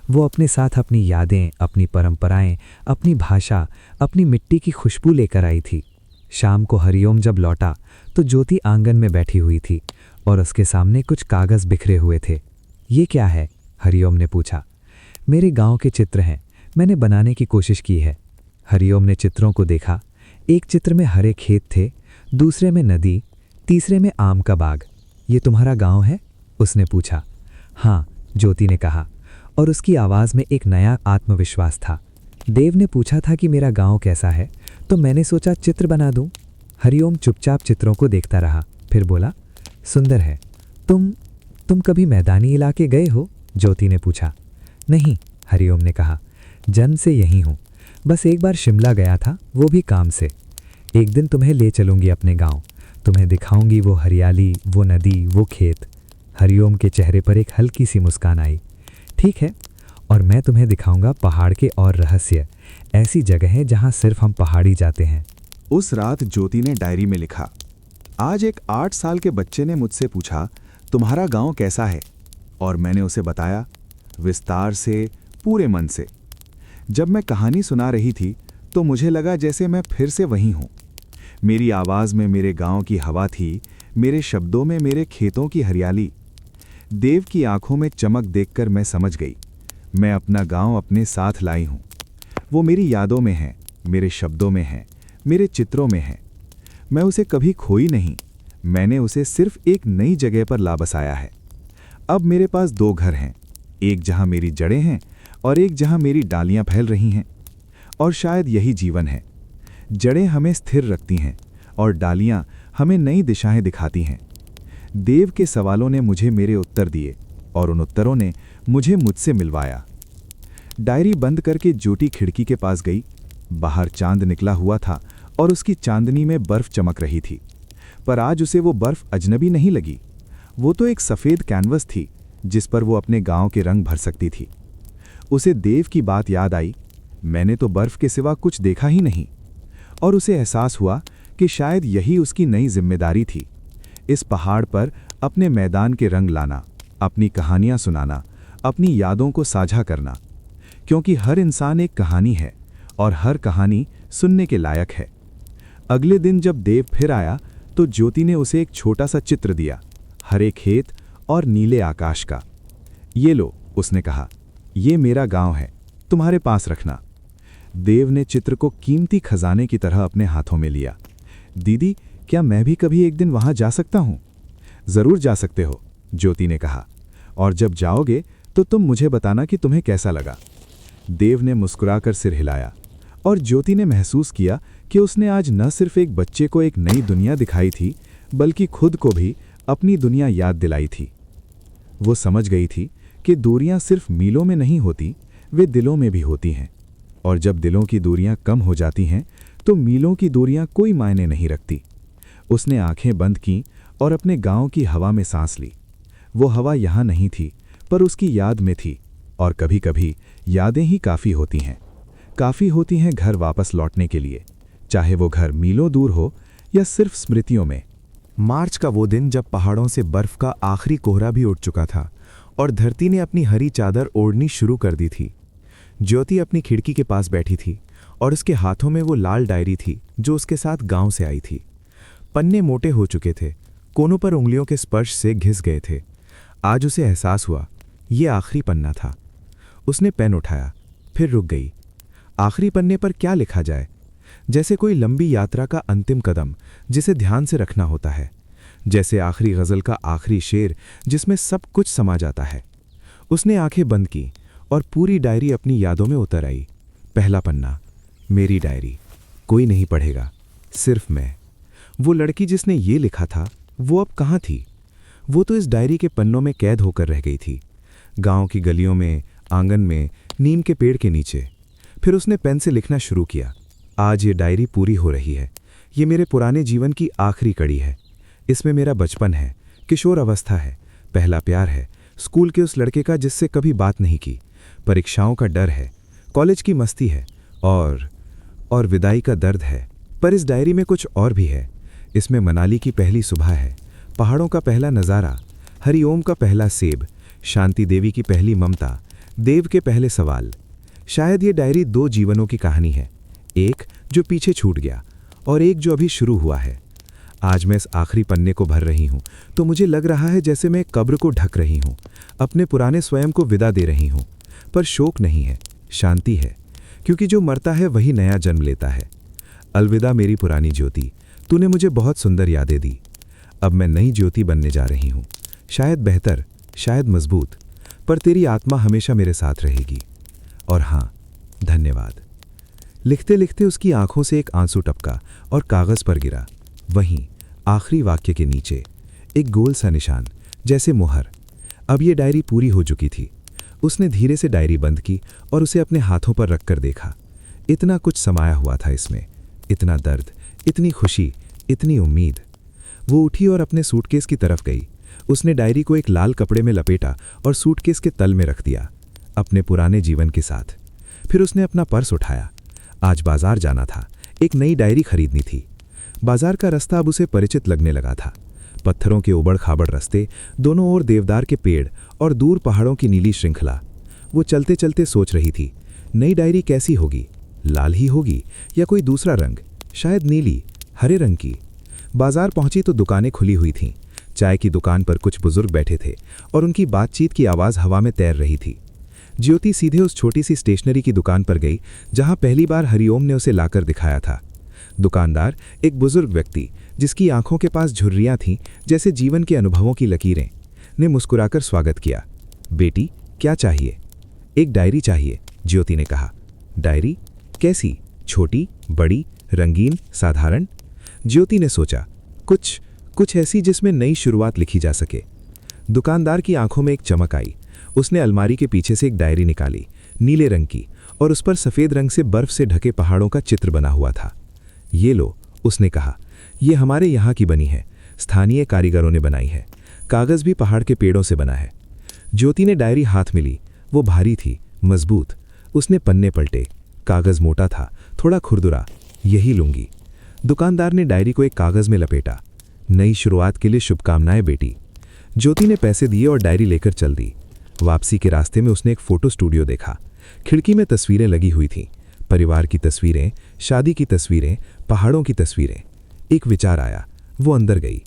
वो अपने साथ अपनी यादें, अपनी परंपराएं, अपनी भाषा, अपनी मिट्टी की खुशबू लेकर आई थी। शाम को हरिओम जब लौटा तो ज्योति आंगन में बैठी हुई थी और उसके सामने कुछ कागज़ बिखरे हुए थे। ये क्या है? हरिओम ने पूछा। मेरे गांव के चित्र हैं, मैंने बनाने की कोशिश की है। हरिओम ने चित्रों को देखा। एक चित्र में हरे खेत थे, दूसरे में नदी, तीसरे में आम का बाग। ये तुम्हारा गांव है? उसने पूछा। हाँ, ज्योति ने कहा, और उसकी आवाज़ में एक नया आत्मविश्वास था। देव ने पूछा था कि मेरा गांव कैसा है, तो मैंने सोचा चित्र बना दूं। हरिओम चुपचाप चित्रों को देखता रहा, फिर बोला, सुंदर है। तुम कभी मैदानी इलाके गए हो? ज्योति ने पूछा। नहीं, हरिओम ने कहा, जन्म से यहीं हूँ, बस एक बार शिमला गया था, वो भी काम से। एक दिन तुम्हें ले चलूँगी अपने गांव, तुम्हें दिखाऊंगी वो हरियाली, वो नदी, वो खेत। हरिओम के चेहरे पर एक हल्की सी मुस्कान आई। ठीक है, और मैं तुम्हें दिखाऊंगा पहाड़ के और रहस्य, ऐसी जगहें जहां सिर्फ हम पहाड़ी जाते हैं। उस रात ज्योति ने डायरी में लिखा, आज एक 8 साल के बच्चे ने मुझसे पूछा, तुम्हारा गांव कैसा है? और मैंने उसे बताया, विस्तार से, पूरे मन से। जब मैं कहानी सुना रही थी तो मुझे लगा जैसे मैं फिर से वहीं हूँ। मेरी आवाज़ में मेरे गांव की हवा थी, मेरे शब्दों में मेरे खेतों की हरियाली। देव की आंखों में चमक देखकर मैं समझ गई, मैं अपना गांव अपने साथ लाई हूँ। वो मेरी यादों में है, मेरे शब्दों में है, मेरे चित्रों में है। मैं उसे कभी खोई नहीं, मैंने उसे सिर्फ एक नई जगह पर ला बसाया है। अब मेरे पास 2 घर हैं, एक जहां मेरी जड़ें हैं और एक जहां मेरी डालियां फैल रही हैं। और शायद यही जीवन है, जड़ें हमें स्थिर रखती हैं और डालियां हमें नई दिशाएं दिखाती हैं। देव के सवालों ने मुझे मेरे उत्तर दिए और उन उत्तरों ने मुझे मुझसे मिलवाया। डायरी बंद करके ज्योति खिड़की के पास गई। बाहर चांद निकला हुआ था और उसकी चांदनी में बर्फ चमक रही थी, पर आज उसे वो बर्फ अजनबी नहीं लगी। वो तो एक सफ़ेद कैनवस थी जिस पर वो अपने गांव के रंग भर सकती थी। उसे देव की बात याद आई, मैंने तो बर्फ के सिवा कुछ देखा ही नहीं। और उसे एहसास हुआ कि शायद यही उसकी नई जिम्मेदारी थी, इस पहाड़ पर अपने मैदान के रंग लाना, अपनी कहानियां सुनाना, अपनी यादों को साझा करना। क्योंकि हर इंसान एक कहानी है और हर कहानी सुनने के लायक है। अगले दिन जब देव फिर आया तो ज्योति ने उसे एक छोटा सा चित्र दिया, हरे खेत और नीले आकाश का। ये लो, उसने कहा, ये मेरा गांव है, तुम्हारे पास रखना। देव ने चित्र को कीमती खजाने की तरह अपने हाथों में लिया। दीदी, क्या मैं भी कभी एक दिन वहां जा सकता हूं? जरूर जा सकते हो, ज्योति ने कहा, और जब जाओगे तो तुम मुझे बताना कि तुम्हें कैसा लगा। देव ने मुस्कुराकर सिर हिलाया और ज्योति ने महसूस किया कि उसने आज न सिर्फ एक बच्चे को एक नई दुनिया दिखाई थी, बल्कि खुद को भी अपनी दुनिया याद दिलाई थी। वो समझ गई थी कि दूरियां सिर्फ मीलों में नहीं होती, वे दिलों में भी होती हैं, और जब दिलों की दूरियां कम हो जाती हैं तो मीलों की दूरियां कोई मायने नहीं रखती। उसने आंखें बंद कीं और अपने गांव की हवा में सांस ली। वो हवा यहाँ नहीं थी, पर उसकी याद में थी, और कभी-कभी यादें ही काफ़ी होती हैं। काफ़ी होती हैं घर वापस लौटने के लिए, चाहे वो घर मीलों दूर हो या सिर्फ स्मृतियों में। मार्च का वो दिन जब पहाड़ों से बर्फ का आखिरी कोहरा भी उठ चुका था और धरती ने अपनी हरी चादर ओढ़नी शुरू कर दी थी। ज्योति अपनी खिड़की के पास बैठी थी और उसके हाथों में वो लाल डायरी थी जो उसके साथ गांव से आई थी। पन्ने मोटे हो चुके थे, कोनों पर उंगलियों के स्पर्श से घिस गए थे। आज उसे एहसास हुआ, ये आखिरी पन्ना था। उसने पेन उठाया, फिर रुक गई। आखिरी पन्ने पर क्या लिखा जाए? जैसे कोई लंबी यात्रा का अंतिम कदम जिसे ध्यान से रखना होता है, जैसे आखिरी गज़ल का आखिरी शेर जिसमें सब कुछ समा जाता है। उसने आंखें बंद की और पूरी डायरी अपनी यादों में उतर आई। पहला पन्ना, मेरी डायरी, कोई नहीं पढ़ेगा, सिर्फ मैं। वो लड़की जिसने ये लिखा था, वो अब कहाँ थी? वो तो इस डायरी के पन्नों में कैद होकर रह गई थी, गांव की गलियों में, आंगन में, नीम के पेड़ के नीचे। फिर उसने पेन से लिखना शुरू किया। आज ये डायरी पूरी हो रही है। ये मेरे पुराने जीवन की आखिरी कड़ी है। इसमें मेरा बचपन है, किशोर अवस्था है, पहला प्यार है, स्कूल के उस लड़के का जिससे कभी बात नहीं की, परीक्षाओं का डर है, कॉलेज की मस्ती है और विदाई का दर्द है। पर इस डायरी में कुछ और भी है। इसमें मनाली की पहली सुबह है, पहाड़ों का पहला नज़ारा, हरिओम का पहला सेब, शांति देवी की पहली ममता, देव के पहले सवाल। शायद ये डायरी दो जीवनों की कहानी है, एक जो पीछे छूट गया और एक जो अभी शुरू हुआ है। आज मैं इस आखिरी पन्ने को भर रही हूँ तो मुझे लग रहा है जैसे मैं कब्र को ढक रही हूँ, अपने पुराने स्वयं को विदा दे रही हूँ। पर शोक नहीं है, शांति है, क्योंकि जो मरता है वही नया जन्म लेता है। अलविदा मेरी पुरानी ज्योति, तूने मुझे बहुत सुंदर यादें दी। अब मैं नई ज्योति बनने जा रही हूँ, शायद बेहतर, शायद मजबूत, पर तेरी आत्मा हमेशा मेरे साथ रहेगी। और हाँ, धन्यवाद। लिखते लिखते उसकी आंखों से एक आंसू टपका और कागज पर गिरा। वहीं आखिरी वाक्य के नीचे एक गोल सा निशान, जैसे मुहर। अब ये डायरी पूरी हो चुकी थी। उसने धीरे से डायरी बंद की और उसे अपने हाथों पर रखकर देखा। इतना कुछ समाया हुआ था इसमें, इतना दर्द, इतनी खुशी, इतनी उम्मीद। वो उठी और अपने सूटकेस की तरफ गई। उसने डायरी को एक लाल कपड़े में लपेटा और सूटकेस के तल में रख दिया, अपने पुराने जीवन के साथ। फिर उसने अपना पर्स उठाया। आज बाजार जाना था, एक नई डायरी खरीदनी थी। बाजार का रास्ता अब उसे परिचित लगने लगा था। पत्थरों के उबड़ खाबड़ रास्ते, दोनों ओर देवदार के पेड़ और दूर पहाड़ों की नीली श्रृंखला। वो चलते चलते सोच रही थी, नई डायरी कैसी होगी? लाल ही होगी या कोई दूसरा रंग, शायद नीली, हरे रंग की। बाजार पहुंची तो दुकानें खुली हुई थीं। चाय की दुकान पर कुछ बुजुर्ग बैठे थे और उनकी बातचीत की आवाज़ हवा में तैर रही थी। ज्योति सीधे उस छोटी सी स्टेशनरी की दुकान पर गई जहां पहली बार हरिओम ने उसे लाकर दिखाया था। दुकानदार एक बुजुर्ग व्यक्ति, जिसकी आंखों के पास झुर्रियां थीं जैसे जीवन के अनुभवों की लकीरें, ने मुस्कुराकर स्वागत किया। बेटी, क्या चाहिए? एक डायरी चाहिए, ज्योति ने कहा। डायरी? कैसी? छोटी, बड़ी, रंगीन, साधारण? ज्योति ने सोचा, कुछ ऐसी जिसमें नई शुरुआत लिखी जा सके। दुकानदार की आंखों में एक चमक आई। उसने अलमारी के पीछे से एक डायरी निकाली, नीले रंग की, और उस पर सफ़ेद रंग से बर्फ से ढके पहाड़ों का चित्र बना हुआ था। ये लो, उसने कहा, ये हमारे यहाँ की बनी है, स्थानीय कारीगरों ने बनाई है। कागज़ भी पहाड़ के पेड़ों से बना है। ज्योति ने डायरी हाथ में ली। वो भारी थी, मजबूत। उसने पन्ने पलटे। कागज़ मोटा था, थोड़ा खुरदुरा। यही लूंगी। दुकानदार ने डायरी को एक कागज़ में लपेटा। नई शुरुआत के लिए शुभकामनाएं बेटी। ज्योति ने पैसे दिए और डायरी लेकर चल दी। वापसी के रास्ते में उसने एक फ़ोटो स्टूडियो देखा। खिड़की में तस्वीरें लगी हुई थीं, परिवार की तस्वीरें, शादी की तस्वीरें, पहाड़ों की तस्वीरें। एक विचार आया, वो अंदर गई।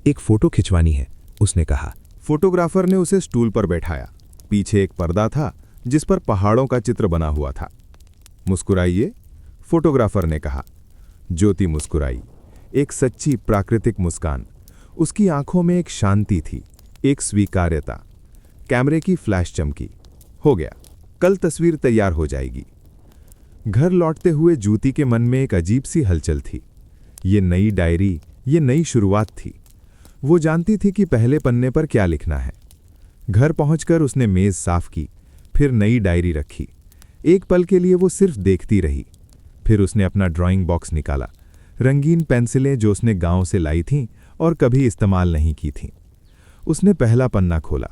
एक फोटो खिंचवानी है, उसने कहा। फोटोग्राफर ने उसे स्टूल पर बैठाया। पीछे एक पर्दा था जिस पर पहाड़ों का चित्र बना हुआ था। मुस्कुराइए, फोटोग्राफर ने कहा। ज्योति मुस्कुराई, एक सच्ची प्राकृतिक मुस्कान। उसकी आंखों में एक शांति थी, एक स्वीकार्यता। कैमरे की फ्लैश चमकी। हो गया, कल तस्वीर तैयार हो जाएगी। घर लौटते हुए ज्योति के मन में एक अजीब सी हलचल थी। ये नई डायरी, ये नई शुरुआत थी। वो जानती थी कि पहले पन्ने पर क्या लिखना है। घर पहुंचकर उसने मेज साफ की, फिर नई डायरी रखी। एक पल के लिए वो सिर्फ देखती रही। फिर उसने अपना ड्राइंग बॉक्स निकाला, रंगीन पेंसिलें जो उसने गांव से लाई थीं और कभी इस्तेमाल नहीं की थीं। उसने पहला पन्ना खोला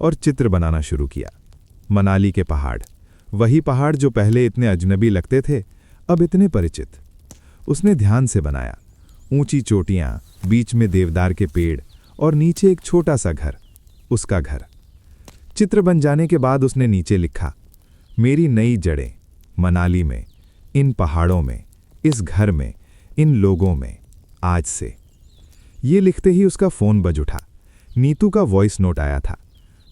और चित्र बनाना शुरू किया। मनाली के पहाड़, वही पहाड़ जो पहले इतने अजनबी लगते थे, अब इतने परिचित। उसने ध्यान से बनाया। ऊंची चोटियां, बीच में देवदार के पेड़ और नीचे एक छोटा सा घर, उसका घर। चित्र बन जाने के बाद उसने नीचे लिखा, मेरी नई जड़ें, मनाली में, इन पहाड़ों में, इस घर में, इन लोगों में, आज से। ये लिखते ही उसका फोन बज उठा। नीतू का वॉइस नोट आया था।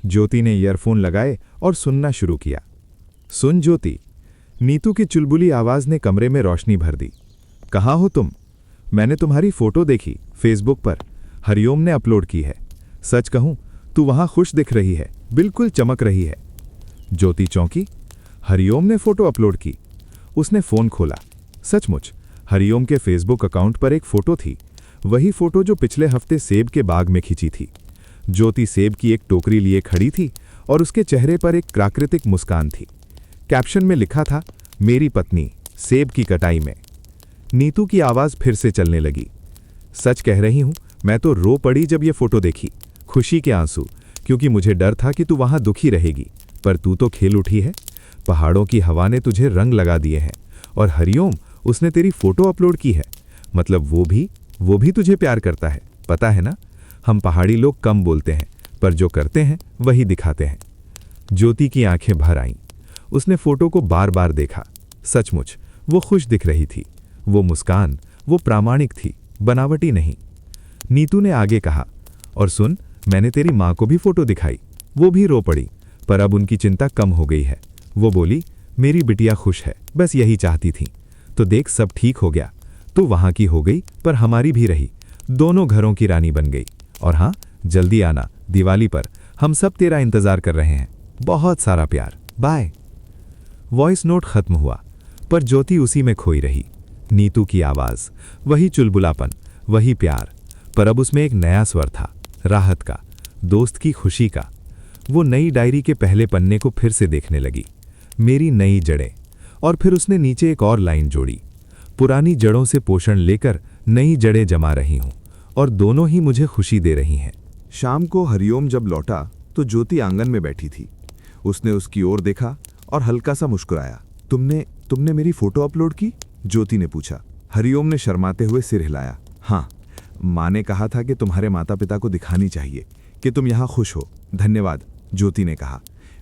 ज्योति ने ईयरफोन लगाए और सुनना शुरू किया। सुन ज्योति, नीतू की चुलबुली आवाज ने कमरे में रोशनी भर दी। कहाँ हो तुम? मैंने तुम्हारी फोटो देखी फेसबुक पर, हरिओम ने अपलोड की है। सच कहूं, तू वहां खुश दिख रही है, बिल्कुल चमक रही है। ज्योति चौंकी। हरिओम ने फोटो अपलोड की? उसने फोन खोला। सचमुच हरिओम के फेसबुक अकाउंट पर एक फोटो थी, वही फोटो जो पिछले हफ्ते सेब के बाग में खींची थी। ज्योति सेब की एक टोकरी लिए खड़ी थी और उसके चेहरे पर एक प्राकृतिक मुस्कान थी। कैप्शन में लिखा था, मेरी पत्नी सेब की कटाई में। नीतू की आवाज फिर से चलने लगी। सच कह रही हूं, मैं तो रो पड़ी जब ये फोटो देखी, खुशी के आंसू, क्योंकि मुझे डर था कि तू वहां दुखी रहेगी, पर तू तो खेल उठी है। पहाड़ों की हवा ने तुझे रंग लगा दिए हैं और हरिओम, उसने तेरी फोटो अपलोड की है। मतलब वो भी तुझे प्यार करता है, पता है ना? हम पहाड़ी लोग कम बोलते हैं, पर जो करते हैं वही दिखाते हैं। ज्योति की आंखें भर आईं। उसने फोटो को बार बार देखा। सचमुच वो खुश दिख रही थी। वो मुस्कान, वो प्रामाणिक थी, बनावटी नहीं। नीतू ने आगे कहा, और सुन, मैंने तेरी माँ को भी फोटो दिखाई, वो भी रो पड़ी, पर अब उनकी चिंता कम हो गई है। वो बोली, मेरी बिटिया खुश है, बस यही चाहती थी। तो देख, सब ठीक हो गया। तू वहां की हो गई, पर हमारी भी रही, दोनों घरों की रानी बन गई। और हाँ, जल्दी आना, दिवाली पर हम सब तेरा इंतजार कर रहे हैं। बहुत सारा प्यार, बाय। वॉइस नोट खत्म हुआ, पर ज्योति उसी में खोई रही। नीतू की आवाज, वही चुलबुलापन, वही प्यार, पर अब उसमें एक नया स्वर था, राहत का, दोस्त की खुशी का। वो नई डायरी के पहले पन्ने को फिर से देखने लगी। मेरी नई जड़ें, और फिर उसने नीचे एक और लाइन जोड़ी, पुरानी जड़ों से पोषण लेकर नई जड़ें जमा रही हूं, और दोनों ही मुझे खुशी दे रही हैं। शाम को हरिओम जब लौटा तो ज्योति आंगन में बैठी थी। उसने उसकी ओर देखा और हल्का सा मुस्कुराया। तुमने मेरी फोटो अपलोड की? ज्योति ने पूछा। हरिओम ने शर्माते हुए सिर हिलाया। हाँ, माँ ने कहा था कि तुम्हारे माता पिता को दिखानी चाहिए कि तुम यहाँ खुश हो। धन्यवाद, ज्योति ने कहा।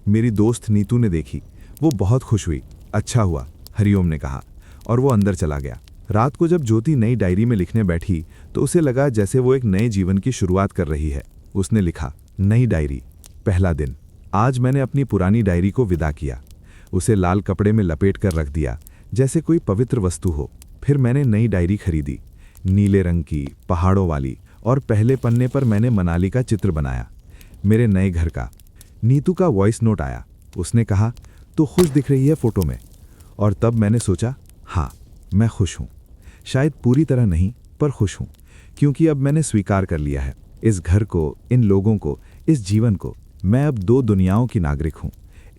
मेरी दोस्त नीतू ने देखी, वो बहुत खुश हुई। अच्छा हुआ, हरिओम ने कहा, और वो अंदर चला गया। रात को जब ज्योति नई डायरी में लिखने बैठी तो उसे लगा जैसे वो एक नए जीवन की शुरुआत कर रही है। उसने लिखा, नई डायरी, पहला दिन। आज मैंने अपनी पुरानी डायरी को विदा किया। उसे लाल कपड़े में लपेट कर रख दिया, जैसे कोई पवित्र वस्तु हो। फिर मैंने नई डायरी खरीदी, नीले रंग की, पहाड़ों वाली, और पहले पन्ने पर मैंने मनाली का चित्र बनाया, मेरे नए घर का। नीतू का वॉइस नोट आया। उसने कहा, तो खुश दिख रही है फोटो में। और तब मैंने सोचा, हाँ, मैं खुश हूँ। शायद पूरी तरह नहीं, पर खुश हूँ, क्योंकि अब मैंने स्वीकार कर लिया है, इस घर को, इन लोगों को, इस जीवन को। मैं अब दो दुनियाओं की नागरिक हूँ,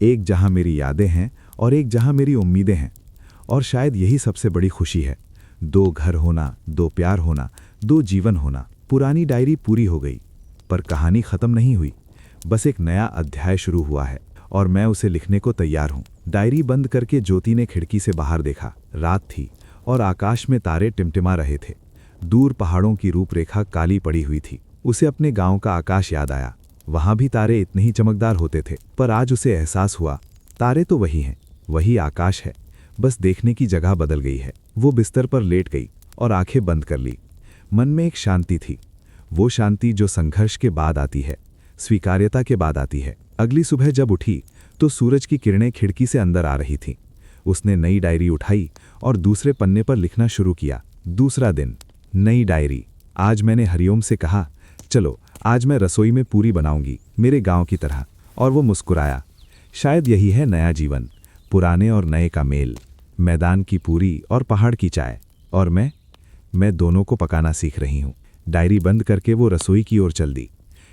एक जहाँ मेरी यादें हैं और एक जहाँ मेरी उम्मीदें हैं। और शायद यही सबसे बड़ी खुशी है, दो घर होना, दो प्यार होना, दो जीवन होना। पुरानी डायरी पूरी हो गई, पर कहानी खत्म नहीं हुई। बस एक नया अध्याय शुरू हुआ है और मैं उसे लिखने को तैयार हूँ। डायरी बंद करके ज्योति ने खिड़की से बाहर देखा। रात थी और आकाश में तारे टिमटिमा रहे थे। दूर पहाड़ों की रूपरेखा काली पड़ी हुई थी। उसे अपने गांव का आकाश याद आया। वहां भी तारे इतने ही चमकदार होते थे, पर आज उसे एहसास हुआ, तारे तो वही हैं, वही आकाश है, बस देखने की जगह बदल गई है। वो बिस्तर पर लेट गई और आंखें बंद कर ली। मन में एक शांति थी, वो शांति जो संघर्ष के बाद आती है, स्वीकार्यता के बाद आती है। अगली सुबह जब उठी तो सूरज की किरणें खिड़की से अंदर आ रही थीं। उसने नई डायरी उठाई और दूसरे पन्ने पर लिखना शुरू किया। दूसरा दिन, नई डायरी। आज मैंने हरिओम से कहा, चलो आज मैं रसोई में पूरी बनाऊंगी, मेरे गांव की तरह। और वो मुस्कुराया। शायद यही है नया जीवन, पुराने और नए का मेल, मैदान की पूरी और पहाड़ की चाय। और मैं दोनों को पकाना सीख रही हूँ। डायरी बंद करके वो रसोई की ओर चल दी।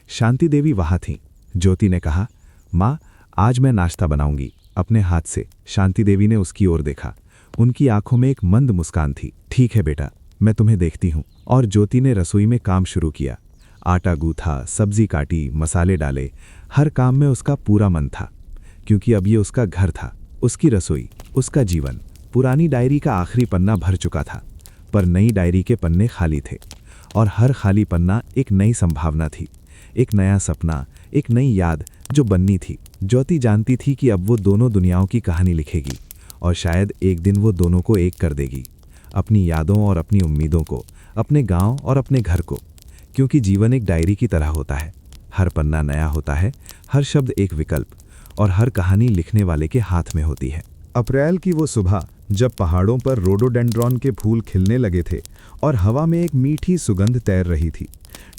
शांति देवी वहाँ थीं। ज्योति ने कहा, माँ आज मैं नाश्ता बनाऊंगी अपने हाथ से। शांति देवी ने उसकी ओर देखा। उनकी आंखों में एक मंद मुस्कान थी। ठीक है बेटा, मैं तुम्हें देखती हूँ। और ज्योति ने रसोई में काम शुरू किया। आटा गूथा, सब्जी काटी, मसाले डाले। हर काम में उसका पूरा मन था, क्योंकि अब ये उसका घर था, उसकी रसोई, उसका जीवन। पुरानी डायरी का आखिरी पन्ना भर चुका था, पर नई डायरी के पन्ने खाली थे। और हर खाली पन्ना एक नई संभावना थी, एक नया सपना, एक नई याद जो बननी थी। ज्योति जानती थी कि अब वो दोनों दुनियाओं की कहानी लिखेगी, और शायद एक दिन वो दोनों को एक कर देगी, अपनी यादों और अपनी उम्मीदों को, अपने गांव और अपने घर को। क्योंकि जीवन एक डायरी की तरह होता है, हर पन्ना नया होता है, हर शब्द एक विकल्प, और हर कहानी लिखने वाले के हाथ में होती है। अप्रैल की वो सुबह जब पहाड़ों पर रोडोडेंड्रॉन के फूल खिलने लगे थे और हवा में एक मीठी सुगंध तैर रही थी,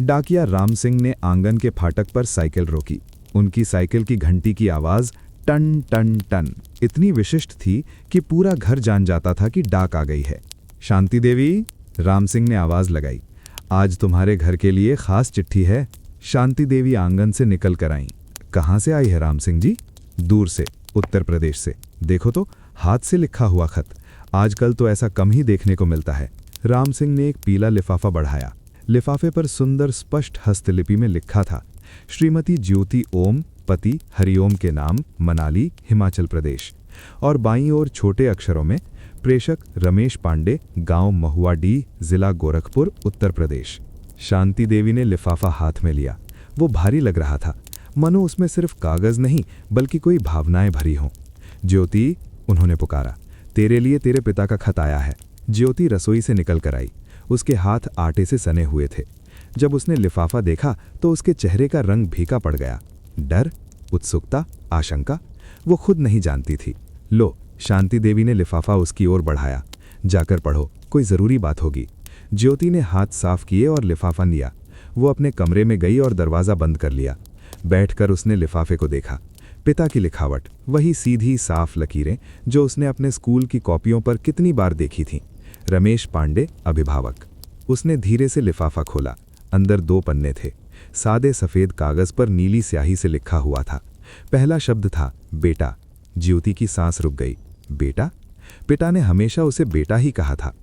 डाकिया राम सिंह ने आंगन के फाटक पर साइकिल रोकी। उनकी साइकिल की घंटी की आवाज़ टन टन टन इतनी विशिष्ट थी कि पूरा घर जान जाता था कि डाक आ गई है। शांति देवी, राम सिंह ने आवाज़ लगाई, आज तुम्हारे घर के लिए खास चिट्ठी है। शांति देवी आंगन से निकल कर आईं। कहाँ से आई है राम सिंह जी? दूर से, उत्तर प्रदेश से। देखो तो, हाथ से लिखा हुआ खत। आजकल तो ऐसा कम ही देखने को मिलता है। राम सिंह ने एक पीला लिफाफा बढ़ाया। लिफाफे पर सुंदर स्पष्ट हस्तलिपि में लिखा था, श्रीमती ज्योति ओम, पति हरिओम के नाम, मनाली, हिमाचल प्रदेश। और बाईं ओर छोटे अक्षरों में, प्रेषक रमेश पांडे, गांव महुआडीह, जिला गोरखपुर, उत्तर प्रदेश। शांति देवी ने लिफाफा हाथ में लिया। वो भारी लग रहा था, मानो उसमें सिर्फ कागज नहीं बल्कि कोई भावनाएं भरी हों। ज्योति, उन्होंने पुकारा, तेरे लिए तेरे पिता का खत आया है। ज्योति रसोई से निकल कर आई। उसके हाथ आटे से सने हुए थे। जब उसने लिफाफा देखा तो उसके चेहरे का रंग फीका पड़ गया। डर, उत्सुकता, आशंका, वो खुद नहीं जानती थी। लो, शांति देवी ने लिफाफा उसकी ओर बढ़ाया, जाकर पढ़ो, कोई ज़रूरी बात होगी। ज्योति ने हाथ साफ किए और लिफाफा लिया। वो अपने कमरे में गई और दरवाज़ा बंद कर लिया। बैठकर उसने लिफाफे को देखा। पिता की लिखावट, वही सीधी साफ लकीरें जो उसने अपने स्कूल की कॉपियों पर कितनी बार देखी थीं। रमेश पांडे, अभिभावक। उसने धीरे से लिफाफा खोला। अंदर 2 पन्ने थे। सादे सफ़ेद कागज़ पर नीली स्याही से लिखा हुआ था। पहला शब्द था बेटा। ज्योति की सांस रुक गई। बेटा? पिता ने हमेशा उसे बेटा ही कहा था।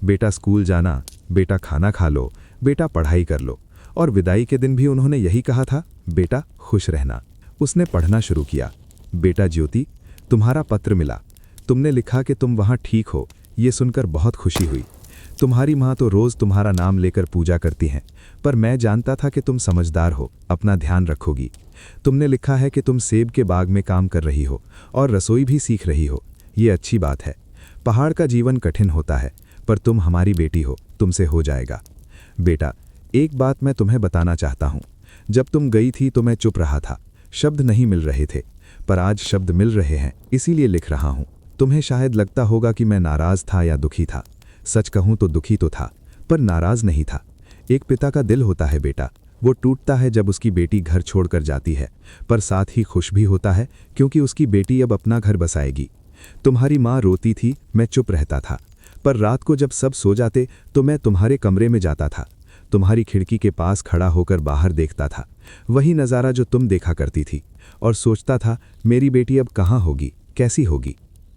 बेटा स्कूल जाना, बेटा खाना खा लो, बेटा पढ़ाई कर लो। और विदाई के दिन भी उन्होंने यही कहा था, बेटा खुश रहना। उसने पढ़ना शुरू किया। बेटा ज्योति, तुम्हारा पत्र मिला। तुमने लिखा कि तुम वहाँ ठीक हो। ये सुनकर बहुत खुशी हुई। तुम्हारी माँ तो रोज़ तुम्हारा नाम लेकर पूजा करती हैं, पर मैं जानता था कि तुम समझदार हो, अपना ध्यान रखोगी। तुमने लिखा है कि तुम सेब के बाग में काम कर रही हो और रसोई भी सीख रही हो। ये अच्छी बात है। पहाड़ का जीवन कठिन होता है, पर तुम हमारी बेटी हो, तुमसे हो जाएगा। बेटा, एक बात मैं तुम्हें बताना चाहता हूँ। जब तुम गई थी तो मैं चुप रहा था, शब्द नहीं मिल रहे थे, पर आज शब्द मिल रहे हैं, इसीलिए लिख रहा हूँ। तुम्हें शायद लगता होगा कि मैं नाराज़ था या दुखी था। सच कहूँ तो दुखी तो था, पर नाराज़ नहीं था। एक पिता का दिल होता है बेटा, वो टूटता है जब उसकी बेटी घर छोड़कर जाती है, पर साथ ही खुश भी होता है क्योंकि उसकी बेटी अब अपना घर बसाएगी। तुम्हारी माँ रोती थी, मैं चुप रहता था, पर रात को जब सब सो जाते तो मैं तुम्हारे कमरे में जाता था, तुम्हारी खिड़की के पास खड़ा होकर बाहर देखता था, वही नज़ारा जो तुम देखा करती थी, और सोचता था मेरी बेटी अब कहाँ होगी, कैसी होगी।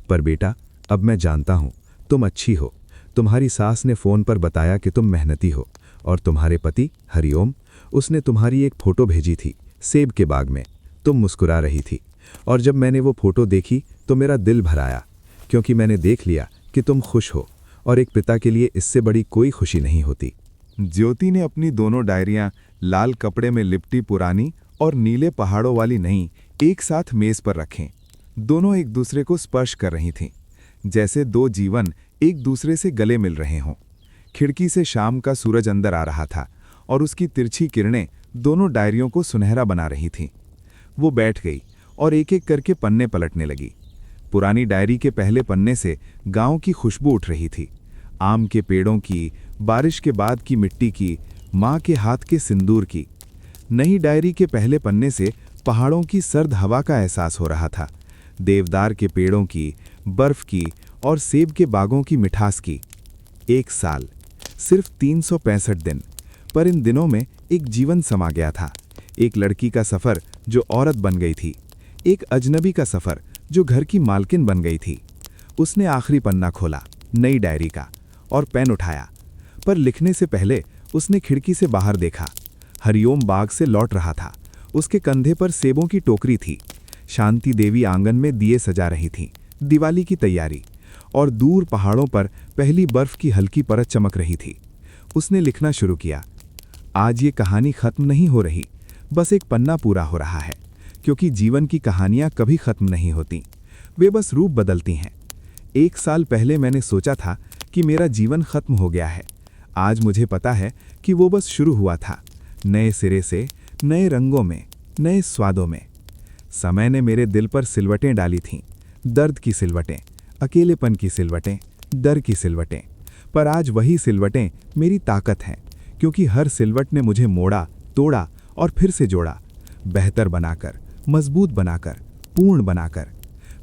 पर बेटा, अब मैं जानता हूँ तुम अच्छी हो। तुम्हारी सास ने फ़ोन पर बताया कि तुम मेहनती हो, और तुम्हारे पति हरिओम, उसने तुम्हारी एक फ़ोटो भेजी थी सेब के बाग में। तुम मुस्कुरा रही थी, और जब मैंने वो फ़ोटो देखी तो मेरा दिल भर आया, क्योंकि मैंने देख लिया कि तुम खुश हो, और एक पिता के लिए इससे बड़ी कोई खुशी नहीं होती। ज्योति ने अपनी दोनों डायरियां लाल कपड़े में लिपटी पुरानी और नीले पहाड़ों वाली नई एक साथ मेज पर रखें। दोनों एक दूसरे को स्पर्श कर रही थीं। जैसे दो जीवन एक दूसरे से गले मिल रहे हों। खिड़की से शाम का सूरज अंदर आ रहा था और उसकी तिरछी किरणें दोनों डायरियों को सुनहरा बना रही थीं। वो बैठ गई और एक एक करके पन्ने पलटने लगी। पुरानी डायरी के पहले पन्ने से गांव की खुशबू उठ रही थी, आम के पेड़ों की, बारिश के बाद की मिट्टी की, माँ के हाथ के सिंदूर की। नई डायरी के पहले पन्ने से पहाड़ों की सर्द हवा का एहसास हो रहा था, देवदार के पेड़ों की, बर्फ की और सेब के बागों की मिठास की। 1 साल, सिर्फ 365 दिन, पर इन दिनों में एक जीवन समा गया था। एक लड़की का सफ़र जो औरत बन गई थी, एक अजनबी का सफ़र जो घर की मालकिन बन गई थी। उसने आखिरी पन्ना खोला, नई डायरी का, और पेन उठाया, पर लिखने से पहले उसने खिड़की से बाहर देखा। हरिओम बाग से लौट रहा था। उसके कंधे पर सेबों की टोकरी थी। शांति देवी आंगन में दिए सजा रही थीं, दिवाली की तैयारी, और दूर पहाड़ों पर पहली बर्फ की हल्की परत चमक रही थी। उसने लिखना शुरू किया। आज ये कहानी खत्म नहीं हो रही, बस एक पन्ना पूरा हो रहा है, क्योंकि जीवन की कहानियां कभी खत्म नहीं होती, वे बस रूप बदलती हैं। 1 साल पहले मैंने सोचा था कि मेरा जीवन खत्म हो गया है। आज मुझे पता है कि वो बस शुरू हुआ था, नए सिरे से, नए रंगों में, नए स्वादों में। समय ने मेरे दिल पर सिलवटें डाली थीं, दर्द की सिलवटें, अकेलेपन की सिलवटें, डर की सिलवटें। पर आज वही सिलवटें मेरी ताकत हैं, क्योंकि हर सिलवट ने मुझे मोड़ा, तोड़ा और फिर से जोड़ा, बेहतर बनाकर, मजबूत बनाकर, पूर्ण बनाकर।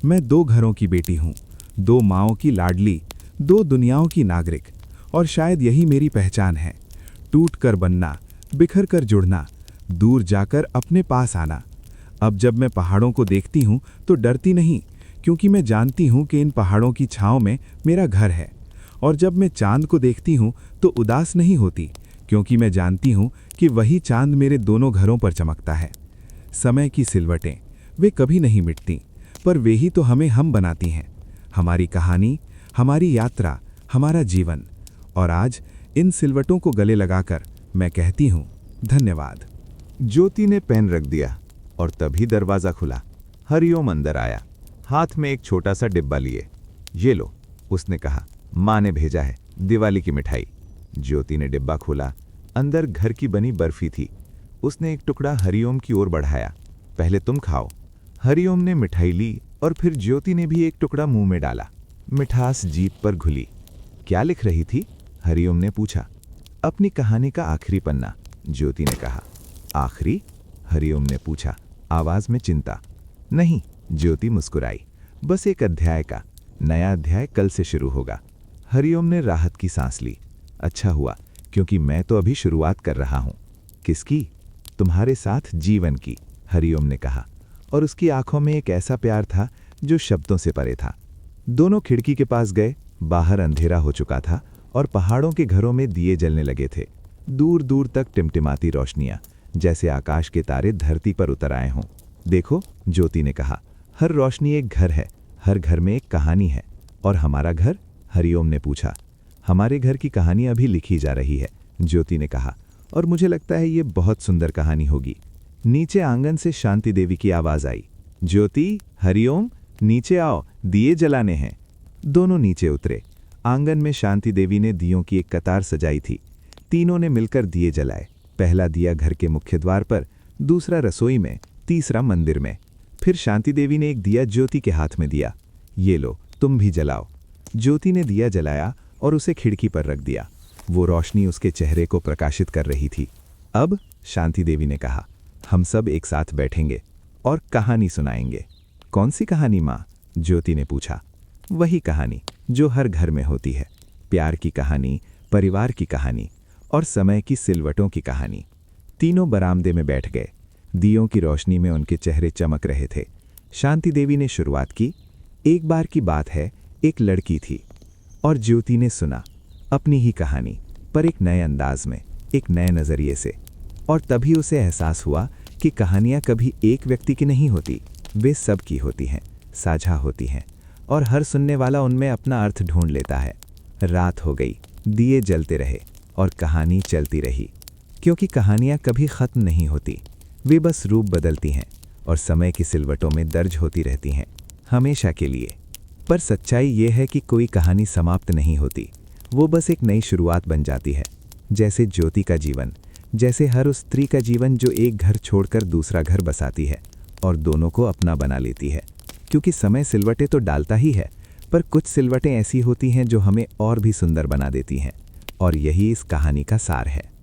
मैं 2 घरों की बेटी हूँ, 2 माँओं की लाडली, 2 दुनियाओं की नागरिक, और शायद यही मेरी पहचान है। टूट कर बनना, बिखर कर जुड़ना, दूर जाकर अपने पास आना। अब जब मैं पहाड़ों को देखती हूँ तो डरती नहीं, क्योंकि मैं जानती हूँ कि इन पहाड़ों की छाँव में मेरा घर है। और जब मैं चांद को देखती हूँ तो उदास नहीं होती, क्योंकि मैं जानती हूँ कि वही चांद मेरे दोनों घरों पर चमकता है। समय की सिलवटें, वे कभी नहीं मिटती, पर वे ही तो हमें हम बनाती हैं। हमारी कहानी, हमारी यात्रा, हमारा जीवन। और आज इन सिलवटों को गले लगाकर मैं कहती हूँ, धन्यवाद। ज्योति ने पेन रख दिया और तभी दरवाजा खुला। हरिओम अंदर आया, हाथ में एक छोटा सा डिब्बा लिए। ये लो, उसने कहा, माँ ने भेजा है, दिवाली की मिठाई। ज्योति ने डिब्बा खोला, अंदर घर की बनी बर्फी थी। उसने एक टुकड़ा हरिओम की ओर बढ़ाया। पहले तुम खाओ। हरिओम ने मिठाई ली और फिर ज्योति ने भी एक टुकड़ा मुंह में डाला। मिठास जीभ पर घुली। क्या लिख रही थी? हरिओम ने पूछा। अपनी कहानी का आखिरी पन्ना, ज्योति ने कहा। आखिरी? हरिओम ने पूछा, आवाज में चिंता। नहीं, ज्योति मुस्कुराई, बस एक अध्याय का। नया अध्याय कल से शुरू होगा। हरिओम ने राहत की सांस ली। अच्छा हुआ, क्योंकि मैं तो अभी शुरुआत कर रहा हूं। किसकी? तुम्हारे साथ जीवन की, हरिओम ने कहा, और उसकी आंखों में एक ऐसा प्यार था जो शब्दों से परे था। दोनों खिड़की के पास गए। बाहर अंधेरा हो चुका था और पहाड़ों के घरों में दिए जलने लगे थे। दूर दूर तक टिमटिमाती रोशनियां, जैसे आकाश के तारे धरती पर उतर आए हों। देखो, ज्योति ने कहा, हर रोशनी एक घर है, हर घर में एक कहानी है। और हमारा घर? हरिओम ने पूछा। हमारे घर की कहानी अभी लिखी जा रही है, ज्योति ने कहा, और मुझे लगता है ये बहुत सुंदर कहानी होगी। नीचे आंगन से शांति देवी की आवाज आई, ज्योति, हरिओम, नीचे आओ, दिए जलाने हैं। दोनों नीचे उतरे। आंगन में शांति देवी ने दियों की एक कतार सजाई थी। तीनों ने मिलकर दिए जलाए। पहला दिया घर के मुख्य द्वार पर, दूसरा रसोई में, तीसरा मंदिर में। फिर शांति देवी ने एक दिया ज्योति के हाथ में दिया। ये लो, तुम भी जलाओ। ज्योति ने दिया जलाया और उसे खिड़की पर रख दिया। वो रोशनी उसके चेहरे को प्रकाशित कर रही थी। अब, शांति देवी ने कहा, हम सब एक साथ बैठेंगे और कहानी सुनाएंगे। कौन सी कहानी माँ? ज्योति ने पूछा। वही कहानी जो हर घर में होती है, प्यार की कहानी, परिवार की कहानी और समय की सिलवटों की कहानी। तीनों बरामदे में बैठ गए। दियों की रोशनी में उनके चेहरे चमक रहे थे। शांति देवी ने शुरुआत की, एक बार की बात है, एक लड़की थी। और ज्योति ने सुना अपनी ही कहानी, पर एक नए अंदाज में, एक नए नज़रिए से। और तभी उसे एहसास हुआ कि कहानियाँ कभी एक व्यक्ति की नहीं होती, वे सब की होती हैं, साझा होती हैं, और हर सुनने वाला उनमें अपना अर्थ ढूंढ लेता है। रात हो गई, दिए जलते रहे और कहानी चलती रही, क्योंकि कहानियाँ कभी ख़त्म नहीं होती, वे बस रूप बदलती हैं और समय की सिलवटों में दर्ज होती रहती हैं, हमेशा के लिए। पर सच्चाई ये है कि कोई कहानी समाप्त नहीं होती, वो बस एक नई शुरुआत बन जाती है। जैसे ज्योति का जीवन, जैसे हर उस स्त्री का जीवन जो एक घर छोड़कर दूसरा घर बसाती है और दोनों को अपना बना लेती है। क्योंकि समय सिलवटें तो डालता ही है, पर कुछ सिलवटें ऐसी होती हैं जो हमें और भी सुंदर बना देती हैं, और यही इस कहानी का सार है।